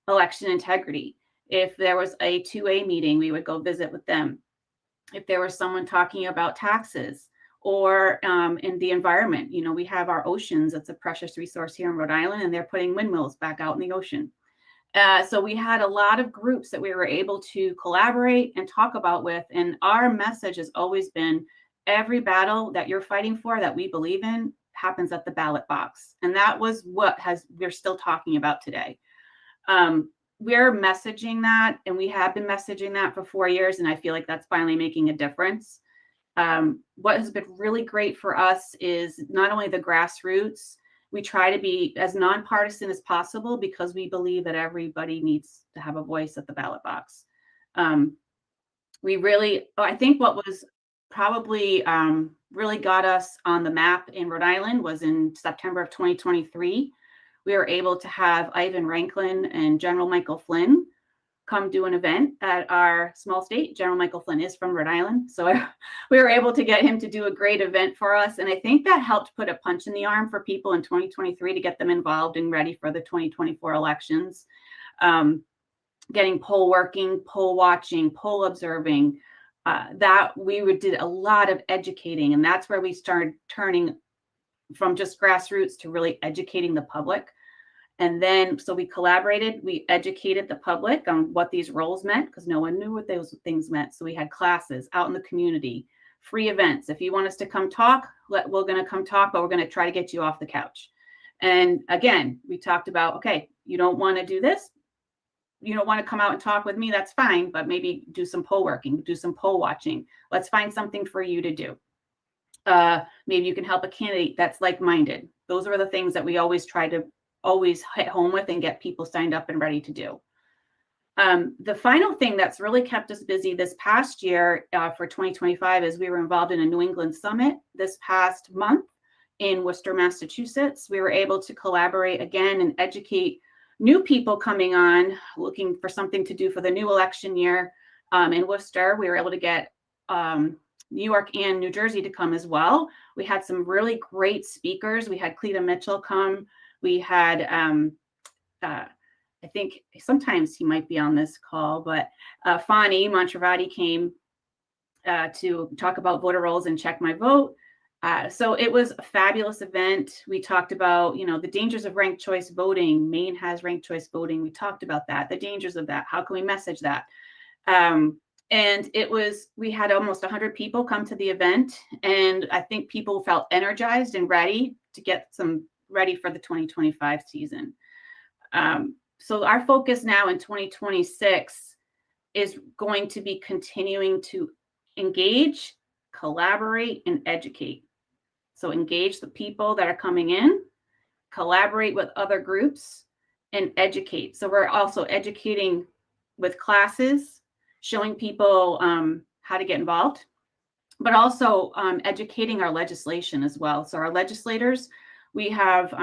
election integrity. If there was a 2A meeting, we would go visit with them. If there was someone talking about taxes or in the environment, you know, we have our oceans. It's a precious resource here in Rhode Island, and they're putting windmills back out in the ocean. So we had a lot of groups that we were able to collaborate and talk about with. And our message has always been, every battle that you're fighting for, that we believe in, happens at the ballot box. And that was what we're still talking about today. We're messaging that, and we have been messaging that for 4 years. And I feel like that's finally making a difference. What has been really great for us is not only the grassroots, we try to be as nonpartisan as possible because we believe that everybody needs to have a voice at the ballot box. I think what was probably really got us on the map in Rhode Island was in September of 2023. We were able to have Ivan Ranklin and General Michael Flynn come do an event at our small state. General Michael Flynn is from Rhode Island, so we were able to get him to do a great event for us. And I think that helped put a punch in the arm for people in 2023 to get them involved and ready for the 2024 elections. Getting poll working, poll watching, poll observing, that we did a lot of educating. And that's where we started turning from just grassroots to really educating the public. And then, so we collaborated, we educated the public on what these roles meant, because no one knew what those things meant. So we had classes out in the community, free events. If you want us to come talk, we're going to come talk, but we're going to try to get you off the couch. And again, we talked about, okay, you don't want to do this, you don't want to come out and talk with me, that's fine, but maybe do some poll working, do some poll watching. Let's find something for you to do. Maybe you can help a candidate that's like-minded. Those are the things that we always try to hit home with and get people signed up and ready to do. The final thing that's really kept us busy this past year for 2025 is we were involved in a New England Summit this past month in Worcester, Massachusetts. We were able to collaborate again and educate new people coming on, looking for something to do for the new election year in Worcester. We were able to get New York and New Jersey to come as well. We had some really great speakers. We had Cleta Mitchell come. We had, I think sometimes he might be on this call, but Fani Montravati came to talk about voter rolls and Check My Vote. So it was a fabulous event. We talked about, the dangers of ranked choice voting. Maine has ranked choice voting. We talked about that, the dangers of that. How can we message that? And we had almost 100 people come to the event. And I think people felt energized and ready to get ready for the 2025 season. So our focus now in 2026 is going to be continuing to engage, collaborate, and educate. So engage the people that are coming in, collaborate with other groups, and educate. So we're also educating with classes, showing people how to get involved, but also educating our legislation as well. So our legislators, we have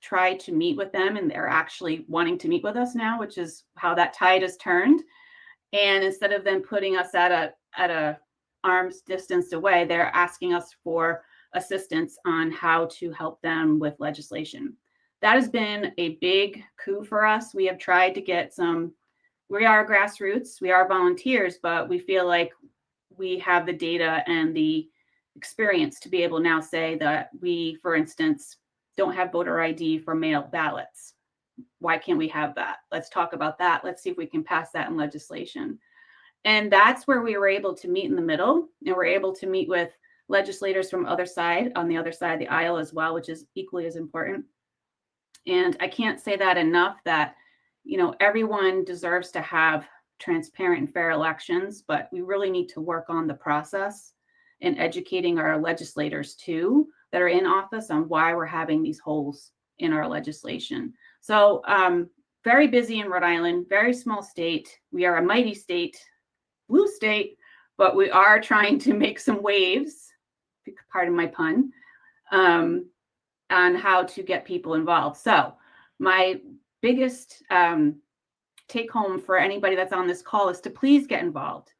tried to meet with them, and they're actually wanting to meet with us now, which is how that tide has turned. And instead of them putting us at a arm's distance away, they're asking us for assistance on how to help them with legislation. That has been a big coup for us. We have tried to get we are grassroots, we are volunteers, but we feel like we have the data and the experience to be able now say that we, for instance, don't have voter ID for mail ballots. Why can't we have that? Let's talk about that. Let's see if we can pass that in legislation. And that's where we were able to meet in the middle, and we're able to meet with legislators from on the other side of the aisle as well, which is equally as important. And I can't say that enough, that everyone deserves to have transparent and fair elections, but we really need to work on the process and educating our legislators too that are in office on why we're having these holes in our legislation. So very busy in Rhode Island, very small state. We are a mighty state, blue state, but we are trying to make some waves, pardon my pun, on how to get people involved. So my biggest take home for anybody that's on this call is to please get involved.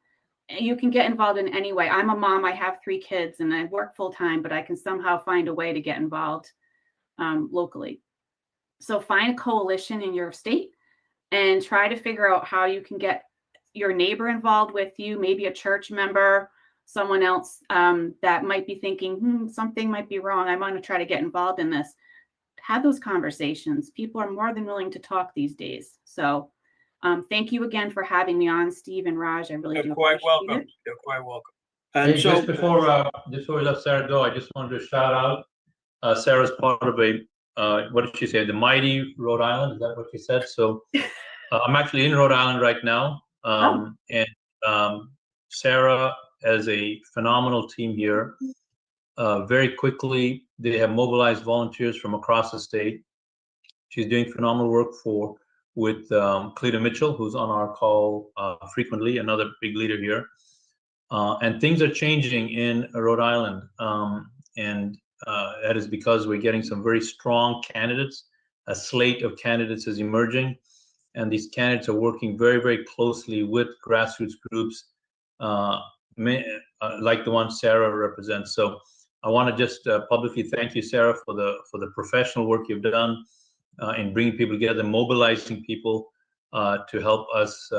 You can get involved in any way. I'm a mom, I have 3 kids and I work full time, but I can somehow find a way to get involved locally. So find a coalition in your state and try to figure out how you can get your neighbor involved with you, maybe a church member, someone else that might be thinking, something might be wrong. I want to try to get involved in this. Have those conversations. People are more than willing to talk these days. So thank you again for having me on, Steve and Raj. I really do quite appreciate welcome. it. You're quite welcome. Hey, And so, just before we let Sarah go, I just wanted to shout out Sarah's part of what did she say? The mighty Rhode Island. Is that what she said? So I'm actually in Rhode Island right now, and Sarah has a phenomenal team here. Very quickly, they have mobilized volunteers from across the state. She's doing phenomenal work with Cleta Mitchell, who's on our call frequently, another big leader here. And things are changing in Rhode Island, and that is because we're getting some very strong candidates. A slate of candidates is emerging, and these candidates are working very, very closely with grassroots groups like the one Sarah represents. So I want to just publicly thank you, Sarah, for the professional work you've done in bringing people together, mobilizing people to help us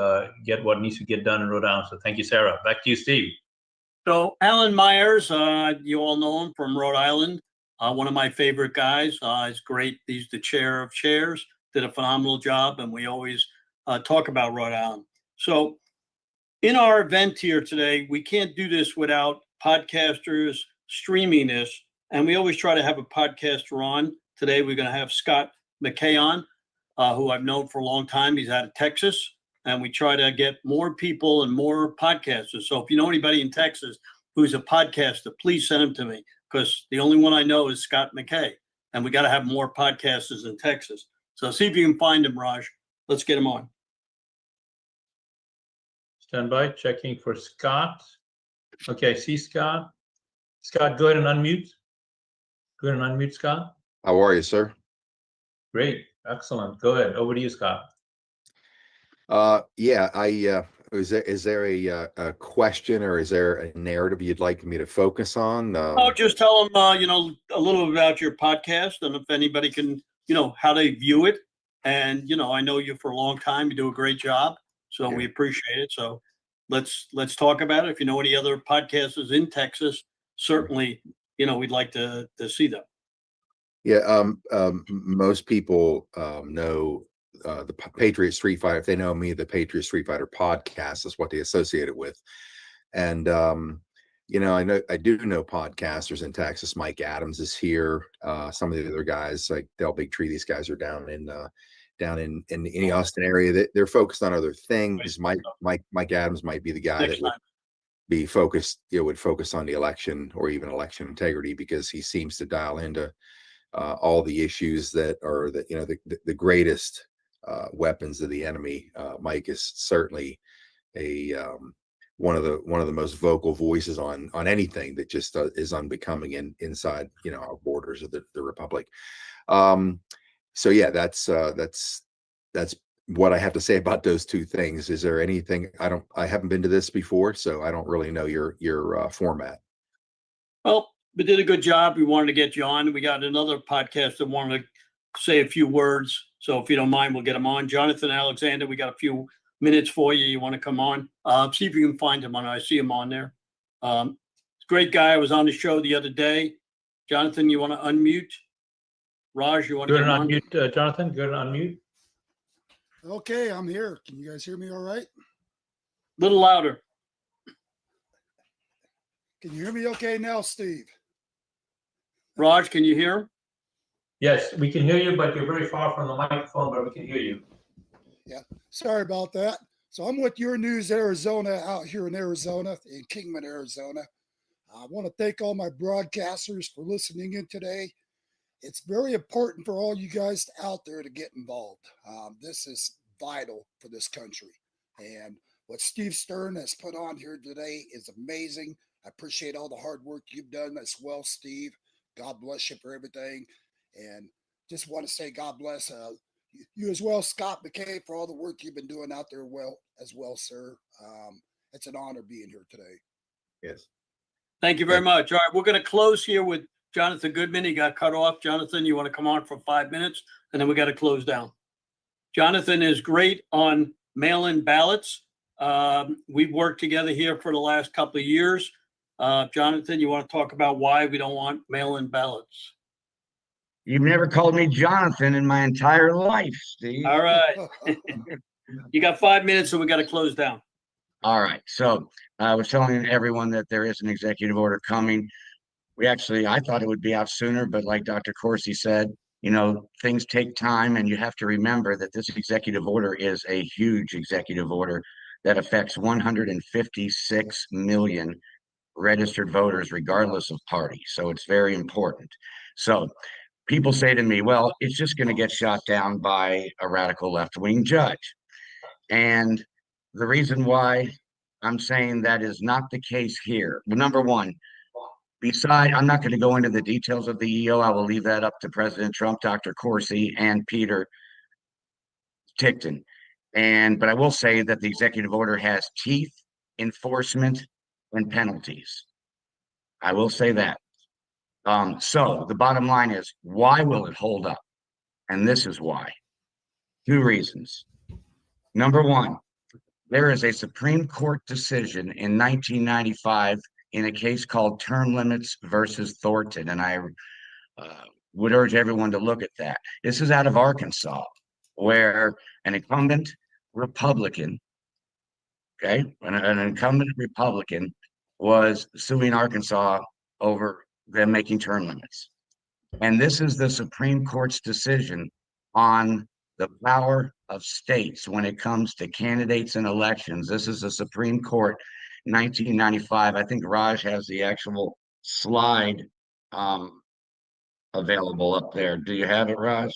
get what needs to get done in Rhode Island. So thank you, Sarah. Back to you, Steve. so Alan Myers, you all know him from Rhode Island. One of my favorite guys. He's great. He's the chair of chairs, did a phenomenal job, and we always talk about Rhode Island. So in our event here today, we can't do this without podcasters streaming this, and we always try to have a podcaster on. Today, we're going to have Scott McKay on, who I've known for a long time. He's out of Texas, and we try to get more people and more podcasters. So if you know anybody in Texas who's a podcaster, please send them to me, because the only one I know is Scott McKay, and we got to have more podcasters in Texas. So see if you can find him, Raj. Let's get him on. Stand by, checking for Scott. Okay, see Scott. Scott, go ahead and unmute. Go ahead and unmute, Scott. How are you, sir? Great, excellent. Go ahead. Over to you, Scott. Yeah, is there a question, or is there a narrative you'd like me to focus on? Oh, just tell them, a little bit about your podcast, and if anybody can, how they view it. And, I know you for a long time. You do a great job. So we appreciate it. So let's talk about it. If you know any other podcasters in Texas, certainly, we'd like to see them. Yeah, most people know the Patriot Street Fighter. If they know me, the Patriot Street Fighter podcast is what they associate it with. And I do know podcasters in Texas. Mike Adams is here. Some of the other guys like Del Bigtree. These guys are down in the Austin area. They're focused on other things. Mike Adams might be the guy that would be focused. Would focus on the election or even election integrity, because he seems to dial into all the issues that are the greatest weapons of the enemy. Mike is certainly one of the most vocal voices on anything that just is unbecoming inside our borders of the republic. So yeah, that's what I have to say about those two things. Is there anything? I haven't been to this before, so I don't really know your format. Well, we did a good job. We wanted to get you on. We got another podcast that wanted to say a few words. So if you don't mind, we'll get him on. Jonathan Alexander, we got a few minutes for you. You want to come on? See if you can find him on. I see him on there. Great guy. I was on the show the other day. Jonathan, you want to unmute? Raj, you want to unmute, Jonathan? Go ahead and unmute. Okay, I'm here. Can you guys hear me all right? Little louder. Can you hear me okay now, Steve? Raj, can you hear him? Yes, we can hear you, but you're very far from the microphone, but we can hear you. Yeah, sorry about that. So I'm with Your News Arizona out here in Arizona, in Kingman, Arizona. I want to thank all my broadcasters for listening in today. It's very important for all you guys out there to get involved. This is vital for this country. And what Steve Stern has put on here today is amazing. I appreciate all the hard work you've done as well, Steve. God bless you for everything. And just want to say God bless you as well, Scott McKay, for all the work you've been doing out there as well, sir. It's an honor being here today. Yes. Thank you very much. All right, we're going to close here with Jonathan Goodman. He got cut off. Jonathan, you want to come on for 5 minutes, and then we got to close down. Jonathan is great on mail-in ballots. We've worked together here for the last couple of years. Jonathan, you want to talk about why we don't want mail-in ballots? You've never called me Jonathan in my entire life, Steve. All right. You got 5 minutes, and we got to close down. All right. So I was telling everyone that there is an executive order coming. I thought it would be out sooner, but like Dr. Corsi said, things take time, and you have to remember that this executive order is a huge executive order that affects 156 million registered voters, regardless of party. So it's very important. So people say to me, well, it's just going to get shot down by a radical left-wing judge. And the reason why I'm saying that is not the case here. Well, number one, I'm not going to go into the details of the EO. I will leave that up to President Trump, Dr. Corsi, and Peter Tickton. But I will say that the executive order has teeth, enforcement, and penalties. I will say that. So the bottom line is, why will it hold up? And this is why. 2 reasons. Number one, there is a Supreme Court decision in 1995 in a case called Term Limits versus Thornton. And I would urge everyone to look at that. This is out of Arkansas, where an incumbent Republican, an incumbent Republican was suing Arkansas over them making term limits. And this is the Supreme Court's decision on the power of states when it comes to candidates and elections. This is the Supreme Court, 1995. I think Raj has the actual slide available up there. Do you have it, Raj?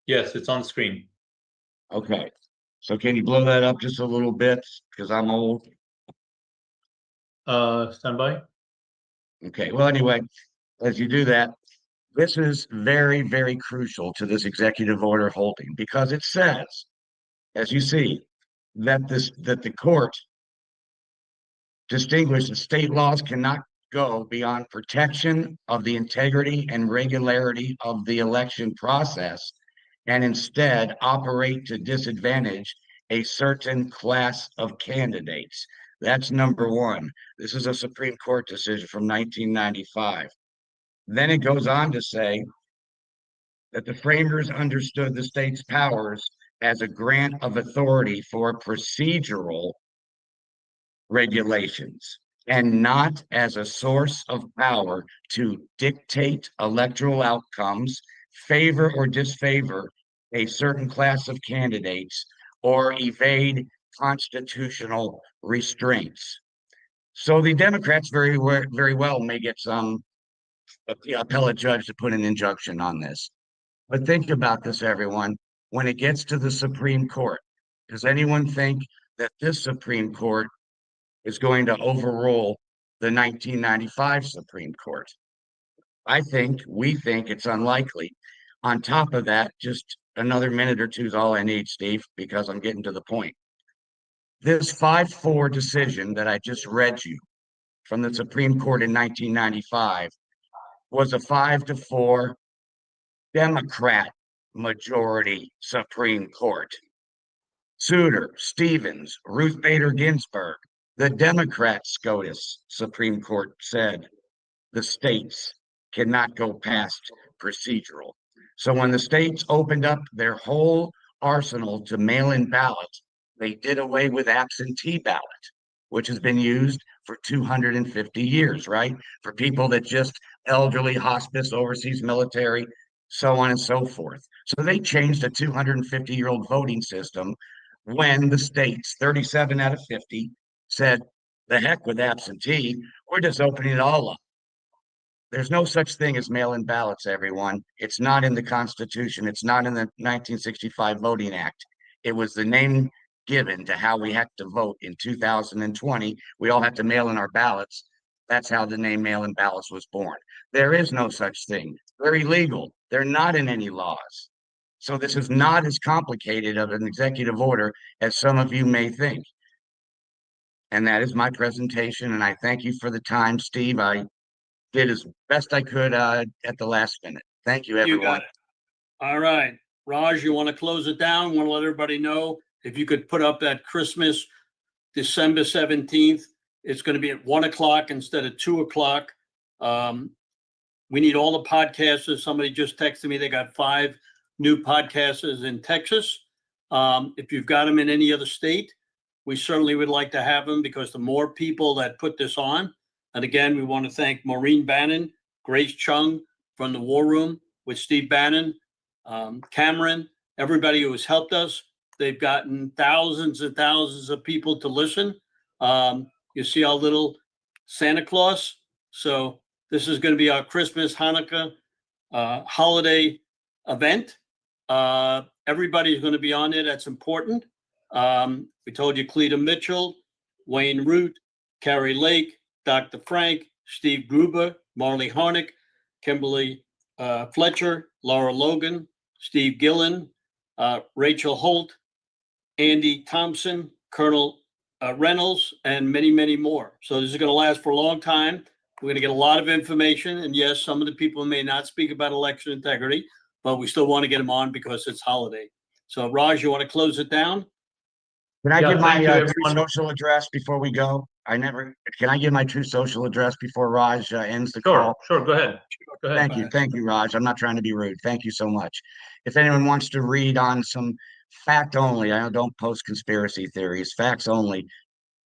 Yes, it's on screen. Okay. So can you blow that up just a little bit? Because I'm old. Stand by. Okay. Well, anyway, as you do that, this is very, very crucial to this executive order holding, because it says, as you see, that the court distinguishes state laws cannot go beyond protection of the integrity and regularity of the election process, and instead operate to disadvantage a certain class of candidates. That's number one. This is a Supreme Court decision from 1995. Then it goes on to say that the framers understood the state's powers as a grant of authority for procedural regulations, and not as a source of power to dictate electoral outcomes, favor or disfavor a certain class of candidates, or evade constitutional restraints. So the Democrats very well may get some appellate judge to put an injunction on this. But think about this, everyone. When it gets to the Supreme Court, does anyone think that this Supreme Court is going to overrule the 1995 Supreme Court? We think it's unlikely. On top of that, just another minute or two is all I need, Steve, because I'm getting to the point. This 5-4 decision that I just read you from the Supreme Court in 1995 was a 5-4 Democrat majority Supreme Court. Souter, Stevens, Ruth Bader Ginsburg, the Democrat SCOTUS Supreme Court said the states cannot go past procedural. So when the states opened up their whole arsenal to mail-in ballots, they did away with absentee ballot, which has been used for 250 years, right? For people that just elderly, hospice, overseas military, so on and so forth. So they changed a 250-year-old voting system when the states, 37 out of 50, said the heck with absentee. We're just opening it all up. There's no such thing as mail-in ballots, everyone. It's not in the Constitution. It's not in the 1965 Voting Act. It was the name given to how we had to vote in 2020. We all had to mail in our ballots. That's how the name mail-in ballots was born. There is no such thing. They're illegal. They're not in any laws. So this is not as complicated of an executive order as some of you may think. And that is my presentation. And I thank you for the time, Steve. I did as best I could at the last minute. Thank you, You everyone. got it. All right. Raj, you want to close it down? Want to let everybody know if you could put up that Christmas, December 17th. It's going to be at 1 o'clock instead of 2 o'clock. We need all the podcasters. Somebody just texted me. They got 5 new podcasters in Texas. If you've got them in any other state, we certainly would like to have them, because the more people that put this on. And again, we want to thank Maureen Bannon, Grace Chung from the War Room with Steve Bannon, Cameron, everybody who has helped us. They've gotten thousands and thousands of people to listen. You see our little Santa Claus. So this is going to be our Christmas, Hanukkah holiday event. Everybody's going to be on it. That's important. We told you Cleta Mitchell, Wayne Root, Carrie Lake, Dr. Frank, Steve Gruber, Marley Harnick, Kimberly Fletcher, Laura Logan, Steve Gillen, Rachel Holt, Andy Thompson, Colonel Reynolds, and many, many more. So this is going to last for a long time. We're going to get a lot of information. And yes, some of the people may not speak about election integrity, but we still want to get them on because it's holiday. So Raj, you want to close it down? Can I give my thank you, true everyone. social address before we go? Can I give my true social address before Raj ends the Sure, call? sure. Go ahead. Go ahead. Thank you, Raj. I'm not trying to be rude. Thank you so much. If anyone wants to read on some fact only, I don't post conspiracy theories, facts only,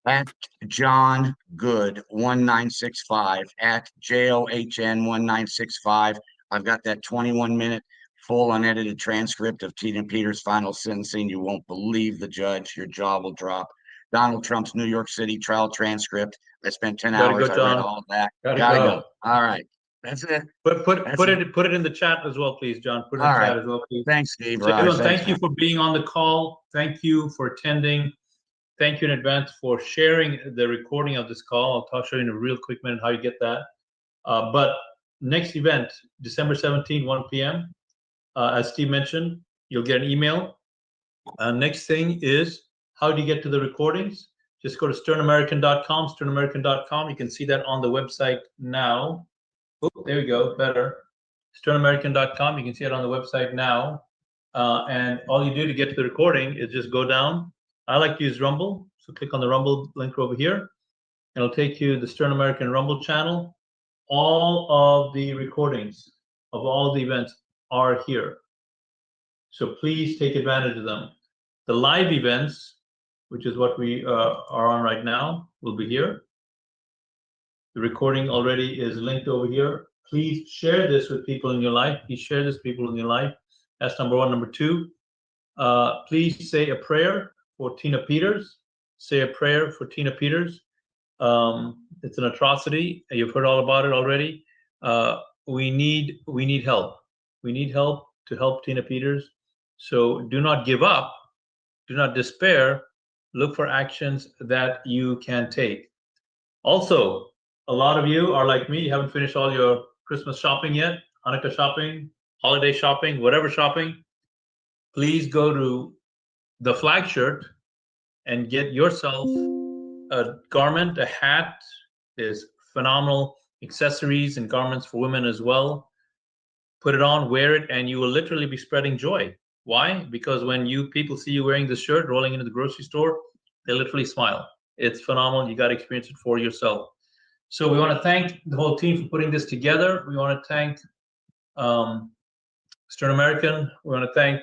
at John Good 1965, at JOHN 1965. I've got that 21-minute full unedited transcript of Tina Peters' final sentencing. You won't believe the judge. Your jaw will drop. Donald Trump's New York City trial transcript. I spent 10 Gotta hours. go, I John. read all of that. Gotta Gotta go. go. All right. That's it. Put That's it in the chat as well, please, John. Put it in All the right. chat as well, please. Thanks, Steve. So Raj. everyone, Thanks, thank you man. for being on the call. Thank you for attending. Thank you in advance for sharing the recording of this call. I'll show you in a real quick minute how you get that. But next event, December 17, 1 p.m. As Steve mentioned, you'll get an email. Next thing is, how do you get to the recordings? Just go to sternamerican.com, sternamerican.com. You can see that on the website now. Oh, there we go, better. sternamerican.com. You can see it on the website now. And all you do to get to the recording is just go down. I like to use Rumble, so click on the Rumble link over here. It'll take you to the Stern American Rumble channel. All of the recordings of all the events are here. So please take advantage of them. The live events, which is what we are on right now, will be here. The recording already is linked over here. Please share this with people in your life. Please share this with people in your life. That's number one. Number two, please say a prayer for Tina Peters. Say a prayer for Tina Peters. It's an atrocity. You've heard all about it already. We need help. We need help to help Tina Peters. So do not give up. Do not despair. Look for actions that you can take. Also, a lot of you are like me. You haven't finished all your Christmas shopping yet, Hanukkah shopping, holiday shopping, whatever shopping. Please go to the Flag Shirt and get yourself a garment, a hat. There's phenomenal accessories and garments for women as well. Put it on, wear it, and you will literally be spreading joy. Why? Because when people see you wearing this shirt, rolling into the grocery store, they literally smile. It's phenomenal. You got to experience it for yourself. So we want to thank the whole team for putting this together. We want to thank Stern American. We want to thank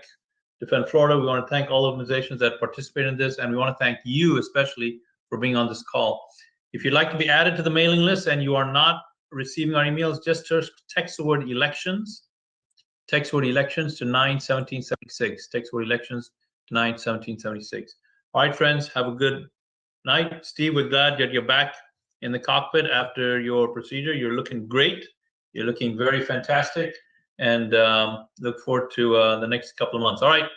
Defend Florida. We want to thank all organizations that participate in this, and we want to thank you especially for being on this call. If you'd like to be added to the mailing list and you are not receiving our emails, just text the word elections. Text word elections to 91776. Text word elections to 91776. All right, friends, have a good night. Steve, we're glad that you're back in the cockpit after your procedure. You're looking great. You're looking very fantastic, and look forward to the next couple of months. All right.